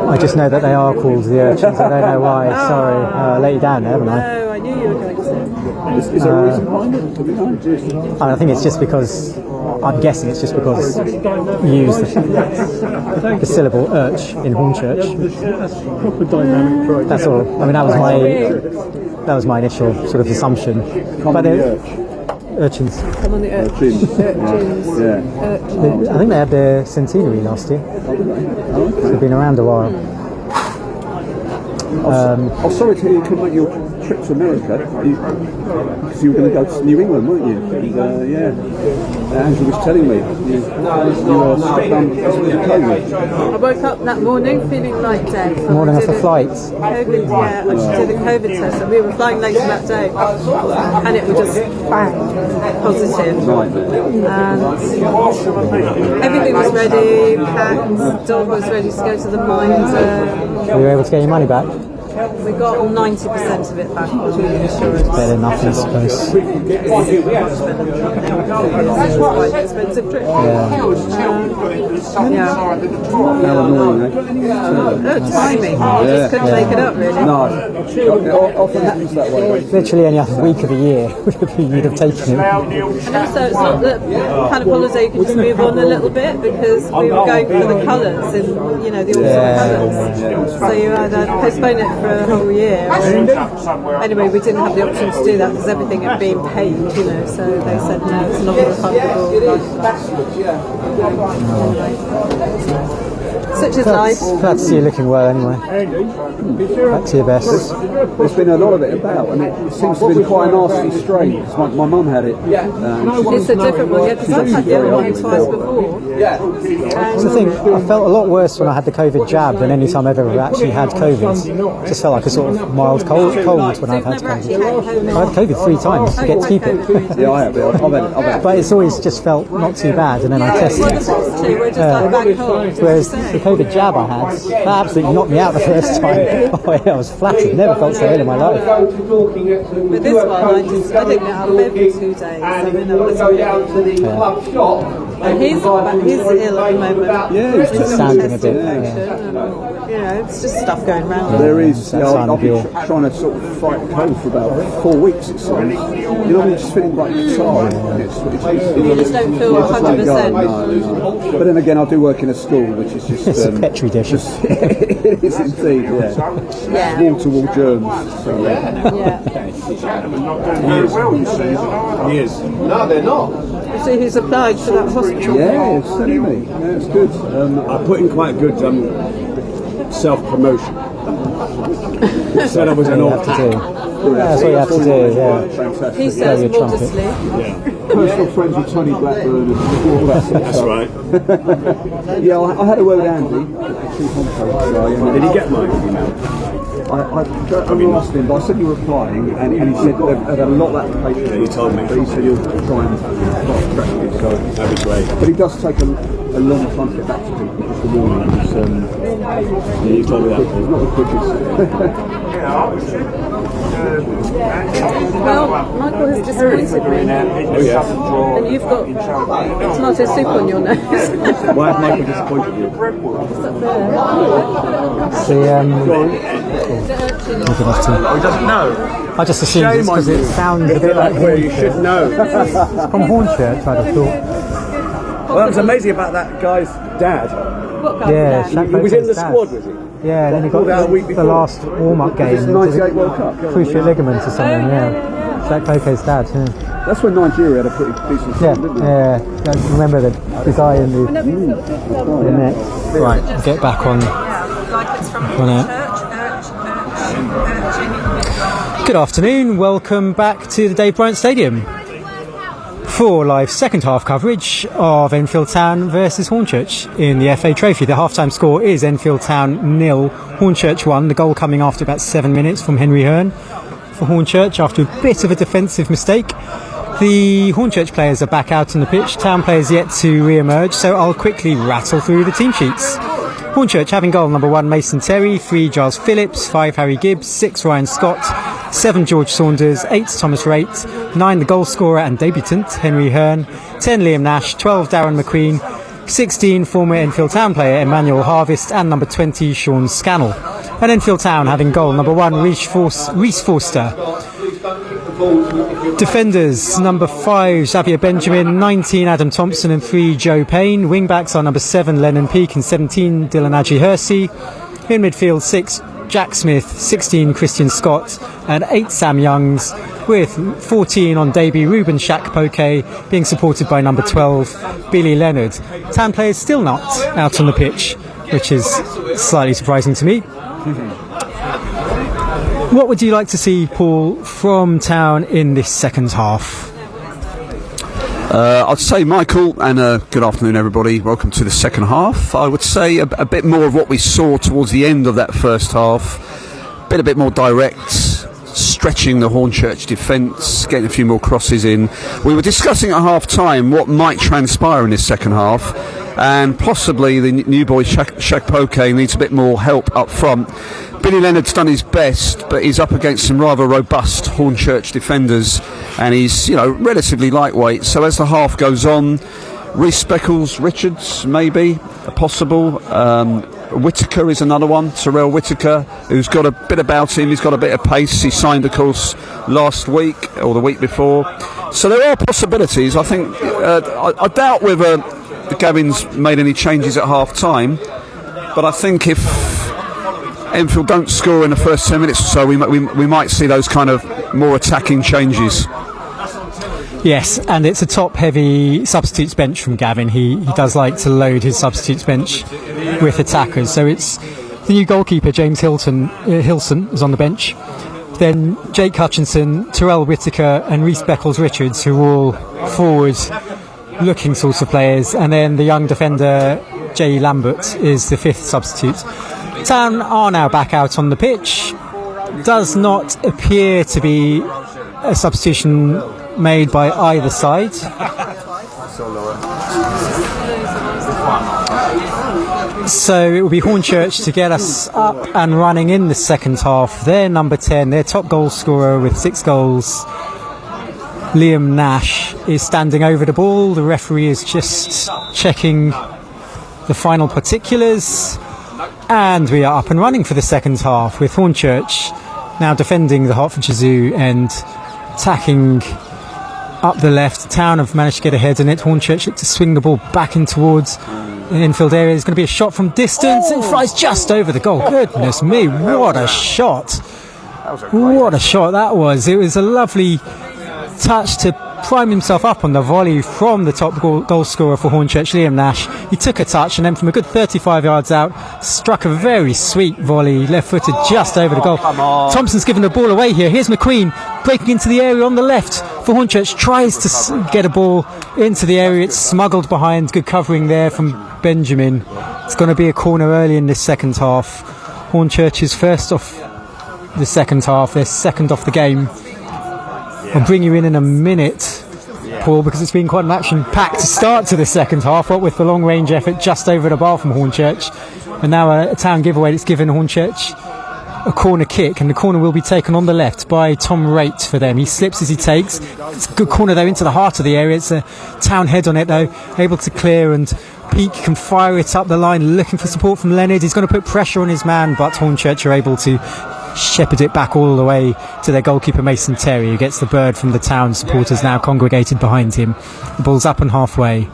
[SPEAKER 2] I just know that they are called the urchins. I don't know why. Sorry, I let you down there, haven't I?
[SPEAKER 5] No, I knew you were going to say.
[SPEAKER 1] Is there a reason behind it?
[SPEAKER 2] I think it's just because. I'm guessing it's just because you use the syllable urch in Hornchurch. That's all. I mean, that was my initial sort of assumption. But urchins.
[SPEAKER 5] Come on, the urchins. Urchins.
[SPEAKER 1] Yeah.
[SPEAKER 2] I think they had their centenary last year. So they've been around a while.
[SPEAKER 1] I'm sorry to hear you couldn't make your trip to America because you were going to go to New England, weren't you? And, Andrew was telling me you were stuck down because of COVID.
[SPEAKER 5] I woke up that morning feeling like dead.
[SPEAKER 2] Morning after flight.
[SPEAKER 5] COVID, yeah, I just did a COVID test and we were flying later that day and it was just bang, positive. And everything was ready, packed, dog was ready to go to the minder.
[SPEAKER 2] Were you able to get your money back?
[SPEAKER 5] We got 90% of it back on the insurance.
[SPEAKER 2] Better than nothing, I suppose.
[SPEAKER 5] It's quite an expensive trip.
[SPEAKER 1] How annoying, eh?
[SPEAKER 5] No timing. Just couldn't make it up, really.
[SPEAKER 1] No, it often happens that way.
[SPEAKER 2] Literally any other week of the year you'd have taken it.
[SPEAKER 5] And also, it's not the kind of holiday you can just move on a little bit because we were going for the colours in, the autumn colours. So you either postpone it for a whole year. Anyway, we didn't have the option to do that because everything had been paid, you know, so they said no, it's not refundable. Such is life.
[SPEAKER 2] Glad to see you looking well anyway. Back to your best.
[SPEAKER 1] There's been a lot of it about, and it seems to be quite a nasty strain. My mum had it.
[SPEAKER 5] It's a different one, yeah, because I've had the other one twice before.
[SPEAKER 2] That's the thing, I felt a lot worse when I had the COVID jab than any time I've ever actually had COVID. Just felt like a sort of mild cold when I've had COVID. I've had COVID 3 times to get to keep it.
[SPEAKER 1] Yeah, I have. I've had it.
[SPEAKER 2] But it's always just felt not too bad, and then I tested.
[SPEAKER 5] We're just like back home.
[SPEAKER 2] Whereas the COVID jab I had, that absolutely knocked me out the first time. Oh yeah, I was flattered. Never felt so ill in my life.
[SPEAKER 5] With this one, I didn't get out of bed for 2 days. I mean, that was really... And he's ill at the moment.
[SPEAKER 1] Yeah,
[SPEAKER 2] it's sounding a bit.
[SPEAKER 5] You know, it's just stuff going around.
[SPEAKER 1] There is.
[SPEAKER 2] That
[SPEAKER 1] I've
[SPEAKER 2] time
[SPEAKER 1] been
[SPEAKER 2] of year.
[SPEAKER 1] trying to sort of fight the cold for about 4 weeks. It seems. You know, I'm just feeling like tired.
[SPEAKER 5] You just don't feel 100%.
[SPEAKER 1] But then again, I do work in a school, which is just
[SPEAKER 2] It's a petri dish.
[SPEAKER 1] it is indeed. Yeah. Wall-to-wall germs. So,
[SPEAKER 4] Years.
[SPEAKER 3] No, they're not.
[SPEAKER 5] You see who's applied for that hospital?
[SPEAKER 1] yeah, it's certainly. Yeah, it's good.
[SPEAKER 6] I put in quite good self-promotion. Said I was an
[SPEAKER 2] You have to do. That's what you have to do. Yeah.
[SPEAKER 1] Fantastic.
[SPEAKER 5] He says
[SPEAKER 2] your trumpet.
[SPEAKER 5] modestly.
[SPEAKER 1] Personal friends with Tony Blackburn and all that sort of
[SPEAKER 6] That's
[SPEAKER 1] stuff.
[SPEAKER 6] right.
[SPEAKER 1] Yeah, I had a word with Andy, the chief Hornchurch guy.
[SPEAKER 6] Did he get my email?
[SPEAKER 1] I asked him, but I said you were applying, and he said they've had a lot of applications.
[SPEAKER 6] Yeah, he told me.
[SPEAKER 1] But he said he'll try and fast-track it, so...
[SPEAKER 6] That'd be great.
[SPEAKER 1] But he does take a long time to get back to people, just the morning.
[SPEAKER 6] Yeah, you told me that.
[SPEAKER 1] It's not the quickest.
[SPEAKER 5] Well, Michael has disappointed me.
[SPEAKER 6] Oh yeah.
[SPEAKER 5] And you've got tomato soup on your nose.
[SPEAKER 6] Why has Michael disappointed you?
[SPEAKER 2] The look it off to.
[SPEAKER 6] He doesn't know.
[SPEAKER 2] I just assumed it's because it sounds a bit like
[SPEAKER 6] Where you should know.
[SPEAKER 2] from Hornchurch, I'd have thought.
[SPEAKER 6] Well, that was amazing about that guy's dad.
[SPEAKER 5] What kind
[SPEAKER 2] Yeah,
[SPEAKER 5] of
[SPEAKER 2] Shaq
[SPEAKER 6] He was in the
[SPEAKER 2] Boko's dad.
[SPEAKER 6] squad, was he?
[SPEAKER 2] Yeah, then he got
[SPEAKER 6] Pulled out a week
[SPEAKER 2] the
[SPEAKER 6] before.
[SPEAKER 2] last warm-up game.
[SPEAKER 1] It's 98 World Cup.
[SPEAKER 2] Cruciate ligament or something, yeah. Shaq Boko's dad, yeah.
[SPEAKER 1] That's when Nigeria had a pretty decent
[SPEAKER 2] Yeah,
[SPEAKER 1] team, didn't they?
[SPEAKER 2] yeah. I remember the guy in the net. Right, get back on it. Good afternoon, welcome back to the Dave Bryant Stadium for live second half coverage of Enfield Town versus Hornchurch in the FA Trophy. The half-time score is Enfield Town 0, Hornchurch 1, the goal coming after about 7 minutes from Henry Hearn for Hornchurch after a bit of a defensive mistake. The Hornchurch players are back out on the pitch, Town players yet to re-emerge, so I'll quickly rattle through the team sheets. Hornchurch having goal number 1 Mason Terry, 3 Giles Phillips, 5 Harry Gibbs, 6 Ryan Scott, 7 George Saunders, 8 Thomas Raitt, 9 the goal scorer and debutant Henry Hearn, 10 Liam Nash, 12 Darren McQueen, 16 former Enfield Town player Emmanuel Harvest, and number 20 Sean Scannell. And Enfield Town having goal number 1 Reece Forster. Defenders number 5 Xavier Benjamin, 19 Adam Thompson and 3 Joe Payne. Wing-backs are number 7 Lennon Peake and 17 Dylan Aji Hersey. In midfield 6 Jack Smith, 16 Christian Scott and 8 Sam Youngs, with 14 on debut Ruben Shaq Poke being supported by number 12 Billy Leonard. Town players still not out on the pitch, which is slightly surprising to me. What would you like to see, Paul, from Town in this second half?
[SPEAKER 1] I'd say, Michael, and good afternoon, everybody. Welcome to the second half. I would say a bit more of what we saw towards the end of that first half. A bit more direct, stretching the Hornchurch defence, getting a few more crosses in. We were discussing at half-time what might transpire in this second half, and possibly the new boy Shaq Poke needs a bit more help up front. Billy Leonard's done his best, but he's up against some rather robust Hornchurch defenders, and he's, relatively lightweight. So as the half goes on, Rhys Speckles, Richards, maybe possible. Whittaker is another one, Terrell Whittaker, who's got a bit about him. He's got a bit of pace. He signed, of course, last week or the week before. So there are possibilities. I think I doubt whether Gavin's made any changes at half time, but I think if Enfield don't score in the first 10 minutes or so, we might see those kind of more attacking changes.
[SPEAKER 2] Yes, and it's a top-heavy substitutes bench from Gavin. He does like to load his substitutes bench with attackers. So it's the new goalkeeper, James Hilson, is on the bench. Then Jake Hutchinson, Terrell Whittaker and Reece Beckles-Richards, who are all forward-looking sorts of players. And then the young defender, Jay Lambert, is the fifth substitute. Town are now back out on the pitch. Does not appear to be a substitution made by either side. So it will be Hornchurch to get us up and running in the second half. Their number 10, their top goal scorer with 6 goals, Liam Nash, is standing over the ball. The referee is just checking the final particulars, and we are up and running for the second half with Hornchurch now defending the Hertfordshire Zoo and attacking up the left. Town have managed to get ahead in it. Hornchurch look to swing the ball back in towards the Enfield area. There's going to be a shot from distance. It flies just over the goal. Goodness me, what a shot. What a shot that was. It was a lovely touch to prime himself up on the volley from the top goal scorer for Hornchurch, Liam Nash. He took a touch and then from a good 35 yards out struck a very sweet volley, left-footed just over the goal. Thompson's given the ball away here. Here's McQueen breaking into the area on the left for Hornchurch, tries to get a ball into the area. It's smuggled behind. Good covering there from Benjamin. It's going to be a corner early in this second half. Hornchurch is first off the second half. They're second off the game. I'll bring you in a minute, Paul, because it's been quite an action-packed start to the second half, what with the long-range effort just over the bar from Hornchurch. And now a town giveaway that's given Hornchurch a corner kick, and the corner will be taken on the left by Tom Raitt for them. He slips as he takes. It's a good corner, though, into the heart of the area. It's a town head on it, though, able to clear, and Peake can fire it up the line, looking for support from Leonard. He's going to put pressure on his man, but Hornchurch are able to shepherd it back all the way to their goalkeeper Mason Terry, who gets the bird from the town supporters now congregated behind him. The ball's up and halfway.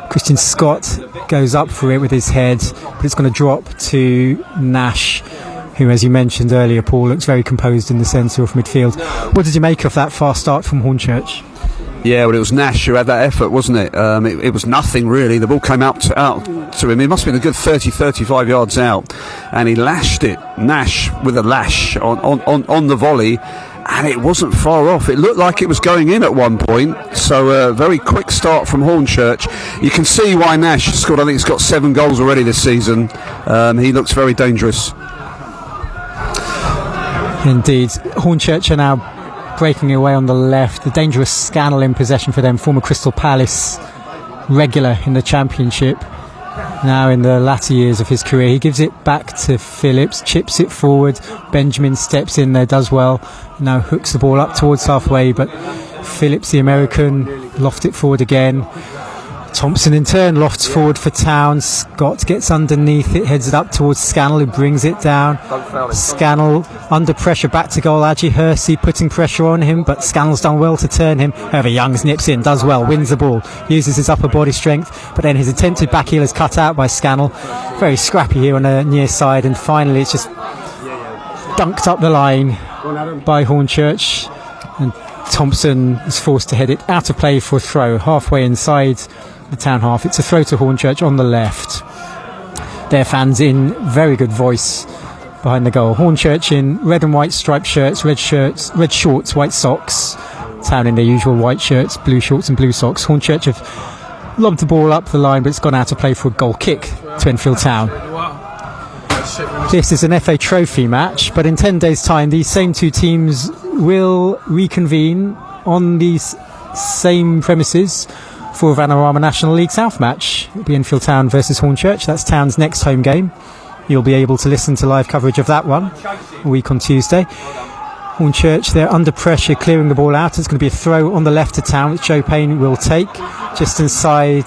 [SPEAKER 2] Christian Scott goes up for it with his head, but it's going to drop to Nash, who, as you mentioned earlier, Paul, looks very composed in the centre of midfield. What did you make of that fast start from Hornchurch?
[SPEAKER 1] Yeah, well, it was Nash who had that effort, wasn't it? It was nothing, really. The ball came out to him. It must have been a good 30-35 yards out. And he lashed it, Nash, with a lash on the volley. And it wasn't far off. It looked like it was going in at one point. So a very quick start from Hornchurch. You can see why Nash scored. I think he's got 7 goals already this season. He looks very dangerous. Indeed.
[SPEAKER 2] Hornchurch are now breaking away on the left. The dangerous Scannell in possession for them, former Crystal Palace regular in the Championship. Now in the latter years of his career, he gives it back to Phillips, chips it forward. Benjamin steps in there, does well. Now hooks the ball up towards halfway, but Phillips, the American, loft it forward again. Thompson in turn lofts forward for Town. Scott gets underneath it, heads it up towards Scannell, who brings it down. Scannell under pressure, back to goal. Adji Hersey putting pressure on him, but Scannell's done well to turn him. However, Youngs nips in, does well, wins the ball, uses his upper body strength, but then his attempted back heel is cut out by Scannell. Very scrappy here on the near side, and finally it's just dunked up the line by Hornchurch, and Thompson is forced to head it out of play for a throw halfway inside the town half. It's a throw to Hornchurch on the left. Their fans in very good voice behind the goal. Hornchurch in red and white striped shirts, red shorts, white socks. Town in their usual white shirts, blue shorts and blue socks. Hornchurch have lobbed the ball up the line, but it's gone out of play for a goal kick to Enfield Town. This is an FA Trophy match, but in 10 days' time these same two teams will reconvene on these same premises for a Vanarama National League South match. It'll be Enfield Town versus Hornchurch. That's Town's next home game. You'll be able to listen to live coverage of that one a week on Tuesday. Hornchurch, they're under pressure, clearing the ball out. It's going to be a throw on the left to Town, which Joe Payne will take just inside.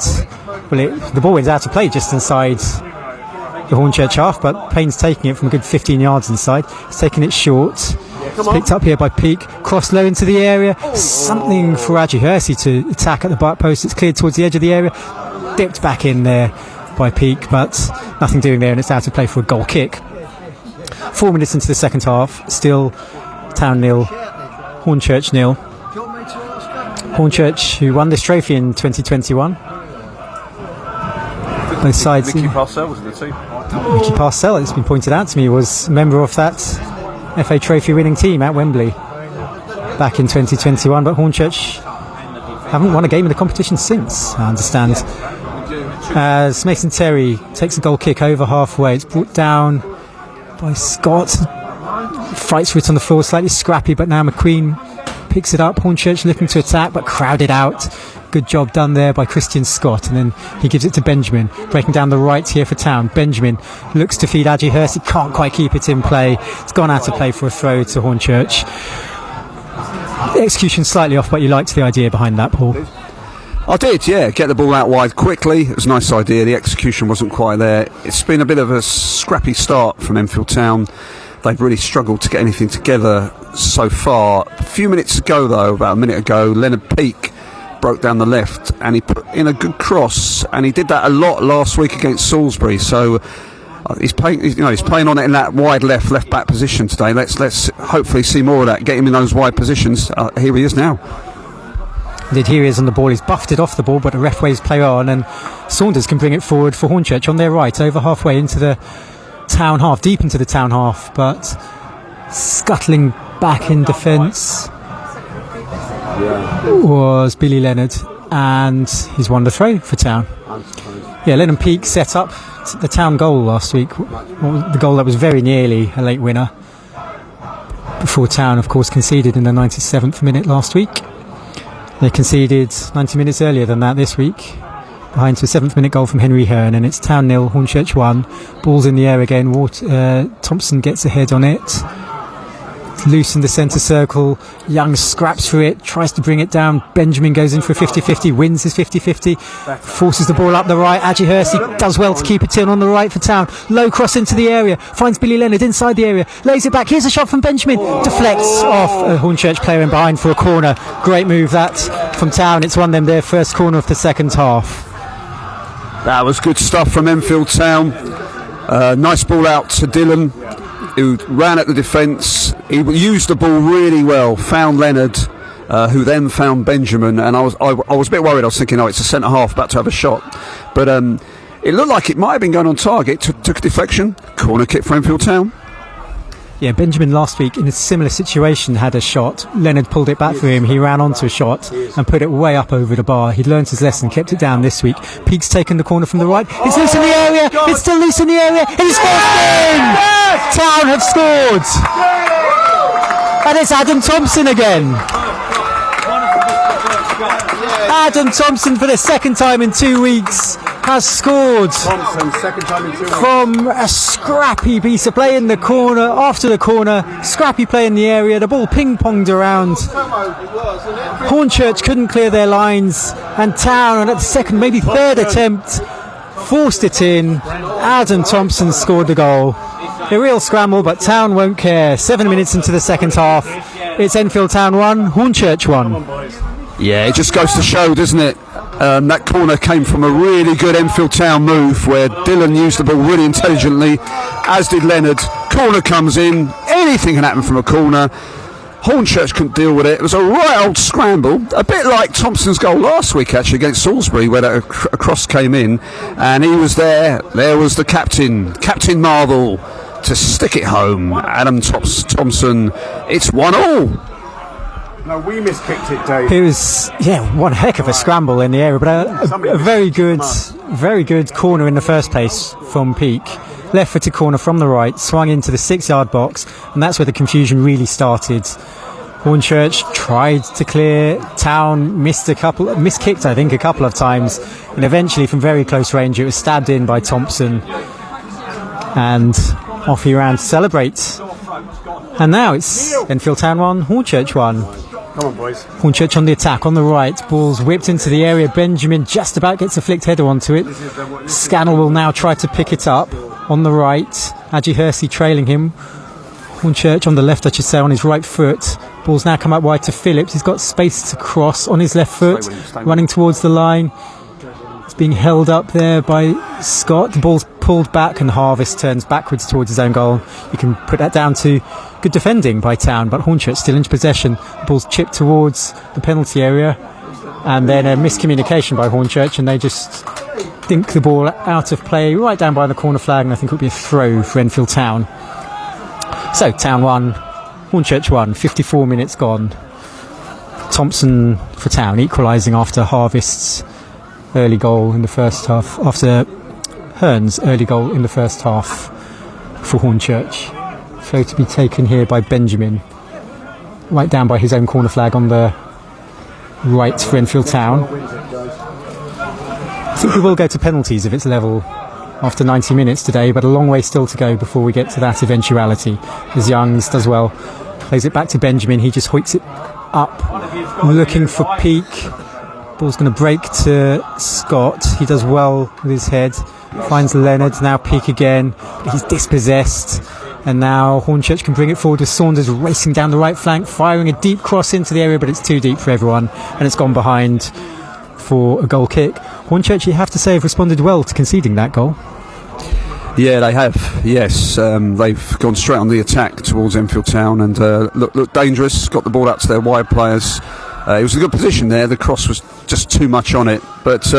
[SPEAKER 2] Well, the ball went out of play just inside the Hornchurch half, but Payne's taking it from a good 15 yards inside. He's taking it short. It's picked up here by Peake, crossed low into the area. Something for Adji Hersey to attack at the back post. It's cleared towards the edge of the area, dipped back in there by Peake, but nothing doing there, and it's out of play for a goal kick. 4 minutes into the second half, still Town 0, Hornchurch 0. Hornchurch, who won this trophy in 2021. Both sides.
[SPEAKER 1] Mickey Parcell was in the team.
[SPEAKER 2] Mickey Parcell, it's been pointed out to me, was a member of that FA Trophy winning team at Wembley back in 2021, but Hornchurch haven't won a game in the competition since, I understand. As Mason Terry takes a goal kick over halfway, it's brought down by Scott. Fights for it on the floor, slightly scrappy, but now McQueen picks it up. Hornchurch looking to attack, but crowded out. Good job done there by Christian Scott, and then he gives it to Benjamin, breaking down the right here for Town. Benjamin looks to feed Adji Hurst, he can't quite keep it in play. It's gone out of play for a throw to Hornchurch. The execution slightly off, but you liked the idea behind that, Paul.
[SPEAKER 1] I did, yeah. Get the ball out wide quickly. It was a nice idea. The execution wasn't quite there. It's been a bit of a scrappy start from Enfield Town. They've really struggled to get anything together so far. A few minutes ago, though, about a minute ago, Leonard Peake broke down the left and he put in a good cross, and he did that a lot last week against Salisbury. So he's playing on it in that wide left back position today. Let's hopefully see more of that. Get him in those wide positions. Here he is now.
[SPEAKER 2] Indeed, here he is on the ball. He's buffed it off the ball, but the ref waves play on, and Saunders can bring it forward for Hornchurch on their right, over halfway into the Town half, deep into the Town half, but scuttling back in defence was Billy Leonard, and he's won the throw for Town. Yeah, Leonard Peake set up the Town goal last week, the goal that was very nearly a late winner, before Town, of course, conceded in the 97th minute last week. They conceded 90 minutes earlier than that this week, behind to a 7th minute goal from Henry Hearn, and it's Town 0, Hornchurch 1. Ball's in the air again. Thompson gets ahead on it. It's loose in the centre circle. Young scraps through it, tries to bring it down. Benjamin goes in for a 50-50, wins his 50-50, forces the ball up the right. Adji Hurst does well to keep it in on the right for Town. Low cross into the area, finds Billy Leonard inside the area, lays it back. Here's a shot from Benjamin, deflects off a Hornchurch player in behind for a corner. Great move that from Town. It's won them their first corner of the second half.
[SPEAKER 1] That was good stuff from Enfield Town. Nice ball out to Dylan, who ran at the defence. He used the ball really well, found Leonard, who then found Benjamin, and I was a bit worried. I was thinking, it's a centre half about to have a shot, but it looked like it might have been going on target. Took a deflection, corner kick for Enfield Town.
[SPEAKER 2] Yeah, Benjamin last week in a similar situation had a shot. Leonard pulled it back for him. He ran onto a shot and put it way up over the bar. He'd learned his lesson, kept it down this week. Peake's taken the corner from the right. It's loose in the area. It's still loose in the area. It's forced in. Town have scored. And it's Adam Thompson again. Adam Thompson, for the second time in 2 weeks, has scored from a scrappy piece of play in the corner, after the corner, scrappy play in the area, the ball ping-ponged around. Hornchurch couldn't clear their lines, and Town, and at the second, maybe third attempt, forced it in. Adam Thompson scored the goal. A real scramble, but Town won't care. 7 minutes into the second half, it's Enfield Town 1, Hornchurch 1.
[SPEAKER 1] Yeah, it just goes to show, doesn't it? That corner came from a really good Enfield Town move where Dylan used the ball really intelligently, as did Leonard. Corner comes in, anything can happen from a corner. Hornchurch couldn't deal with it. It was a right old scramble, a bit like Thompson's goal last week actually against Salisbury, where a cross came in and he was there. There was the captain, Captain Marvel, to stick it home. Adam Thompson. It's 1-1.
[SPEAKER 6] No, we miskicked it, Dave.
[SPEAKER 2] It was, one heck of a scramble in the area, but a very good corner in the first place from Peake. Left-footed corner from the right, swung into the 6-yard box, and that's where the confusion really started. Hornchurch tried to clear. Town miskicked, I think, a couple of times, and eventually from very close range it was stabbed in by Thompson, and off he ran to celebrate. And now it's Enfield Town 1, Hornchurch 1.
[SPEAKER 6] Come on, boys.
[SPEAKER 2] Hornchurch on the attack, on the right. Ball's whipped into the area. Benjamin just about gets a flicked header onto it. Scannell will now try to pick it up on the right. Adji Hurst trailing him. Hornchurch on the left, I should say, on his right foot. Ball's now come out wide to Phillips. He's got space to cross on his left foot, running towards the line. It's being held up there by Scott. The ball's pulled back and Harvest turns backwards towards his own goal. You can put that down to good defending by Town, but Hornchurch still in possession. The ball's chipped towards the penalty area, and then a miscommunication by Hornchurch, and they just dink the ball out of play right down by the corner flag, and I think it would be a throw for Enfield Town. So Town 1, Hornchurch 1, 54 minutes gone. Thompson for Town, equalising after Harvest's early goal in the first half, after Hearn's early goal in the first half for Hornchurch. Throw to be taken here by Benjamin, right down by his own corner flag on the right for Enfield Town. I think we will go to penalties if it's level after 90 minutes today, but a long way still to go before we get to that eventuality. As Youngs does well, plays it back to Benjamin, he just hoiks it up, looking for Peak. Ball's going to break to Scott, he does well with his head, finds Leonard, now Peak again, but he's dispossessed, and now Hornchurch can bring it forward with Saunders racing down the right flank, firing a deep cross into the area, but it's too deep for everyone, and it's gone behind for a goal kick. Hornchurch, you have to say, have responded well to conceding that goal.
[SPEAKER 1] Yeah, they have. Yes, they've gone straight on the attack towards Enfield Town and looked dangerous. Got the ball out to their wide players. It was a good position there. The cross was just too much on it. But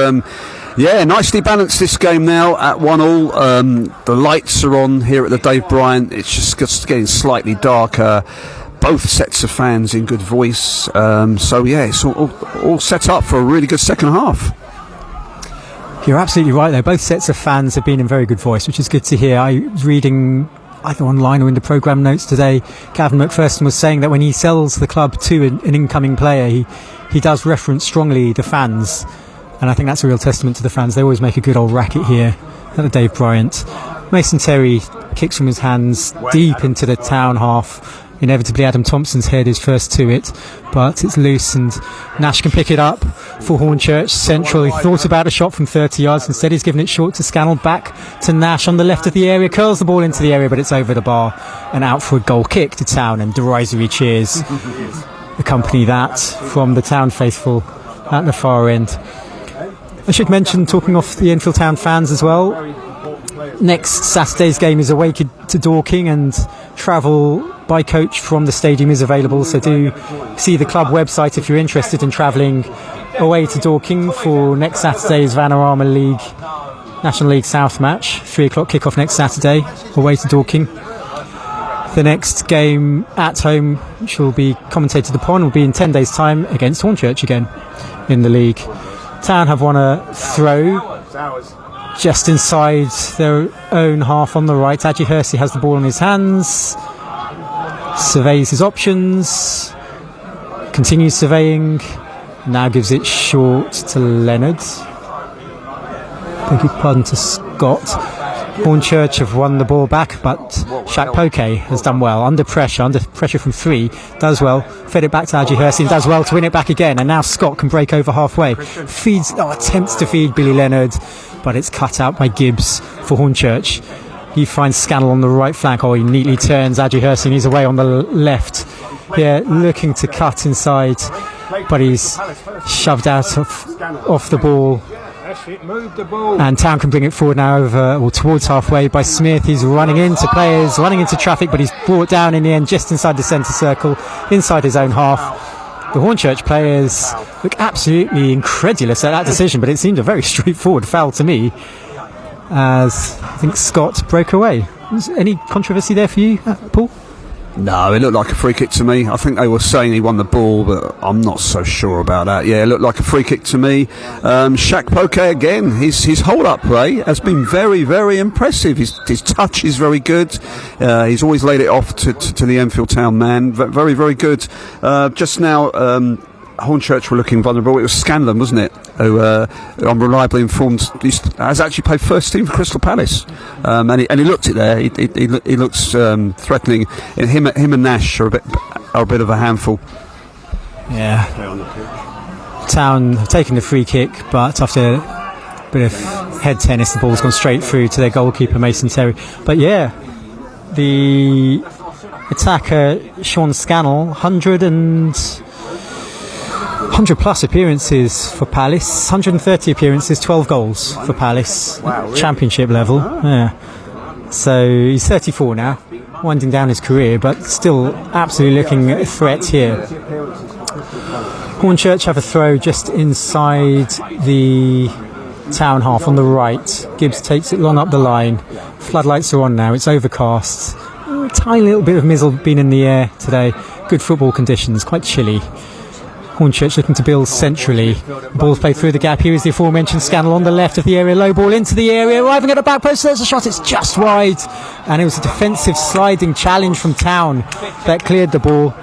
[SPEAKER 1] yeah, nicely balanced this game now at 1-1. The lights are on here at the Dave Bryant. It's just getting slightly darker. Both sets of fans in good voice. So yeah, it's all set up for a really good second half.
[SPEAKER 2] You're absolutely right there. Both sets of fans have been in very good voice, which is good to hear. I was reading either online or in the programme notes today, Gavin McPherson was saying that when he sells the club to an incoming player, he does reference strongly the fans, and I think that's a real testament to the fans. They always make a good old racket here at the Dave Bryant. Mason Terry kicks from his hands deep into the Town half. Inevitably Adam Thompson's head is first to it, but it's loose and Nash can pick it up for Hornchurch. Central, he thought about a shot from 30 yards, instead he's given it short to Scannell, back to Nash on the left of the area, curls the ball into the area, but it's over the bar and out for a goal kick to Town, and derisory cheers accompany that from the Town faithful at the far end. I should mention, talking off the Enfield Town fans as well, next Saturday's game is away to Dorking, and travel by coach from the stadium is available, so do see the club website if you're interested in travelling away to Dorking for next Saturday's Vanarama League National League South match. 3 o'clock kickoff next Saturday, away to Dorking. The next game at home, which will be commentated upon, will be in 10 days' time against Hornchurch again in the league. Town have won a throw just inside their own half on the right. Adji Hersey has the ball in his hands, surveys his options, continues surveying, now gives it short to Leonard. Beg your pardon, to Scott. Hornchurch have won the ball back, but Shaq Poke has done well under pressure from 3, does well, fed it back to Adji Hersey and does well to win it back again, and now Scott can break over halfway, attempts to feed Billy Leonard, but it's cut out by Gibbs for Hornchurch. He finds Scannell on the right flank. He neatly turns Adji Hersey and he's away on the left here, looking to cut inside, but he's shoved out off the ball. And Town can bring it forward now towards halfway by Smith. He's running into players, running into traffic, but he's brought down in the end just inside the centre circle, inside his own half. The Hornchurch players look absolutely incredulous at that decision, but it seemed a very straightforward foul to me, as I think Scott broke away. Was any controversy there for you, Paul?
[SPEAKER 1] No, it looked like a free kick to me. I think they were saying he won the ball, but I'm not so sure about that. Yeah, it looked like a free kick to me. Shaq Poke again, his hold-up play has been very, very impressive. His touch is very good. He's always laid it off to the Enfield Town man. Very, very good. Just now, Hornchurch were looking vulnerable. It was Scanlon, wasn't it, who I'm reliably informed has actually played first team for Crystal Palace, and he looked it there. He looks threatening. And him and Nash are a bit of a handful.
[SPEAKER 2] Yeah. Town have taken the free kick, but after a bit of head tennis, the ball's gone straight through to their goalkeeper Mason Terry. But yeah, the attacker Sean Scannell, 100 plus appearances for Palace, 130 appearances, 12 goals for Palace, championship level. Yeah. So he's 34 now, winding down his career, but still absolutely looking at a threat here. Hornchurch have a throw just inside the town half on the right. Gibbs takes it long up the line. Floodlights are on now, it's overcast. A tiny little bit of mizzle been in the air today. Good football conditions, quite chilly. Hornchurch looking to build centrally. Ball's played through the gap. Here is the aforementioned Scannell on the left of the area. Low ball into the area, arriving at the back post. There's a shot, it's just wide. And it was a defensive sliding challenge from Town that cleared the ball.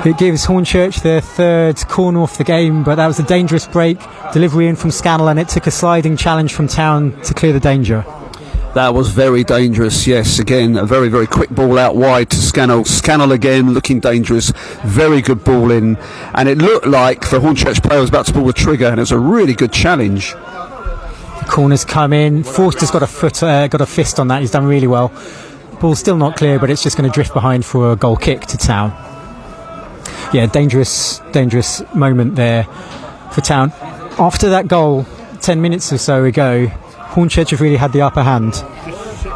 [SPEAKER 2] It gives Hornchurch their third corner off the game, but that was a dangerous break. Delivery in from Scannell, and it took a sliding challenge from Town to clear the danger.
[SPEAKER 1] That was very dangerous, yes. Again, a very, very quick ball out wide to Scannell. Scannell again looking dangerous. Very good ball in. And it looked like the Hornchurch player was about to pull the trigger, and it was a really good challenge.
[SPEAKER 2] The corner's come in. Forster's got a fist on that. He's done really well. Ball's still not clear, but it's just going to drift behind for a goal kick to Town. Yeah, dangerous moment there for Town. After that goal, 10 minutes or so ago, Hornchurch have really had the upper hand.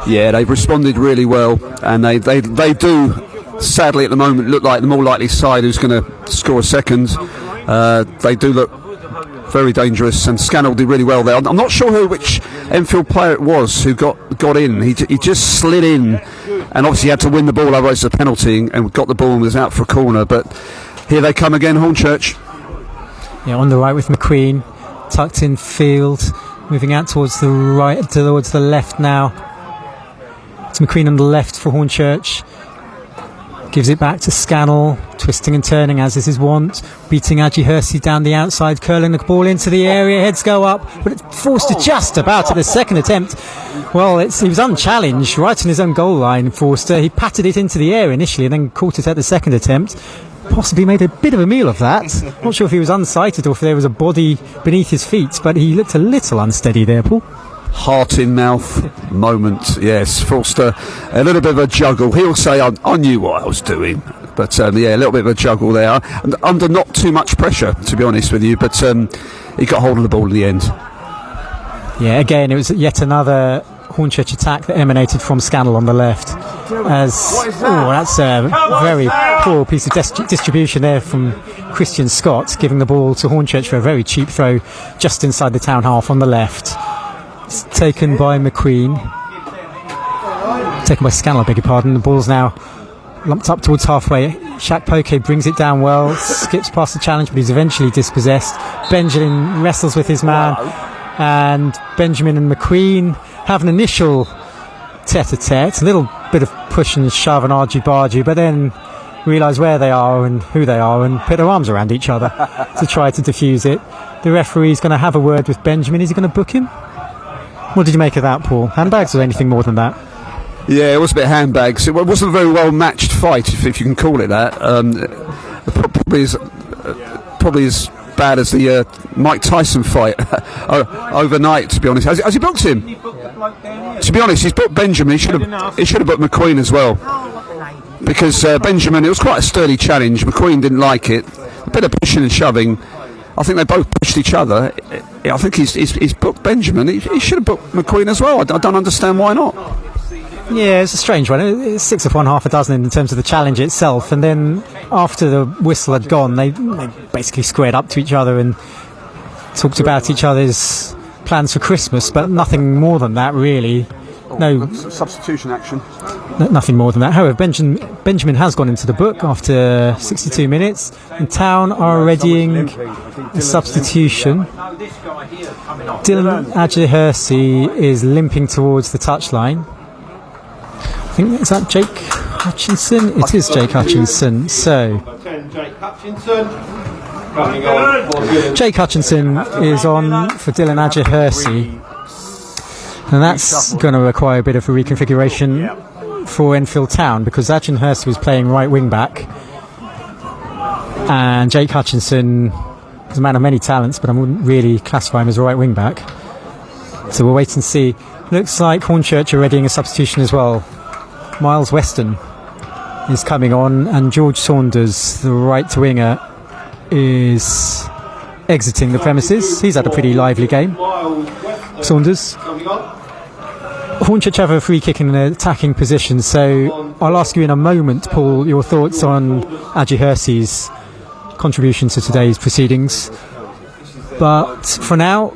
[SPEAKER 1] Yeah, they've responded really well, and they do, sadly at the moment, look like the more likely side who's going to score a second. They do look very dangerous, and Scannell did really well there. I'm not sure which Enfield player it was who got in. He just slid in, and obviously had to win the ball, otherwise it's a penalty, and got the ball and was out for a corner. But here they come again, Hornchurch.
[SPEAKER 2] Yeah, on the right with McQueen, tucked in field. Moving out towards the right, towards the left now. It's McQueen on the left for Hornchurch. Gives it back to Scannell, twisting and turning as is his wont. Beating Adji Hersey down the outside, curling the ball into the area. Heads go up, but it's forced to just about at the second attempt. Well, he was unchallenged, right on his own goal line, Forster. He patted it into the air initially and then caught it at the second attempt. Possibly made a bit of a meal of that. Not sure if he was unsighted or if there was a body beneath his feet, but he looked a little unsteady there, Paul.
[SPEAKER 1] Heart in mouth moment, yes. Forster, a little bit of a juggle. He'll say, I knew what I was doing. But yeah, a little bit of a juggle there. Under not too much pressure, to be honest with you, but he got hold of the ball in the end.
[SPEAKER 2] Yeah, again, it was yet another Hornchurch attack that emanated from Scannell on the left. That's a very poor piece of distribution there from Christian Scott, giving the ball to Hornchurch for a very cheap throw just inside the town half on the left. It's taken by McQueen. Taken by Scannell, I beg your pardon. The ball's now lumped up towards halfway. Shaq Poke brings it down well, skips past the challenge, but he's eventually dispossessed. Benjamin wrestles with his man, and Benjamin and McQueen have an initial tete-a-tete, a little bit of push and shove and argy-bargy, but then realise where they are and who they are and put their arms around each other to try to defuse it. The referee's going to have a word with Benjamin. Is he going to book him? What did you make of that, Paul? Handbags or anything more than that?
[SPEAKER 1] Yeah, it was a bit of handbags. It wasn't a very well matched fight, if you can call it that. Probably as bad as the Mike Tyson fight overnight, to be honest. Has he booked him? To be honest, he's booked Benjamin. He should have booked McQueen as well, because Benjamin, it was quite a sturdy challenge. McQueen didn't like it. A bit of pushing and shoving. I think they both pushed each other. I think he's booked Benjamin. He should have booked McQueen as well. I don't understand why not.
[SPEAKER 2] Yeah, it's a strange one. It's 6 of 1, half a dozen in terms of the challenge itself, and then after the whistle had gone, they basically squared up to each other and talked about each other's plans for Christmas, but nothing more than that, really. No
[SPEAKER 1] substitution action.
[SPEAKER 2] Nothing more than that. However, Benjamin has gone into the book after 62 minutes, and Town are readying a substitution. Dylan Adji Hersey is limping towards the touchline. I think, is that Jake Hutchinson? It is Jake Hutchinson. So Jake Hutchinson is on for Dylan Adji Hersey, and that's going to require a bit of a reconfiguration for Enfield Town, because Adji Hersey was playing right wing back, and Jake Hutchinson is a man of many talents, but I wouldn't really classify him as a right wing back. So we'll wait and see. Looks like Hornchurch are readying a substitution as well. Miles Weston is coming on, and George Saunders, the right winger, is exiting the premises. He's had a pretty lively game. Saunders. Hornchurch have a free kick in an attacking position, so I'll ask you in a moment, Paul, your thoughts on Aji Hersey's contribution to today's proceedings. But for now,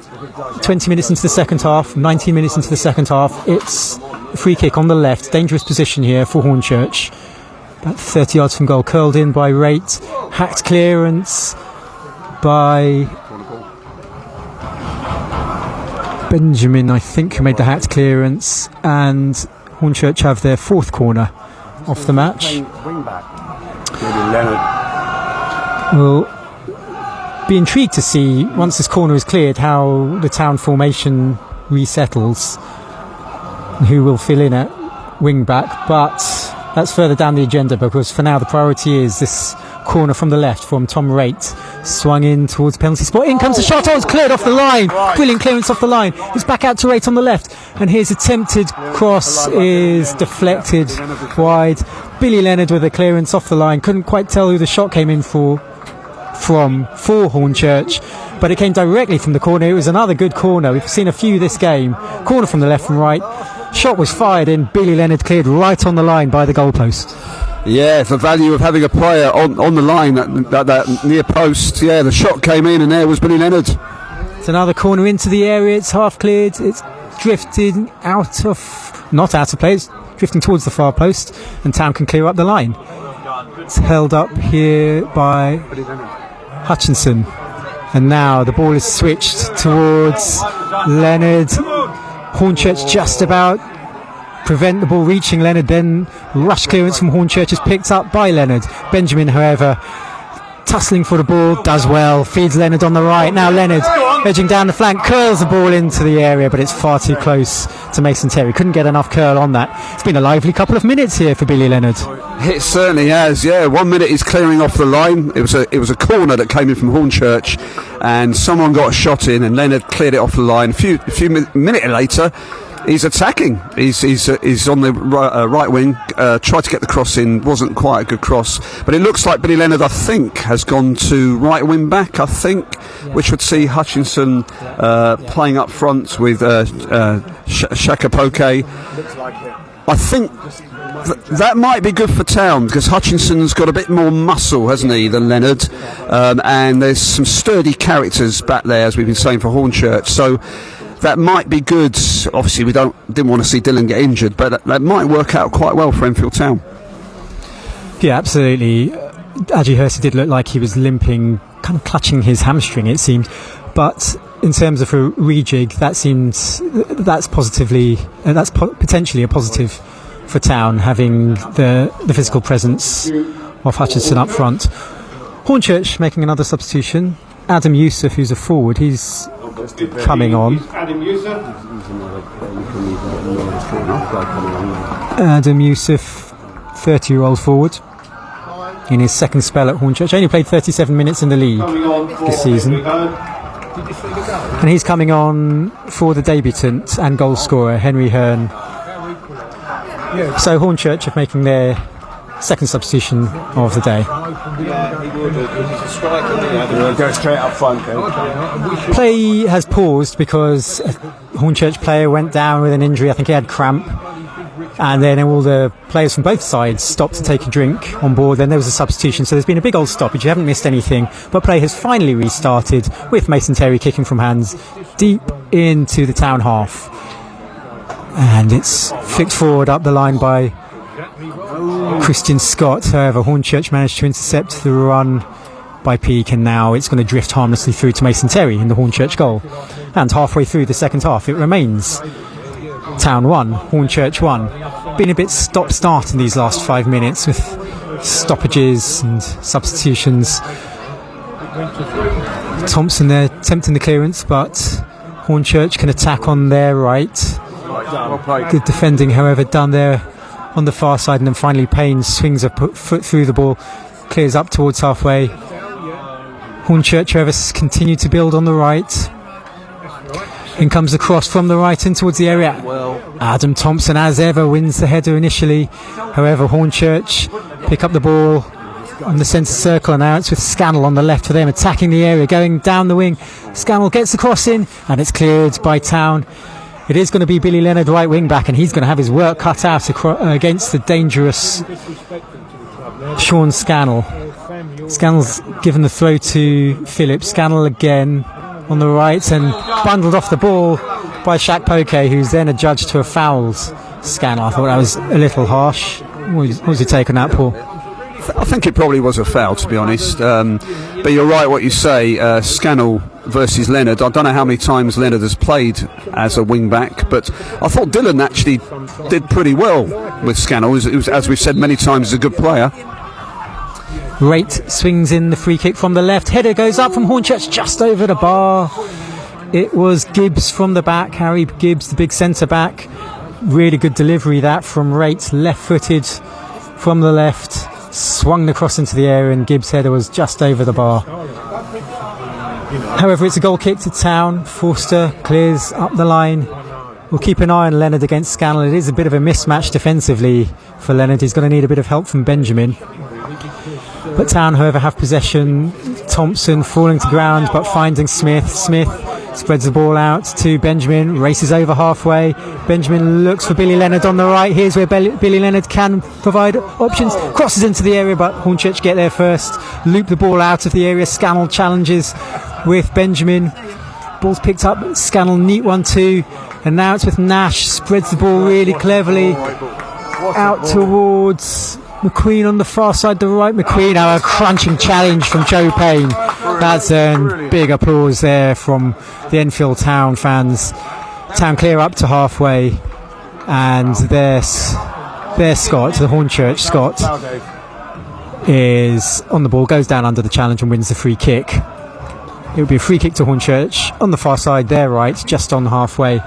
[SPEAKER 2] 20 minutes into the second half, 19 minutes into the second half, it's a free kick on the left, dangerous position here for Hornchurch. About 30 yards from goal, curled in by Rate, hacked clearance by Benjamin, I think, who made the hacked clearance, and Hornchurch have their fourth corner of the match. We'll be intrigued to see, once this corner is cleared, how the Town formation resettles and who will fill in at wing back, but that's further down the agenda, because for now the priority is this corner from the left from Tom Rate, swung in towards the penalty spot. In comes the shot. Oh, it's cleared off the line. Brilliant clearance off the line. It's back out to Rate on the left, and his attempted cross is deflected wide. Billy Leonard with a clearance off the line. Couldn't quite tell who the shot came in for Hornchurch, but it came directly from the corner. It was another good corner. We've seen a few this game. Corner from the left and right. Shot was fired in. Billy Leonard cleared right on the line by the goalpost.
[SPEAKER 1] Yeah, the value of having a player on the line, that near post. Yeah, the shot came in, and there was Billy Leonard.
[SPEAKER 2] It's another corner into the area. It's half cleared. It's drifting not out of play. It's drifting towards the far post, and Town can clear up the line. It's held up here by Hutchinson, and now the ball is switched towards Leonard. Hornchurch just about prevent the ball reaching Leonard, then rush clearance from Hornchurch is picked up by Leonard. Benjamin, however, tussling for the ball, does well, feeds Leonard on the right. Now Leonard edging down the flank, curls the ball into the area, but it's far too close to Mason Terry. Couldn't get enough curl on that. It's been a lively couple of minutes here for Billy Leonard.
[SPEAKER 1] It certainly has, yeah. 1 minute he's clearing off the line. It was a corner that came in from Hornchurch, and someone got a shot in, and Leonard cleared it off the line. A few minutes later, he's attacking. He's on the right wing. Tried to get the cross in. Wasn't quite a good cross. But it looks like Billy Leonard, I think, has gone to right wing back, I think, which would see Hutchinson playing up front with Shaka Poke. I think that might be good for Town, because Hutchinson's got a bit more muscle, hasn't he, than Leonard, and there's some sturdy characters back there, as we've been saying, for Hornchurch. So that might be good. Obviously, we didn't want to see Dylan get injured, but that might work out quite well for Enfield Town. Yeah,
[SPEAKER 2] absolutely. Aji Hersey did look like he was limping, kind of clutching his hamstring, it seemed. But in terms of a rejig, that's potentially a positive for Town, having the physical presence of Hutchinson up front. Hornchurch making another substitution. Adam Youssef, who's a forward, he's coming on. Adam Youssef, 30-year-old forward, in his second spell at Hornchurch. Only played 37 minutes in the league this season. And he's coming on for the debutant and goal scorer, Henry Hearn. So Hornchurch are making their second substitution of the day.
[SPEAKER 6] Go straight up front.
[SPEAKER 2] Play has paused because a Hornchurch player went down with an injury. I think he had cramp. And then all the players from both sides stopped to take a drink on board. Then there was a substitution. So there's been a big old stoppage. You haven't missed anything. But play has finally restarted with Mason Terry kicking from hands deep into the Town half. And it's flicked forward up the line by Christian Scott. However, Hornchurch managed to intercept the run by Peake, and now it's going to drift harmlessly through to Mason Terry in the Hornchurch goal. And halfway through the second half, it remains Town 1, Hornchurch 1. Been a bit stop-start in these last 5 minutes with stoppages and substitutions. Thompson there attempting the clearance, but Hornchurch can attack on their right. Good defending, however, done there on the far side, and then finally Payne swings a foot through the ball, clears up towards halfway. Hornchurch, however, continue to build on the right. In comes the cross from the right in towards the area. Adam Thompson, as ever, wins the header initially. However, Hornchurch pick up the ball on the centre circle, and now it's with Scannell on the left for them, attacking the area, going down the wing. Scannell gets the cross in, and it's cleared by Town. It is going to be Billy Leonard, right wing back, and he's going to have his work cut out against the dangerous Sean Scannell. Scannell's given the throw to Phillips. Scannell again on the right and bundled off the ball by Shaq Poke, who's then adjudged to have fouled Scannell. I thought that was a little harsh. What was your take on that, Paul?
[SPEAKER 1] I think it probably was a foul, to be honest. But you're right what you say. Scannell versus Leonard. I don't know how many times Leonard has played as a wing back, but I thought Dylan actually did pretty well with Scannell. It was, as we've said many times, a good player.
[SPEAKER 2] Rate swings in the free kick from the left. Header goes up from Hornchurch just over the bar. It was Gibbs from the back. Harry Gibbs, the big centre back. Really good delivery that from Rate, left footed from the left. Swung the cross into the air, and Gibbs' header was just over the bar. However, it's a goal kick to Town. Forster clears up the line. We'll keep an eye on Leonard against Scannell. It is a bit of a mismatch defensively for Leonard. He's going to need a bit of help from Benjamin. But Town, however, have possession. Thompson falling to ground, but finding Smith. Smith spreads the ball out to Benjamin, races over halfway. Benjamin looks for Billy Leonard on the right. Here's where Billy Leonard can provide options. Crosses into the area, but Hornchurch get there first. Loop the ball out of the area. Scannell challenges with Benjamin. Ball's picked up. Scannell, neat 1-2. And now it's with Nash. Spreads the ball really cleverly out towards McQueen on the far side, the right. McQueen, a crunching challenge from Joe Payne. That's big applause there from the Enfield Town fans. Town clear up to halfway, and there's Scott, the Hornchurch Scott, is on the ball, goes down under the challenge and wins the free kick. It would be a free kick to Hornchurch on the far side, their right, just on halfway.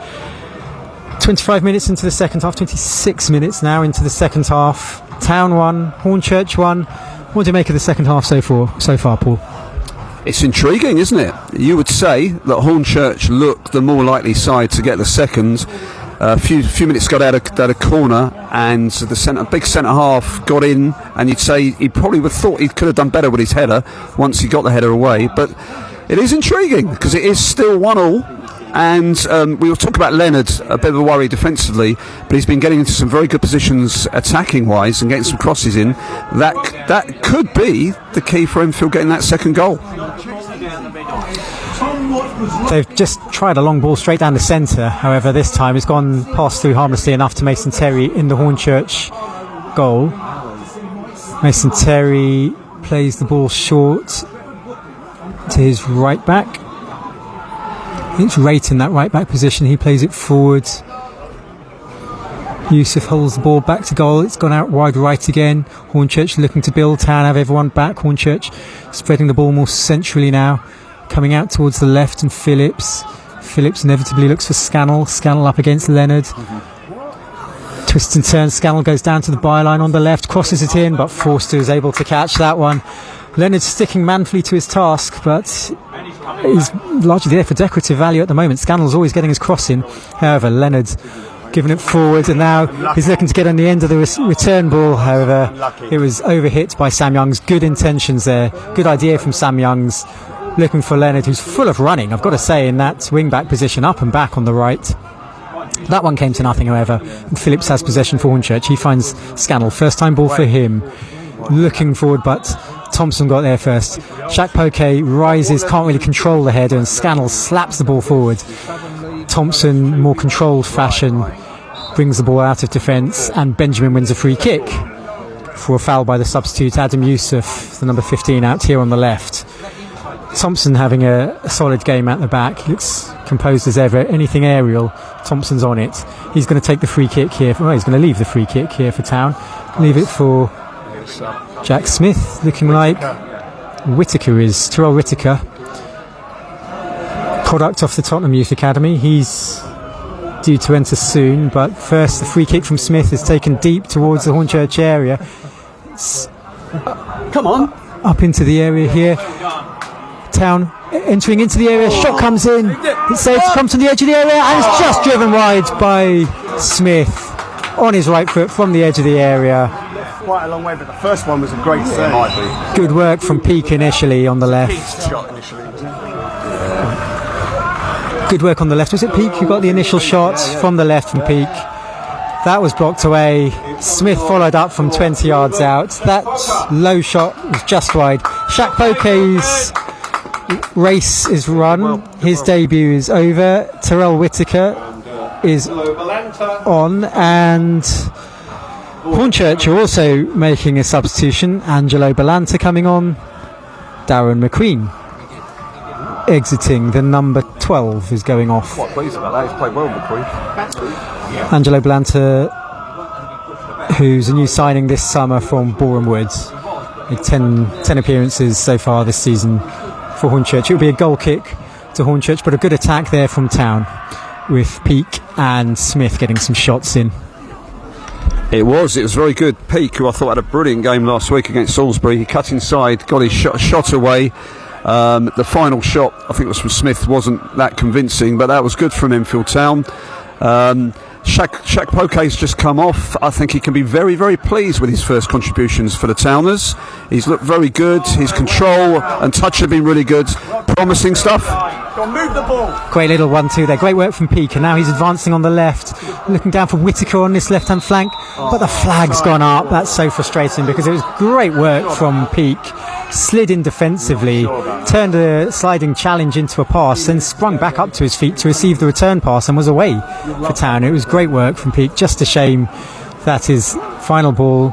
[SPEAKER 2] 25 minutes into the second half, 26 minutes now into the second half. Town 1, Hornchurch 1. What do you make of the second half so far, Paul?
[SPEAKER 1] It's intriguing, isn't it? You would say that Hornchurch looked the more likely side to get the second. A few minutes got out of corner, and the big centre half got in, and you'd say he probably would have thought he could have done better with his header once he got the header away. But it is intriguing because it is still 1-1. And we will talk about Leonard, a bit of a worry defensively, but he's been getting into some very good positions attacking wise and getting some crosses in. That could be the key for Enfield getting that second goal.
[SPEAKER 2] They've just tried a long ball straight down the centre. However, this time it's gone past through harmlessly enough to Mason Terry in the Hornchurch goal. Mason Terry plays the ball short to his right back. It's Rate in that right back position. He plays it forward. Yusuf holds the ball back to goal. It's gone out wide right again. Hornchurch looking to build. Town have everyone back. Hornchurch spreading the ball more centrally now, coming out towards the left, and Phillips inevitably looks for Scannell up against Leonard. Twist and turn. Scannell goes down to the byline on the left, crosses it in, but Forster is able to catch that one. Leonard sticking manfully to his task, but he's largely there for decorative value at the moment. Scannell's always getting his cross in. However, Leonard's giving it forward, and now he's looking to get on the end of the return ball. However, it was overhit by Sam Youngs. Good intentions there. Good idea from Sam Youngs. Looking for Leonard, who's full of running, I've got to say, in that wing-back position, up and back on the right. That one came to nothing, however. Phillips has possession for Hornchurch. He finds Scannell. First-time ball for him. Looking forward, but Thompson got there first. Shaq Poke rises, can't really control the header, and Scannell slaps the ball forward. Thompson, more controlled fashion, brings the ball out of defence, and Benjamin wins a free kick for a foul by the substitute Adam Yusuf, the number 15, out here on the left. Thompson having a solid game at the back. He looks composed as ever. Anything aerial, Thompson's on it. He's going to take the free kick here. He's going to leave the free kick here for Town. Leave it for Jack Smith, looking like Whittaker is. Terrell Whittaker, product off the Tottenham Youth Academy. He's due to enter soon, but first the free kick from Smith is taken deep towards the Hornchurch area.
[SPEAKER 6] Come on.
[SPEAKER 2] Up into the area here. Town entering into the area. Shot comes in. It's said to come to the edge of the area, and it's just driven wide by Smith on his right foot from the edge of the area.
[SPEAKER 6] quite a long way, but the first one was a great save.
[SPEAKER 3] Might be.
[SPEAKER 2] Good work from Peake initially on the left.
[SPEAKER 4] Shot initially, wasn't it?
[SPEAKER 2] Good work on the left. Was it Peake who got the initial shot from the left from Peake? That was blocked away. Smith followed up from 20 yards out. That low shot was just wide. Shaq Poke's race is run. His debut is over. Terrell Whitaker is on, and Hornchurch are also making a substitution. Angelo Balanta coming on. Darren McQueen exiting. The number 12 is going off.
[SPEAKER 3] Quite pleased about that. He's played well, McQueen.
[SPEAKER 2] Angelo Balanta, who's a new signing this summer from Boreham Woods. 10 appearances so far this season for Hornchurch. It will be a goal kick to Hornchurch, but a good attack there from Town, with Peake and Smith getting some shots in.
[SPEAKER 1] It was very good. Peake, who I thought had a brilliant game last week against Salisbury, he cut inside, got his shot away. The final shot, I think it was from Smith, wasn't that convincing, but that was good from Enfield Town. Shaq Poke's just come off. I think he can be very, very pleased with his first contributions for the Towners. He's looked very good. His control and touch have been really good. Promising stuff.
[SPEAKER 6] Go on, move the ball.
[SPEAKER 2] Great little 1-2 there. Great work from Peake, and now he's advancing on the left, looking down for Whitaker on this left-hand flank, but the flag's gone up. That's so frustrating because it was great work from Peake. Slid in defensively, turned a sliding challenge into a pass, then sprung back up to his feet to receive the return pass and was away for Town. It was great work from Peake. Just a shame that his final ball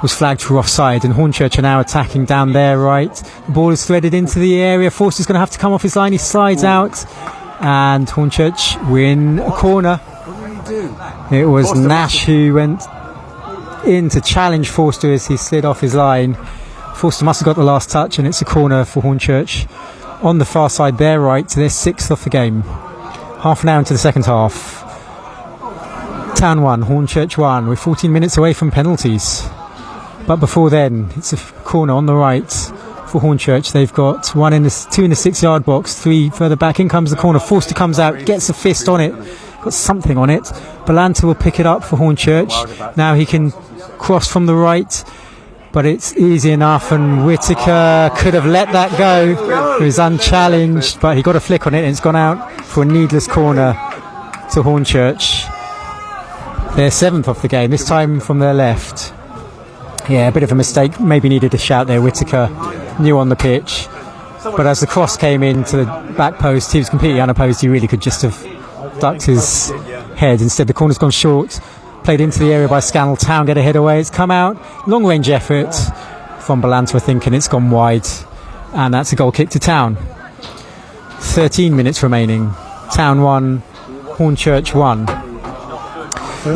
[SPEAKER 2] was flagged for offside, and Hornchurch are now attacking down there right. The ball is threaded into the area. Forster's going to have to come off his line. He slides out, and Hornchurch win a corner. It was Nash who went in to challenge Forster as he slid off his line. Forster must have got the last touch, and it's a corner for Hornchurch on the far side there right. They're sixth of the game. Half an hour into the second half. Town 1, Hornchurch 1. We're 14 minutes away from penalties. But before then, it's a corner on the right for Hornchurch. They've got two in the 6-yard box, 3 further back. In comes the corner. Forster comes out, gets a fist on it, got something on it. Balanta will pick it up for Hornchurch. Now he can cross from the right, but it's easy enough, and Whitaker could have let that go. He was unchallenged, but he got a flick on it, and it's gone out for a needless corner to Hornchurch. They're 7th of the game, this time from their left. Yeah, a bit of a mistake, maybe needed a shout there. Whitaker new on the pitch, but as the cross came into the back post, he was completely unopposed. He really could just have ducked his head. Instead, the corner's gone short. Played into the area by Scannell. Town get a head away. It's come out. Long range effort from Balanta, I think, and it's gone wide. And that's a goal kick to Town. 13 minutes remaining. Town 1, Hornchurch 1.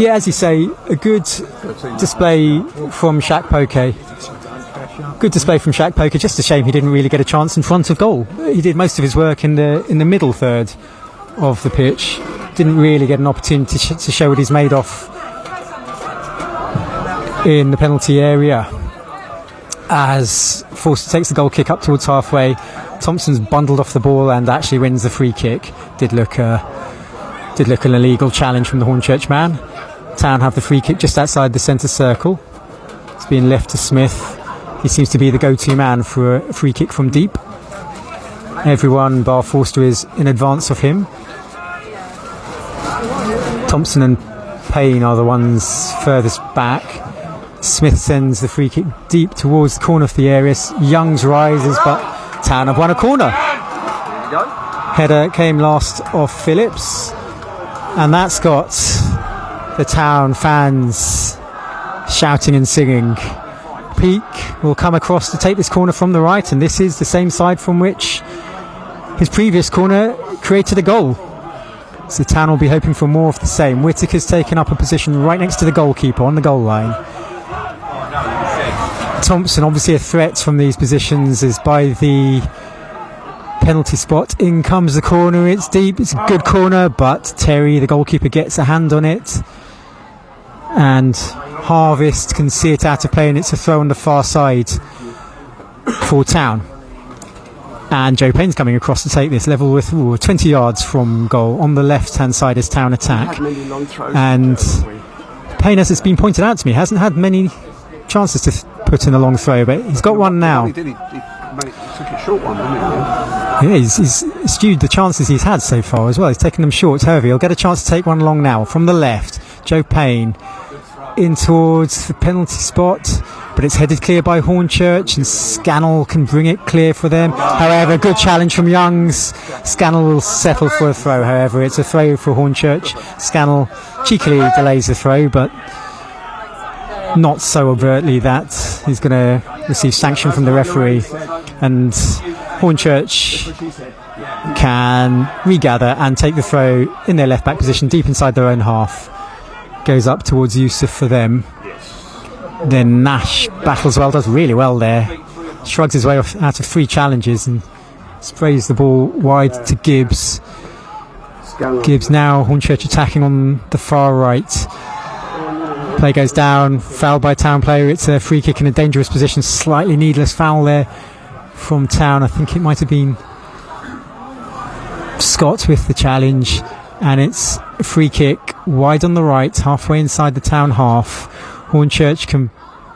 [SPEAKER 2] Yeah, as you say, a good display from Shaq Poke. Good display from Shaq Poke. Just a shame he didn't really get a chance in front of goal. He did most of his work in the middle third of the pitch. Didn't really get an opportunity to show what he's made of in the penalty area. As Forster takes the goal kick up towards halfway, Thompson's bundled off the ball and actually wins the free kick. Did look an illegal challenge from the Hornchurch man. Town have the free kick just outside the centre circle. It's been left to Smith. He seems to be the go-to man for a free kick from deep. Everyone bar Forster is in advance of him. Thompson and Payne are the ones furthest back. Smith sends the free kick deep towards the corner of the area. Youngs rises, but Town have won a corner. Header came last off Phillips, and that's got the Town fans shouting and singing. Peake will come across to take this corner from the right, and this is the same side from which his previous corner created a goal. So Town will be hoping for more of the same. Whitaker's taken up a position right next to the goalkeeper on the goal line. Thompson, obviously a threat from these positions, is by the penalty spot. In comes the corner. It's deep. It's a good corner, but Terry, the goalkeeper, gets a hand on it, and Harvest can see it out of play, and it's a throw on the far side for Town. And Joe Payne's coming across to take this, level with 20 yards from goal. On the left hand side is Town attack, and Payne, as it's been pointed out to me, hasn't had many chances to put in a long throw, but he's got one now.
[SPEAKER 1] He did. He took a short one, didn't he?
[SPEAKER 2] Yeah, he's skewed the chances he's had so far as well. He's taken them short. However, he'll get a chance to take one long now from the left. Joe Payne in towards the penalty spot, but it's headed clear by Hornchurch, and Scannell can bring it clear for them. However, good challenge from Youngs. Scannell will settle for a throw. However, it's a throw for Hornchurch. Scannell cheekily delays the throw, but not so overtly that he's going to receive sanction from the referee, and Hornchurch can regather and take the throw in their left back position deep inside their own half. Goes up towards Yusuf for them. Then Nash battles well, does really well there, shrugs his way off out of 3 challenges and sprays the ball wide to Gibbs. Gibbs now, Hornchurch attacking on the far right. Play goes down, foul by Town player. It's a free kick in a dangerous position, slightly needless foul there from Town. I think it might have been Scott with the challenge, and it's a free kick wide on the right, halfway inside the Town half. Hornchurch can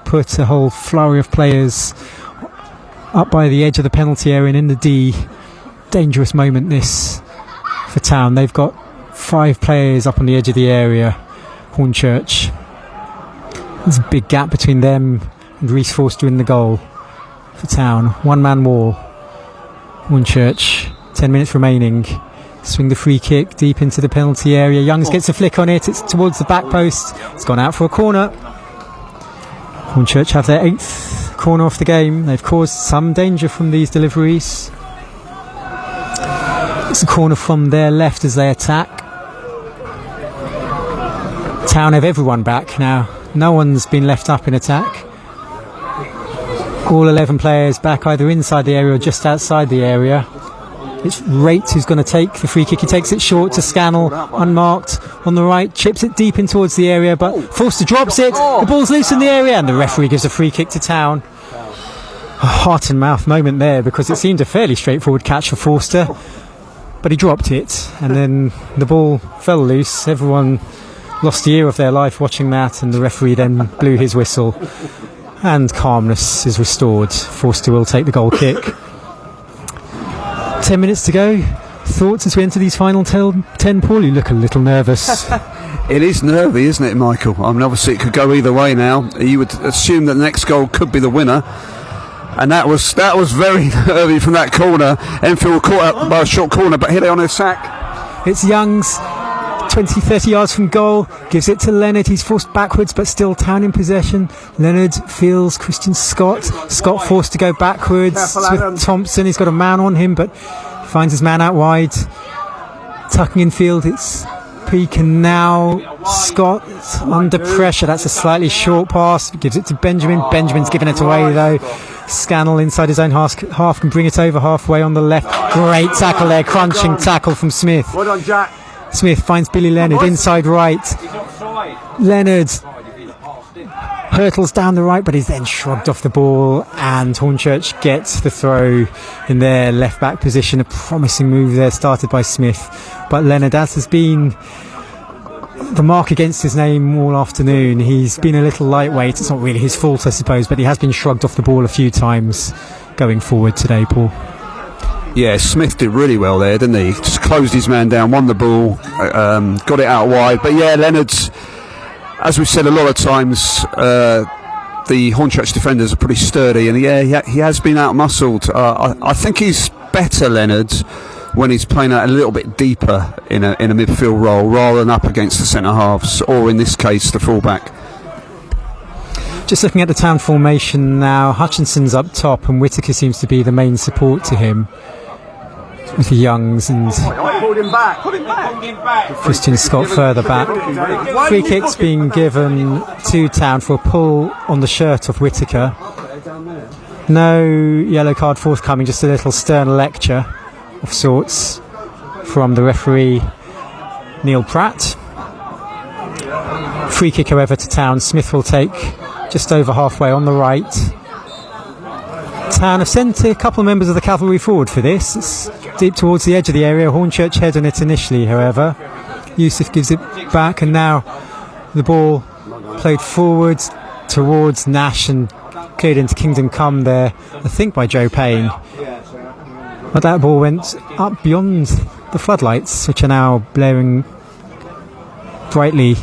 [SPEAKER 2] put a whole flurry of players up by the edge of the penalty area and in the D. Dangerous moment this for Town. They've got 5 players up on the edge of the area, Hornchurch. There's a big gap between them and Reece Forster in the goal for Town. 1-man wall. Hornchurch, 10 minutes remaining. Swing the free kick deep into the penalty area. Youngs gets a flick on it. It's towards the back post. It's gone out for a corner. Hornchurch have their 8th corner off the game. They've caused some danger from these deliveries. It's a corner from their left as they attack. Town have everyone back now. No one's been left up in attack. All 11 players back either inside the area or just outside the area. It's Rate who's going to take the free kick. He takes it short to Scannell, unmarked on the right, chips it deep in towards the area, but Forster drops it. The ball's loose in the area, and the referee gives a free kick to Town. A heart and mouth moment there, because it seemed a fairly straightforward catch for Forster, but he dropped it, and then the ball fell loose. Everyone lost a year of their life watching that, and the referee then blew his whistle, and calmness is restored. Forster will take the goal kick. 10 minutes to go. Thoughts as we enter these final 10, Paul? You look a little nervous.
[SPEAKER 1] It is nervy, isn't it, Michael? I mean, obviously it could go either way now. You would assume that the next goal could be the winner, and that was very nervy from that corner. Enfield were caught out by a short corner, but here they are on their sack.
[SPEAKER 2] It's Youngs, 20-30 yards from goal, gives it to Leonard. He's forced backwards, but still Town in possession. Leonard feels Christian Scott forced to go backwards with Thompson. He's got a man on him, but finds his man out wide. Tucking infield, it's Peak, and now Scott under pressure. That's a slightly short pass, gives it to Benjamin. Benjamin's given it away though. Scannell inside his own half can bring it over halfway on the left. Great tackle there, crunching tackle from Smith.
[SPEAKER 6] Well done, Jack.
[SPEAKER 2] Smith finds Billy Leonard inside right. Leonard hurtles down the right, but he's then shrugged off the ball, and Hornchurch gets the throw in their left back position. A promising move there started by Smith, but Leonard, as has been the mark against his name all afternoon, he's been a little lightweight. It's not really his fault, I suppose, but he has been shrugged off the ball a few times going forward today, Paul.
[SPEAKER 1] Yeah, Smith did really well there, didn't he? Just closed his man down, won the ball, got it out wide. But yeah, Leonard's, as we've said a lot of times, the Hornchurch defenders are pretty sturdy, and yeah, he has been out-muscled. I think he's better, Leonard, when he's playing out a little bit deeper in a midfield role, rather than up against the centre-halves, or in this case, the full-back.
[SPEAKER 2] Just looking at the Town formation now, Hutchinson's up top, and Whittaker seems to be the main support to him, with the Youngs and Christian Scott further back. Free kicks being given to Town for a pull on the shirt of Whittaker. No yellow card forthcoming, just a little stern lecture of sorts from the referee Neil Pratt. Free kick, however, to Town. Smith will take just over halfway on the right. Town have sent a couple of members of the cavalry forward for this. It's deep towards the edge of the area. Hornchurch head on it initially, however. Yusuf gives it back, and now the ball played forward to towards Nash and cleared into Kingdom Come there, I think by Joe Payne. But that ball went up beyond the floodlights, which are now blaring brightly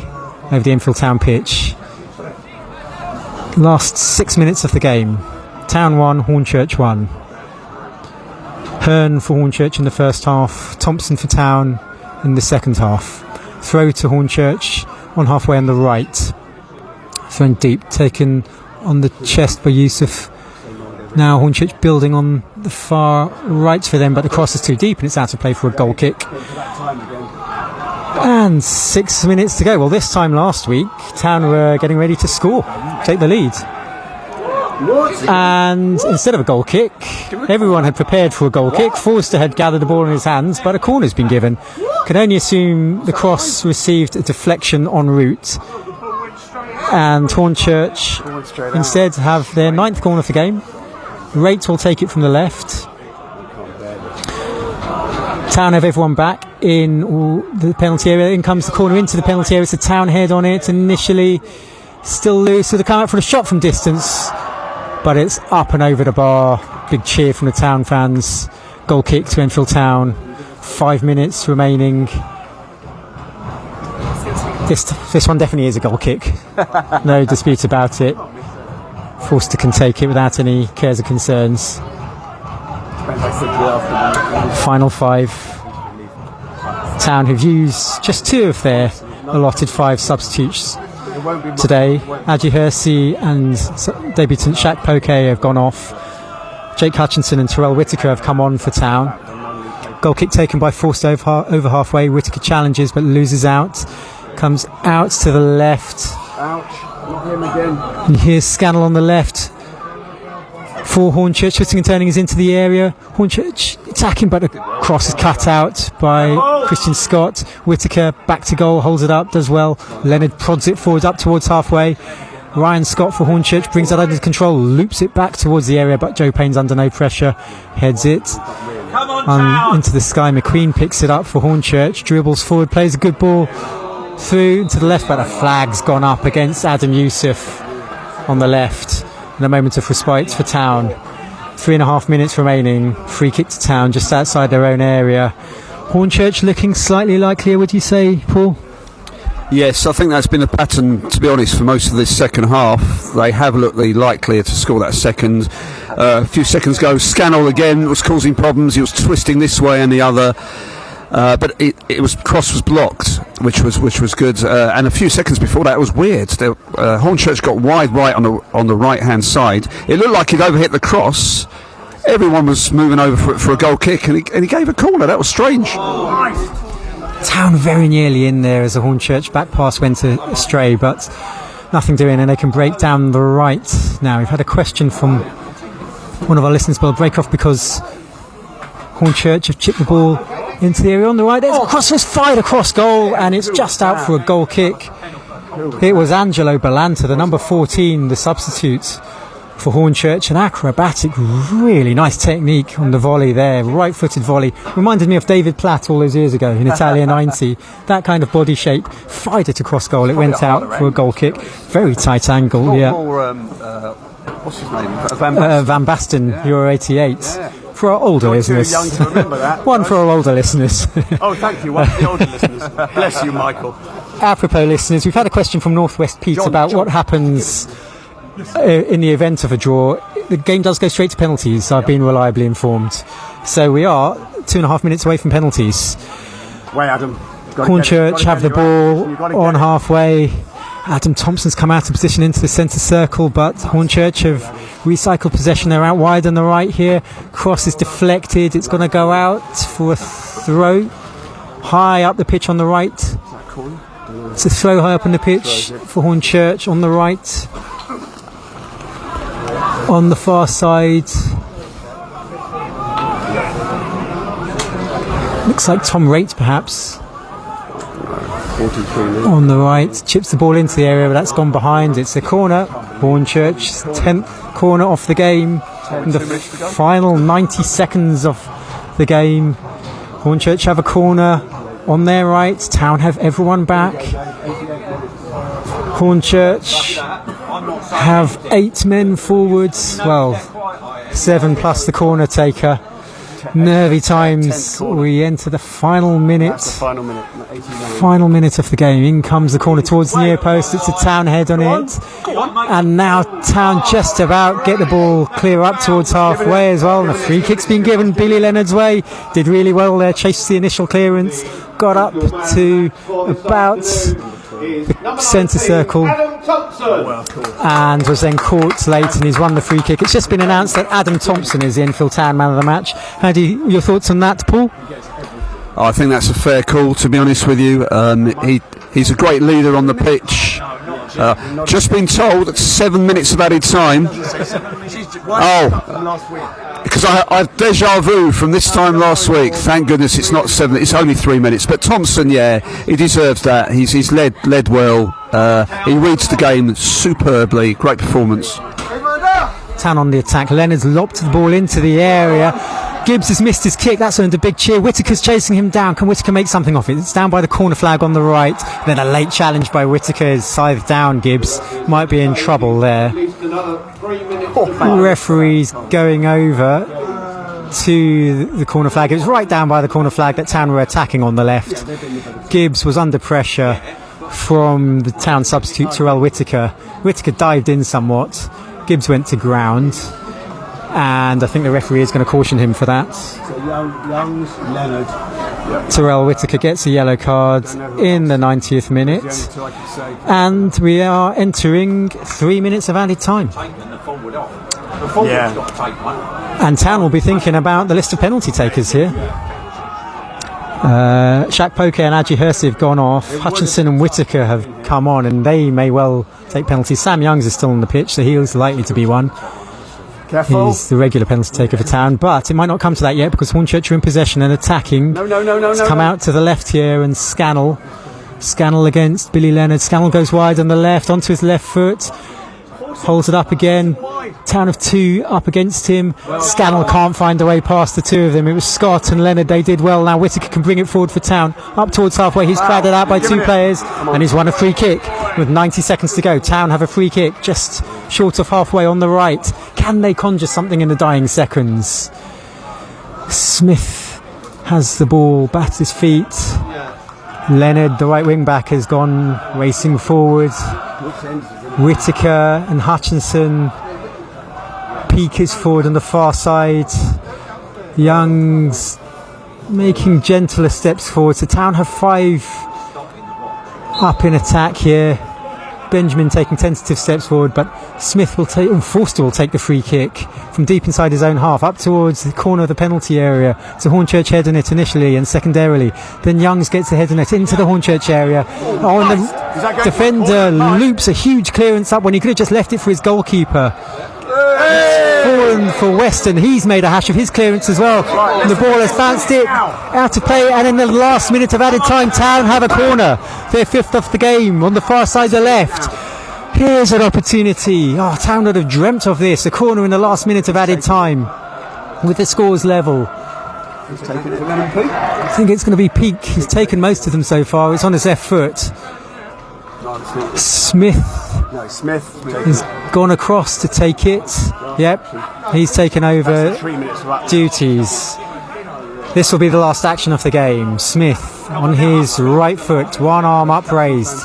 [SPEAKER 2] over the Enfield Town pitch. Last 6 minutes of the game. Town 1, Hornchurch 1. Hearn for Hornchurch in the first half, Thompson for Town in the second half. Throw to Hornchurch on halfway on the right. Thrown deep, taken on the chest by Yusuf. Now Hornchurch building on the far right for them, but the cross is too deep and it's out of play for a goal kick. And 6 minutes to go. Well, this time last week, Town were getting ready to score, take the lead. And instead of a goal kick, everyone had prepared for a goal kick. Forster had gathered the ball in his hands, but a corner's been given. Can only assume the cross received a deflection en route. And Hornchurch instead have their 9th corner of the game. Rate will take it from the left. Town have everyone back in the penalty area. In comes the corner into the penalty area. It's a Town head on it initially. Still loose, so they come out for a shot from distance. But it's up and over the bar. Big cheer from the Town fans. Goal kick to Enfield Town. 5 minutes remaining. This one definitely is a goal kick. No dispute about it. Forster can take it without any cares or concerns. Final 5. Town have used just 2 of their allotted 5 substitutes today. Adji Hersey and debutant Shaq Poke have gone off. Jake Hutchinson and Terrell Whittaker have come on for Town. Goal kick taken by Forster over halfway. Whittaker challenges but loses out. Comes out to the left.
[SPEAKER 6] Ouch, not him again.
[SPEAKER 2] And here's Scannell on the left for Hornchurch. Twisting and turning is into the area. Hornchurch attacking, but the cross is cut out by Christian Scott. Whittaker back to goal, holds it up, does well. Leonard prods it forward up towards halfway. Ryan Scott for Hornchurch brings that under control, loops it back towards the area, but Joe Payne's under no pressure, heads it into the sky. McQueen picks it up for Hornchurch, dribbles forward, plays a good ball through to the left, but a flag's gone up against Adam Yusuf on the left. And a moment of respite for Town. 3.5 minutes remaining. Free kick to Town just outside their own area. Hornchurch looking slightly likelier, would you say, Paul?
[SPEAKER 1] Yes, I think that's been a pattern, to be honest, for most of this second half. They have looked likelier to score that second. A few seconds ago, Scannell again was causing problems. He was twisting this way and the other. But cross was blocked, which was good. And a few seconds before that, it was weird. Hornchurch got wide right on the right hand side. It looked like he'd overhit the cross. Everyone was moving over for a goal kick, and he gave a corner. That was strange.
[SPEAKER 2] Town very nearly in there as the Hornchurch back pass went astray, but nothing doing, and they can break down the right. Now we've had a question from one of our listeners. We'll break off because Hornchurch have chipped the ball into the area on the right. There's a cross, was fired across goal, and it's just out for a goal kick. It was Angelo Balanta, the number 14, the substitute for Hornchurch. An acrobatic, really nice technique on the volley there, right-footed volley. Reminded me of David Platt all those years ago in Italia 90. That kind of body shape, fired it across goal. It went out for a goal kick. Very tight angle, yeah.
[SPEAKER 1] What's his name?
[SPEAKER 2] Van Basten, Euro 88. Yeah. For our older listeners.
[SPEAKER 6] Too young to remember that.
[SPEAKER 2] One for our older listeners.
[SPEAKER 6] Oh, thank you. One for the older listeners. Bless you, Michael.
[SPEAKER 2] Apropos listeners, we've had a question from Northwest Pete about what happens in the event of a draw. The game does go straight to penalties, I've been reliably informed. So we are 2.5 minutes away from penalties.
[SPEAKER 6] Wait, Adam.
[SPEAKER 2] Hornchurch have the ball on halfway. Adam Thompson's come out of position into the centre circle, but Hornchurch have recycled possession. They're out wide on the right here. Cross is deflected. It's going to go out for a throw. High up the pitch on the right. It's a throw high up on the pitch for Hornchurch on the right. On the far side, looks like Tom Raitt perhaps. On the right, chips the ball into the area, but that's gone behind. It's a corner. Hornchurch's 10th corner off the game in the final 90 seconds of the game. Hornchurch have a corner on their right. Town have everyone back. Hornchurch have 8 men forwards. Well, 7 plus the corner taker. Nervy times. We enter the final minute. Final minute of the game. In comes the corner towards the near post. It's a Town head on it. And now Town just about get the ball clear up towards halfway as well. And a free kick's been given Billy Leonard's way. Did really well there. Chased the initial clearance. Got up to about the centre circle and was then caught late, and he's won the free kick. It's just been announced that Adam Thompson is the Enfield Town man of the match. Your thoughts on that, Paul?
[SPEAKER 1] I think that's a fair call, to be honest with you. He's a great leader on the pitch. Just been told that 7 minutes of added time. Because I've deja vu from this time last week. Thank goodness it's not 7. It's only 3 minutes. But Thompson, yeah, he deserves that. He's led well. He reads the game superbly. Great performance.
[SPEAKER 2] Town on the attack. Leonard's lobbed the ball into the area. Gibbs has missed his kick. That's earned a big cheer. Whittaker's chasing him down. Can Whittaker make something of it? It's down by the corner flag on the right. Then a late challenge by Whittaker is scythed down. Gibbs might be in trouble there. Referee's going over to the corner flag. It was right down by the corner flag that Town were attacking on the left. Gibbs was under pressure from the Town substitute Terrell Whittaker. Whittaker dived in somewhat. Gibbs went to ground. And I think the referee is going to caution him for that. Terrell Whittaker gets a yellow card in the 90th minute. And we are entering 3 minutes of added time. And Town will be thinking about the list of penalty takers here. Shaq Poke and Adji Hersey have gone off. Hutchinson and Whittaker have come on, and they may well take penalties. Sam Youngs is still on the pitch, so he's likely to be one.
[SPEAKER 6] Careful.
[SPEAKER 2] He's the regular penalty taker for Town, but it might not come to that yet because Hornchurch are in possession and attacking.
[SPEAKER 6] No.
[SPEAKER 2] It's come out to the left here, and Scannell against Billy Leonard. Scannell goes wide on the left, onto his left foot, holds it up again. Town of 2 up against him. Scannell can't find a way past the two of them. It was Scott and Leonard. They did well. Now Whittaker can bring it forward for Town. Up towards halfway. He's crowded out by 2 players, and he's won a free kick with 90 seconds to go. Town have a free kick just short of halfway on the right. Can they conjure something in the dying seconds? Smith has the ball back at his feet. Leonard, the right wing back, has gone racing forward. Whittaker and Hutchinson peek is forward on the far side. Young's making gentler steps forward. So Town have 5 up in attack here. Benjamin taking tentative steps forward, but Smith will take, and Forster will take the free kick from deep inside his own half up towards the corner of the penalty area. So Hornchurch head on it initially and secondarily. Then Youngs gets the head on it into the Hornchurch area. Oh, and the defender loops a huge clearance up when he could have just left it for his goalkeeper. Fallen for Weston. He's made a hash of his clearance as well. And the ball has bounced it out of play, and in the last minute of added time, Town have a corner. Their 5th of the game on the far side of the left. Here's an opportunity. Oh, Town would have dreamt of this. A corner in the last minute of added time with the scores level. I think it's going to be Peak. He's taken most of them so far. It's on his left foot. Smith has gone across to take it. Yep, he's taken over duties. This will be the last action of the game. Smith on his right foot, one arm upraised.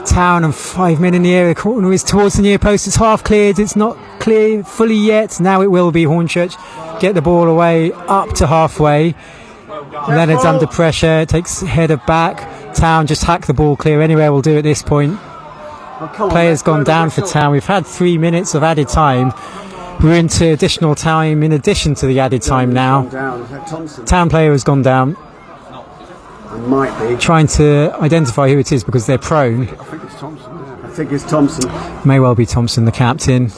[SPEAKER 2] Town and 5 men in the area. Corner is towards the near post. It's half cleared. It's not clear fully yet. Now it will be. Hornchurch get the ball away up to halfway. Leonard's under pressure. Takes header back. Town just hack the ball clear. Anywhere will do at this point. Players gone down for Town. We've had 3 minutes of added time. We're into additional time in addition to the added time now. Town player has gone down. Trying to identify who it is because they're prone.
[SPEAKER 6] I think it's Thompson.
[SPEAKER 2] May well be Thompson, the captain.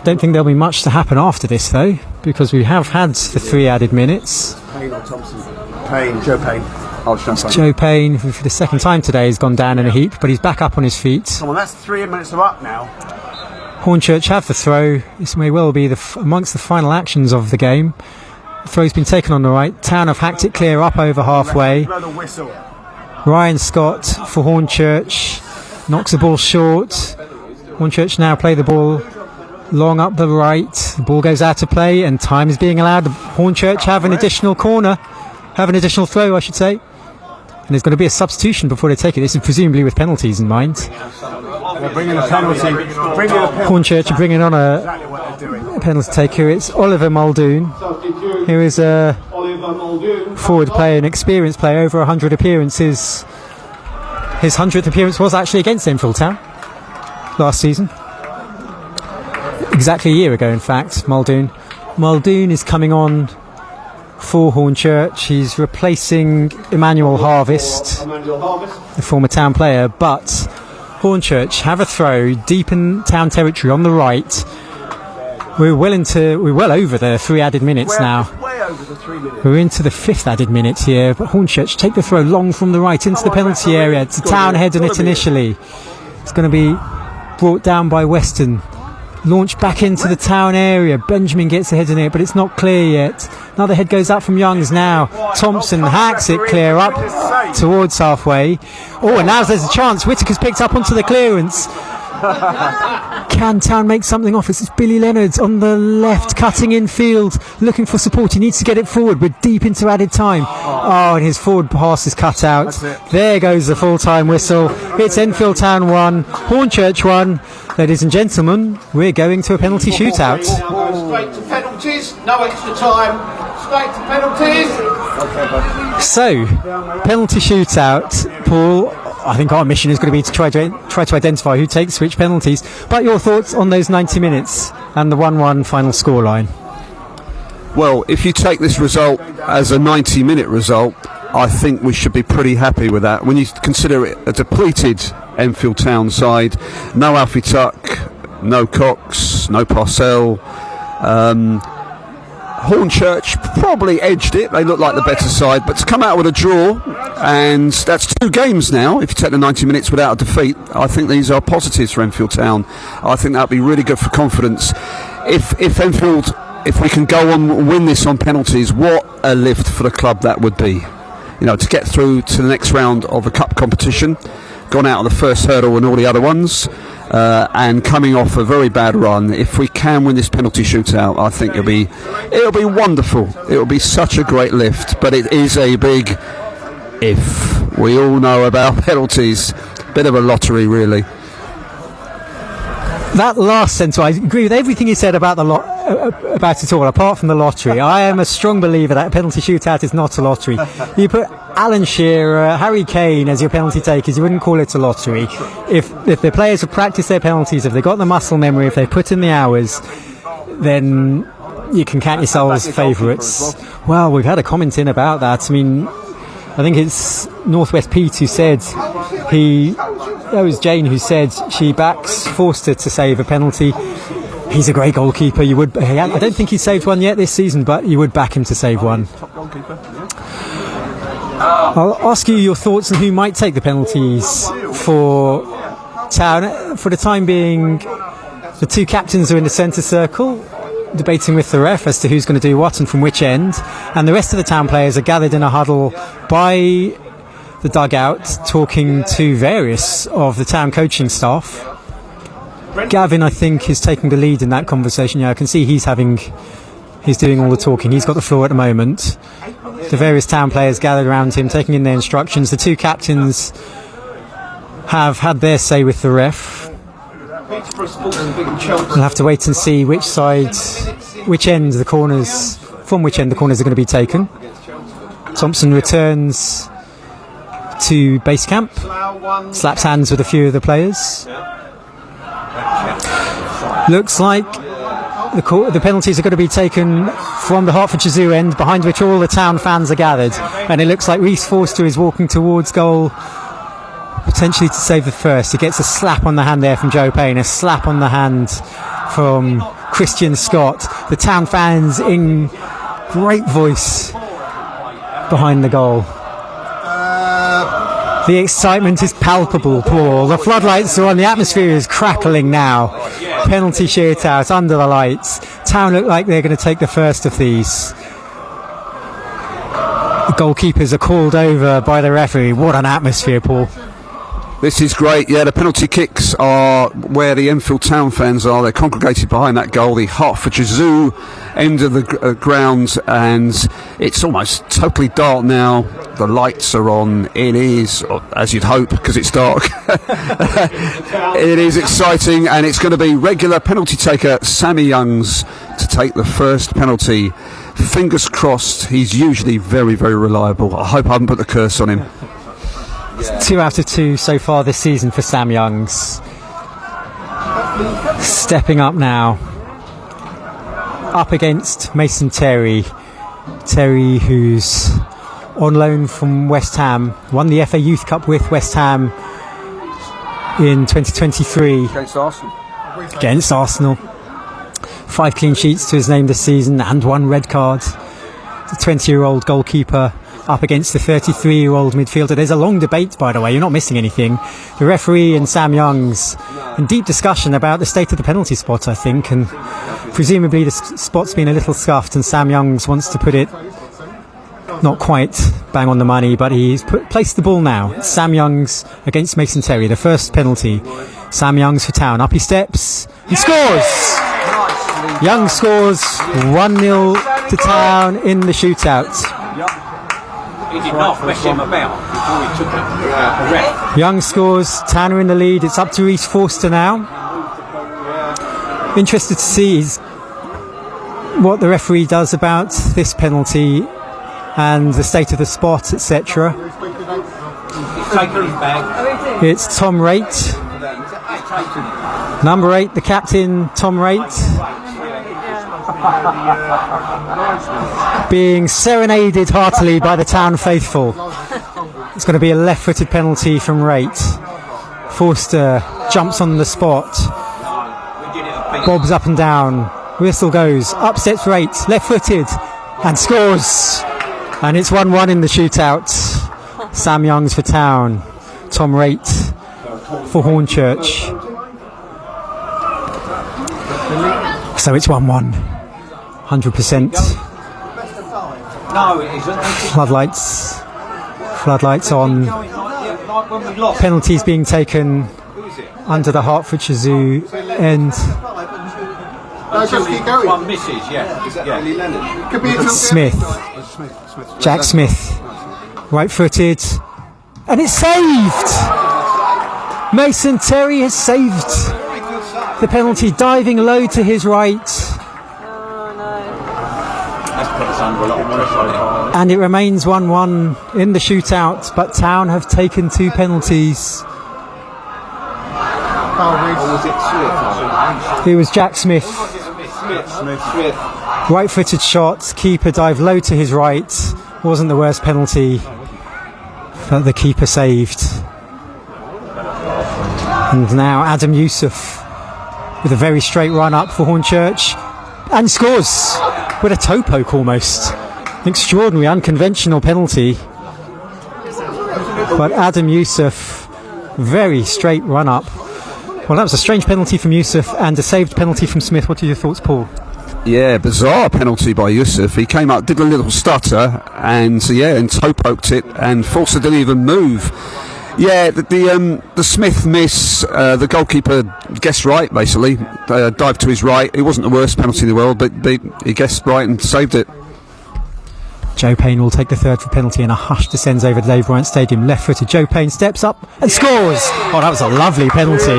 [SPEAKER 2] Don't think there'll be much to happen after this though, because we have had the 3 added minutes.
[SPEAKER 6] Payne or Thompson? Joe Payne.
[SPEAKER 2] Joe Payne, who for the second time today has gone down in a heap, but he's back up on his feet.
[SPEAKER 6] Come on, that's 3 minutes of up now.
[SPEAKER 2] Hornchurch have the throw. This may well be amongst the final actions of the game. The throw's been taken on the right. Town have hacked it clear up over halfway. Ryan Scott for Hornchurch knocks the ball short. Hornchurch now play the ball long up the right. The ball goes out of play and time is being allowed. Hornchurch have an additional throw, I should say. And there's going to be a substitution before they take it. This is presumably with penalties in mind.
[SPEAKER 6] They're bringing a penalty.
[SPEAKER 2] Hornchurch are bringing on a penalty taker. It's Oliver Muldoon, who is a forward player, an experienced player, over 100 appearances. His 100th appearance was actually against Enfield Town last season. Exactly a year ago, in fact, Muldoon. Muldoon is coming on for Hornchurch. He's replacing Emmanuel Harvest, the former Town player, but Hornchurch have a throw deep in Town territory on the right. We're well over the 3 added minutes now. We're into the 5th added minute here, but Hornchurch take the throw long from the right into the penalty area. It's Town head on it initially. It's going to be brought down by Weston. Launched back into the Town area. Benjamin gets the head in it, but it's not clear yet. Another head goes up from Youngs now. Thompson hacks it clear up towards halfway. Oh, and now there's a chance. Whittaker's picked up onto the clearance. Can Town make something off? It's Billy Leonard on the left, cutting infield, looking for support. He needs to get it forward. We're deep into added time. Oh, and his forward pass is cut out. There goes the full-time whistle. It's Enfield Town 1, Hornchurch 1. Ladies and gentlemen, we're going to a penalty shootout.
[SPEAKER 7] Straight to penalties, no extra time. Straight to penalties.
[SPEAKER 2] So, penalty shootout, Paul. I think our mission is going to be to try to identify who takes which penalties. But your thoughts on those 90 minutes and the 1-1 final scoreline?
[SPEAKER 1] Well, if you take this result as a 90-minute result, I think we should be pretty happy with that. When you consider it a depleted Enfield Town side, no Alfie Tuck, no Cox, no Parcell. Hornchurch probably edged it. They look like the better side, but to come out with a draw, and that's 2 games now. If you take the 90 minutes without a defeat, I think these are positives for Enfield Town. I think that'd be really good for confidence. If Enfield, if we can go on and win this on penalties, what a lift for the club that would be. You know, to get through to the next round of a cup competition, gone out of the first hurdle and all the other ones, and coming off a very bad run. If we can win this penalty shootout, I think it'll be wonderful. It'll be such a great lift, but it is a big if. We all know about penalties. Bit of a lottery, really.
[SPEAKER 2] That last sentence, I agree with everything you said about about it all, apart from the lottery. I am a strong believer that a penalty shootout is not a lottery. You put Alan Shearer, Harry Kane as your penalty takers, you wouldn't call it a lottery. If the players have practiced their penalties, if they've got the muscle memory, if they put in the hours, then you can count yourselves favourites. Well, we've had a comment in about that. I mean, I think it's Northwest Pete who said that was Jane who said she backs Forster to save a penalty. He's a great goalkeeper. I don't think he's saved one yet this season, but you would back him to save one. I'll ask you your thoughts on who might take the penalties for Town. For the time being, the 2 captains are in the centre circle, debating with the ref as to who's going to do what and from which end, and the rest of the Town players are gathered in a huddle by the dugout, talking to various of the Town coaching staff. Gavin, I think, is taking the lead in that conversation. Yeah, I can see he's doing all the talking. He's got the floor at the moment. The various Town players gathered around him, taking in their instructions. The 2 captains have had their say with the ref. We'll have to wait and see from which end the corners are going to be taken. Thompson returns to base camp, slaps hands with a few of the players. Looks like the penalties are going to be taken from the Hertfordshire Zoo end, behind which all the Town fans are gathered, and it looks like Reece Forster is walking towards goal, potentially to save the first. He gets a slap on the hand there from Joe Payne, a slap on the hand from Christian Scott. The Town fans in great voice behind the goal. The excitement is palpable, Paul. The floodlights are on, the atmosphere is crackling now. Penalty shootout under the lights. Town look like they're going to take the first of these. The goalkeepers are called over by the referee. What an atmosphere, Paul.
[SPEAKER 1] This is great. Yeah, the penalty kicks are where the Enfield town fans are. They're congregated behind that goal, the Hertfordshire Zoo end of the ground, and it's almost totally dark now. The lights are on. It is, as you'd hope, because it's dark. It is exciting, and it's going to be regular penalty taker Sammy Youngs to take the first penalty. Fingers crossed. He's usually very, very reliable. I hope I haven't put the curse on him.
[SPEAKER 2] 2 out of 2 so far this season for Sam Youngs. Stepping up now. Up against Mason Terry. Terry, who's on loan from West Ham, won the FA Youth Cup with West Ham in 2023 against Arsenal. 5 clean sheets to his name this season and 1 red card. The 20-year-old goalkeeper up against the 33-year-old midfielder. There's a long debate, by the way, you're not missing anything. The referee and Sam Youngs in deep discussion about the state of the penalty spot, I think, and presumably the spot's been a little scuffed and Sam Youngs wants to put it not quite bang on the money, but he's placed the ball now. It's Sam Youngs against Mason Terry, the first penalty. Sam Youngs for Town. Up he steps. He scores! Young scores 1-0 to Town in the shootout.
[SPEAKER 3] He did not mess him about before he took the ref.
[SPEAKER 2] Young scores, Tanner in the lead. It's up to Reece Forster now. Interested to see what the referee does about this penalty and the state of the spot, etc.
[SPEAKER 3] He's taken his bag.
[SPEAKER 2] It's Tom Raitt. Number 8, the captain, Tom Raitt. Being serenaded heartily by the Town faithful. It's going to be a left-footed penalty from Raitt. Forster jumps on the spot, bobs up and down, whistle goes, up steps Raitt, left-footed, and scores. And it's 1-1 in the shootout. Sam Youngs for Town, Tom Raitt for Hornchurch. So it's 1-1, 100%.
[SPEAKER 3] No, it isn't.
[SPEAKER 2] Floodlights on. Penalties being taken under the Hertfordshire Zoo end.
[SPEAKER 3] One misses, yeah.
[SPEAKER 2] Smith. Jack Smith. Right-footed. And it's saved! Mason Terry has saved the penalty, diving low to his right. And it remains 1-1 in the shootout, but Town have taken 2 penalties. It was Jack Smith. Right-footed shot, keeper dived low to his right. Wasn't the worst penalty, but the keeper saved. And now Adam Youssef with a very straight run up for Hornchurch and scores with a toe poke almost. Extraordinary, unconventional penalty. But Adam Youssef, very straight run up. Well, that was a strange penalty from Youssef and a saved penalty from Smith. What are your thoughts, Paul?
[SPEAKER 1] Yeah, bizarre penalty by Youssef. He came up, did a little stutter, and toe poked it, and Forster didn't even move. Yeah, the Smith miss, the goalkeeper guessed right, basically. Dived to his right. It wasn't the worst penalty in the world, but he guessed right and saved it.
[SPEAKER 2] Joe Payne will take the third for penalty, and a hush descends over the Dave Bryant Stadium. Left-footed Joe Payne steps up and scores! Oh, that was a lovely penalty.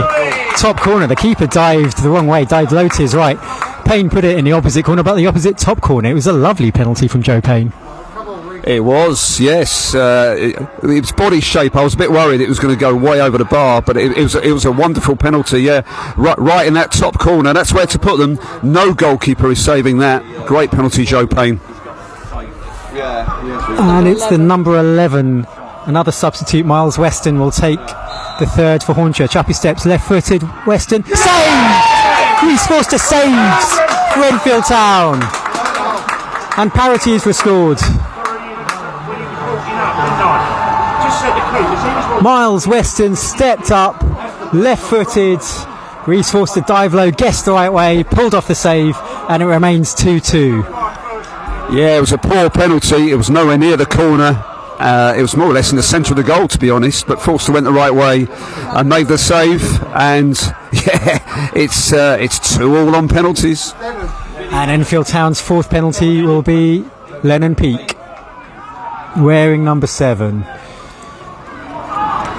[SPEAKER 2] Top corner, the keeper dived the wrong way, dived low to his right. Payne put it in the opposite corner, but the opposite top corner. It was a lovely penalty from Joe Payne.
[SPEAKER 1] It was, yes. Its body shape, I was a bit worried it was going to go way over the bar, but it was a wonderful penalty, yeah. Right in that top corner, that's where to put them. No goalkeeper is saving that. Great penalty, Joe Payne.
[SPEAKER 2] And it's the number 11, another substitute. Miles Weston will take the third for Hornchurch. Up he steps, left-footed, Weston. Save! Reece Forster saves for Enfield Town. And parity is restored. Miles Weston stepped up, left-footed. Reece Forster dived low, guessed the right way, pulled off the save, and it remains 2-2.
[SPEAKER 1] Yeah, it was a poor penalty. It was nowhere near the corner, It was more or less in the centre of the goal, to be honest, but Forster went the right way and made the save. And yeah, it's 2-2 on penalties.
[SPEAKER 2] And Enfield Town's fourth penalty will be Lennon Peake, wearing number 7.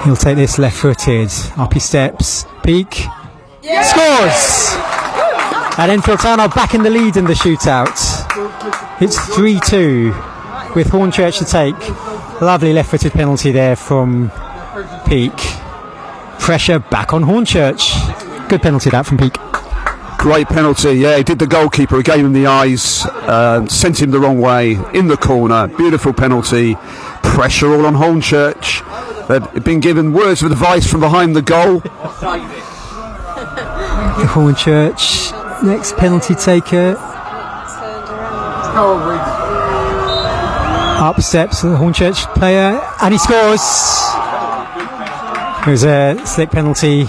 [SPEAKER 2] He'll take this left-footed, up he steps. Peake scores! And Enfield Town are back in the lead in the shootout. It's 3-2 with Hornchurch to take. Lovely left-footed penalty there from Peake. Pressure back on Hornchurch. Good penalty that from Peake.
[SPEAKER 1] Great penalty, yeah, he did the goalkeeper, he gave him the eyes, sent him the wrong way, in the corner, beautiful penalty, pressure all on Hornchurch. They've been given words of advice from behind the goal.
[SPEAKER 2] Hornchurch, next penalty taker. Up steps the Hornchurch player, and he scores! It was a slick penalty.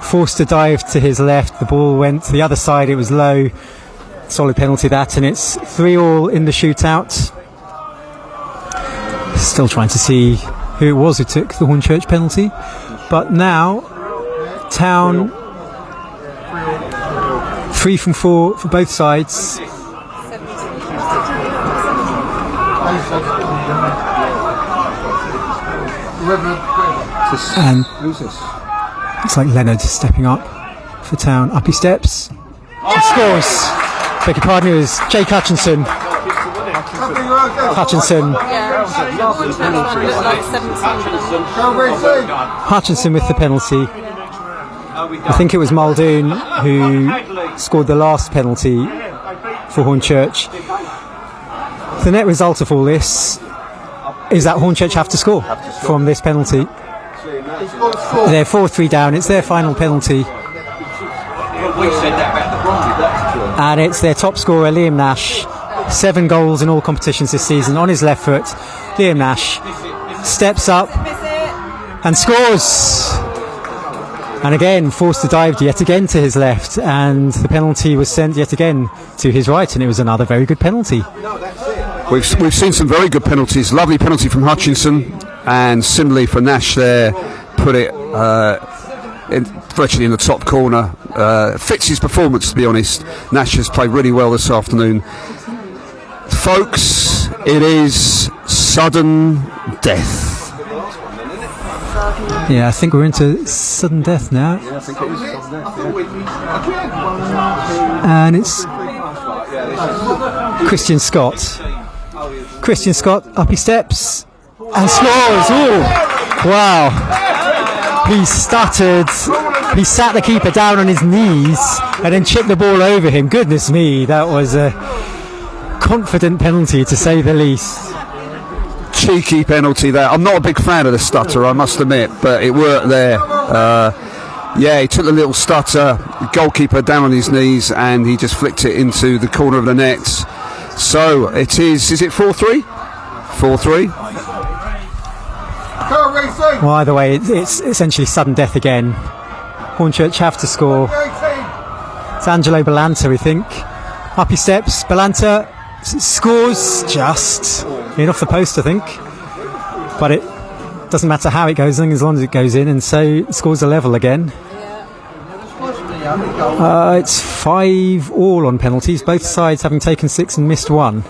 [SPEAKER 2] Forced to dive to his left, the ball went to the other side, it was low. Solid penalty that, and it's 3-3 in the shootout. Still trying to see who it was who took the Hornchurch penalty. But now, Town 3 from 4 for both sides. And
[SPEAKER 1] who's this?
[SPEAKER 2] It's like Leonard stepping up for Town. Up he steps. He scores. Beg your pardon, it was Jake Hutchinson. Hutchinson with the penalty. I think it was Muldoon who scored the last penalty for Hornchurch. The net result of all this is that Hornchurch have to score from this penalty. They're 4-3 down, it's their final penalty. And it's their top scorer, Liam Nash. 7 goals in all competitions this season on his left foot. Liam Nash steps up and scores. And again, forced to dive yet again to his left, and the penalty was sent yet again to his right, and it was another very good penalty.
[SPEAKER 1] We've seen some very good penalties. Lovely penalty from Hutchinson, and similarly for Nash there, put it virtually in the top corner. Fits his performance, to be honest. Nash has played really well this afternoon. Folks, it is sudden death.
[SPEAKER 2] Yeah, I think we're into sudden death now.
[SPEAKER 1] Yeah, I think it is sudden death,
[SPEAKER 2] And it's Christian Scott. Christian Scott, up he steps and scores. Ooh, wow. He stuttered. He sat the keeper down on his knees and then chipped the ball over him. Goodness me, that was a confident penalty to say the least.
[SPEAKER 1] Cheeky penalty there. I'm not a big fan of the stutter, I must admit, but it worked there. Yeah, he took the little stutter, goalkeeper down on his knees, and he just flicked it into the corner of the net. So it is it 4-3? 4-3.
[SPEAKER 2] Well, either way, it's essentially sudden death again. Hornchurch have to score. It's Angelo Balanta, we think. Up he steps. Balanta scores just in off the post, I think. But it doesn't matter how it goes, as long as it goes in, and so scores a level again. It's 5-5 on penalties, both sides having taken 6 and missed 1.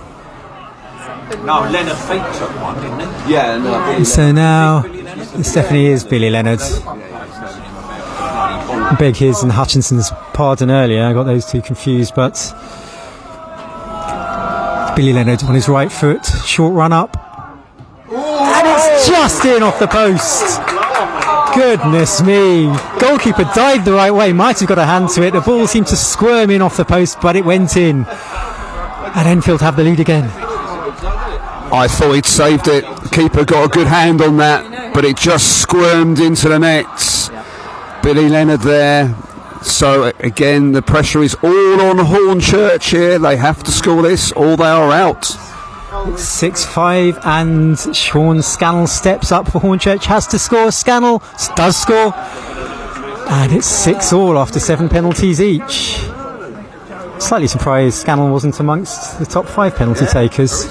[SPEAKER 3] No, Leonard Feet took one, didn't he? Yeah, no.
[SPEAKER 2] And so now this definitely is Billy Leonard. I beg his and Hutchinson's pardon earlier, I got those two confused, but Billy Leonard on his right foot, short run up, and it's just in off the post. Goodness me, goalkeeper dived the right way, might have got a hand to it, the ball seemed to squirm in off the post, but it went in, and Enfield have the lead again.
[SPEAKER 1] I thought he'd saved it. The keeper got a good hand on that, but it just squirmed into the net. Billy Leonard there. So again, the pressure is all on Hornchurch here. They have to score this, or they are out.
[SPEAKER 2] 6-5, and Sean Scannell steps up for Hornchurch, has to score. Scannell does score, and it's 6-6 after 7 penalties each. Slightly surprised Scannell wasn't amongst the top 5 penalty takers.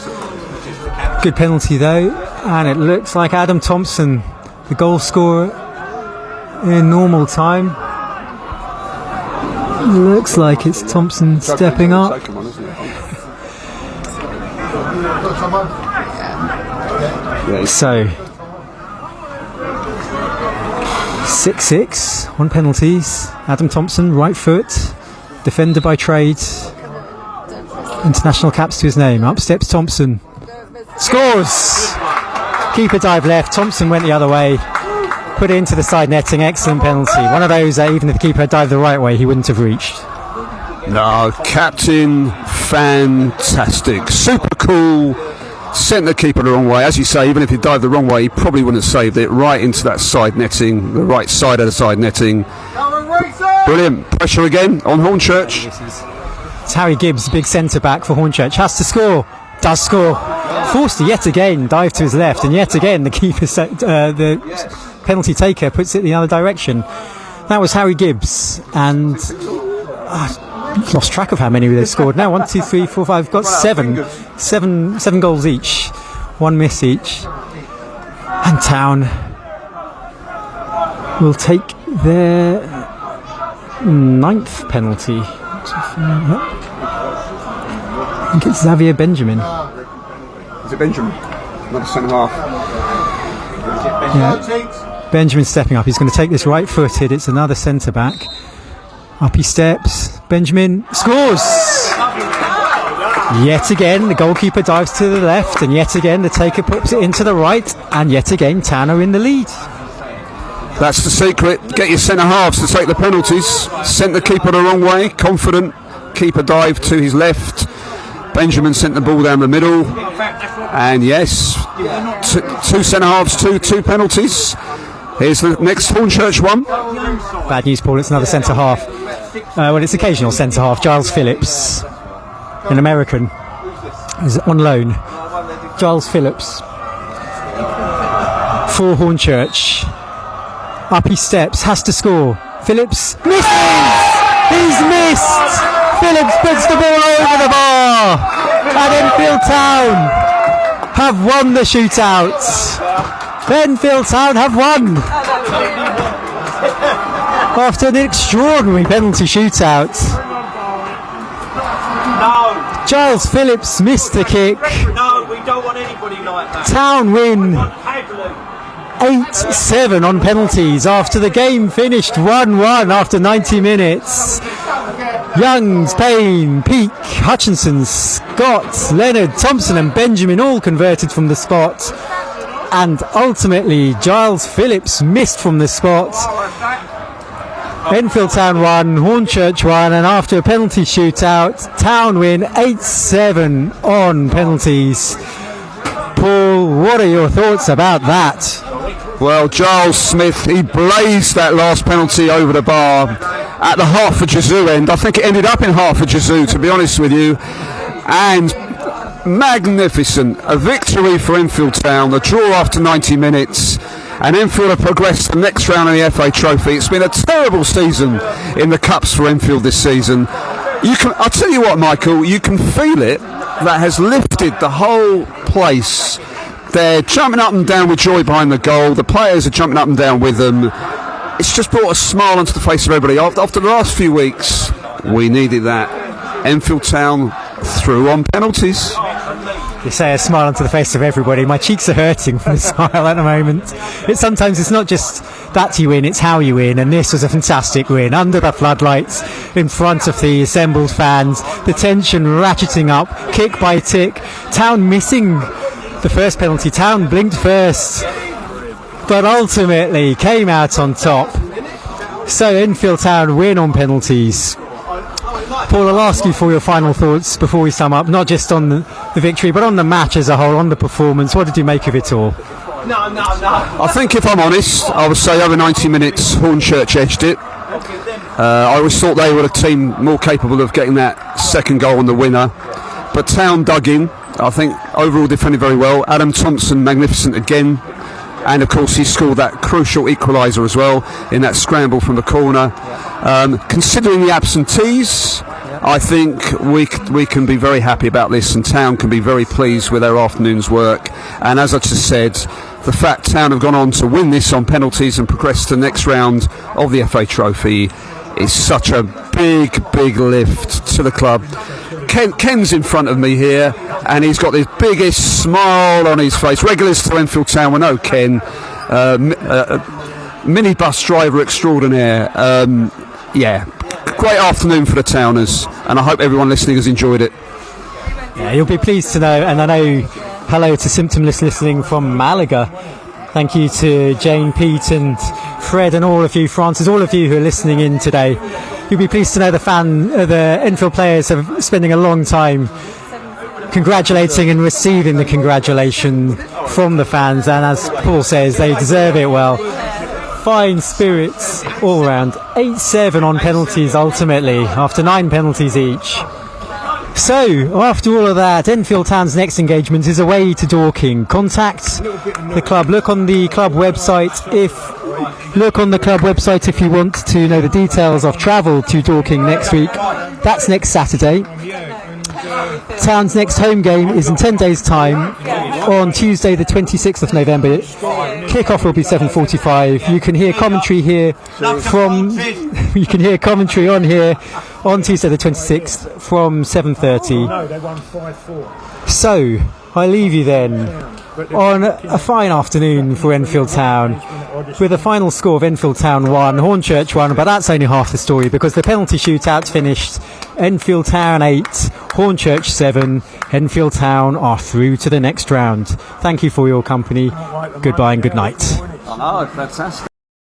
[SPEAKER 2] Good penalty though, And it looks like Adam Thompson, the goal scorer in normal time. Looks like it's Thompson stepping up. So 6-6 on penalties. Adam Thompson, right foot, defender by trade, international caps to his name. Up steps Thompson, scores. Keeper dive left, Thompson went the other way, put it into the side netting. Excellent penalty. One of those that even if the keeper had dived the right way, he wouldn't have reached.
[SPEAKER 1] No, captain, fantastic, super cool. Sent the keeper the wrong way. As you say, even if he dived the wrong way, he probably wouldn't have saved it. Right into that side netting, the right side of the side netting. Brilliant. Pressure again on Hornchurch.
[SPEAKER 2] It's Harry Gibbs, big centre-back for Hornchurch. Has to score. Does score. Forced to yet again dive to his left, and yet again the keeper, the penalty taker, puts it the other direction. That was Harry Gibbs, and lost track of how many they've scored now. 1, 2, 3, 4, 5. Got seven goals each, one miss each. And Town will take their 9th penalty. I think it's Xavier Benjamin.
[SPEAKER 1] Is it Benjamin? Another centre half.
[SPEAKER 2] Yeah. Benjamin stepping up. He's going to take this right footed. It's another centre back. Up he steps. Benjamin scores! Yet again, the goalkeeper dives to the left, and yet again, the taker puts it into the right, and yet again, Town are in the lead.
[SPEAKER 1] That's the secret. Get your centre halves to take the penalties. Sent the keeper the wrong way. Confident. Keeper dived to his left. Benjamin sent the ball down the middle. And yes, two centre halves, two penalties. Here's the next Hornchurch one.
[SPEAKER 2] Bad news, Paul. It's another centre half. Well, it's occasional centre half. Giles Phillips, an American, is on loan. Giles Phillips for Hornchurch. Up he steps, has to score. Phillips misses! He's missed! Phillips puts the ball over the bar! And Enfield Town have won the shootout! Enfield Town have won! After an extraordinary penalty shootout.
[SPEAKER 8] No.
[SPEAKER 2] Giles Phillips missed the kick.
[SPEAKER 8] No, we don't want anybody like that.
[SPEAKER 2] Town win 8-7 on penalties after the game finished 1-1 after 90 minutes. Youngs, Payne, Peake, Hutchinson, Scott, Leonard, Thompson and Benjamin all converted from the spot. And ultimately, Giles Phillips missed from the spot. Enfield Town won, Hornchurch won, and after a penalty shootout, Town win 8-7 on penalties. Paul, what are your thoughts about that?
[SPEAKER 1] Well, Giles Smith, he blazed that last penalty over the bar at the Hertford Yazoo end. I think it ended up in Hertford Yazoo, to be honest with you. And magnificent. A victory for Enfield Town, a draw after 90 minutes. And Enfield have progressed to the next round of the FA Trophy. It's been a terrible season in the Cups for Enfield this season. I'll tell you what, Michael, you can feel it. That has lifted the whole place. They're jumping up and down with joy behind the goal. The players are jumping up and down with them. It's just brought a smile onto the face of everybody. After the last few weeks, we needed that. Enfield Town through on penalties.
[SPEAKER 2] You say a smile onto the face of everybody. My cheeks are hurting from the smile at the moment. Sometimes it's not just that you win, it's how you win. And this was a fantastic win. Under the floodlights, in front of the assembled fans. The tension ratcheting up, kick by tick. Town missing the first penalty. Town blinked first, but ultimately came out on top. So Enfield Town win on penalties. Paul, I'll ask you for your final thoughts before we sum up, not just on the victory, but on the match as a whole, on the performance. What did you make of it all?
[SPEAKER 1] I think, if I'm honest, I would say over 90 minutes, Hornchurch edged it. I always thought they were a team more capable of getting that second goal on the winner. But Town dug in. I think overall defended very well. Adam Thompson, magnificent again. And of course he scored that crucial equaliser as well in that scramble from the corner. Considering the absentees, I think we can be very happy about this, and Town can be very pleased with their afternoon's work. And as I just said, the fact Town have gone on to win this on penalties and progress to the next round of the FA Trophy is such a big lift to the club. Ken's in front of me here, and he's got the biggest smile on his face. Regulars to Enfield Town will know Ken, minibus driver extraordinaire. Great afternoon for the Towners, and I hope everyone listening has enjoyed it.
[SPEAKER 2] Yeah, you'll be pleased to know, and I know hello to Symptomless listening from Malaga. Thank you to Jane, Pete and Fred and all of you, Francis, all of you who are listening in today. You'll be pleased to know the Enfield players are spending a long time congratulating and receiving the congratulation from the fans, and as Paul says, they deserve it well. Fine spirits all round. 8-7 on penalties ultimately, after 9 penalties each. So, after all of that, Enfield Town's next engagement is away to Dorking. Contact the club. Look on the club website if you want to know the details of travel to Dorking next week. That's next Saturday. Town's next home game is in 10 days' time on Tuesday the 26th of November. Kick-off will be 7:45. You can hear commentary here you can hear commentary on here on Tuesday the 26th from 7:30. So, I leave you then on a fine afternoon for Enfield Town, with a final score of Enfield Town 1, Hornchurch 1, but that's only half the story, because the penalty shootout finished Enfield Town 8, Hornchurch 7. Enfield Town are through to the next round. Thank you for your company. Goodbye and good night.
[SPEAKER 1] Oh, fantastic.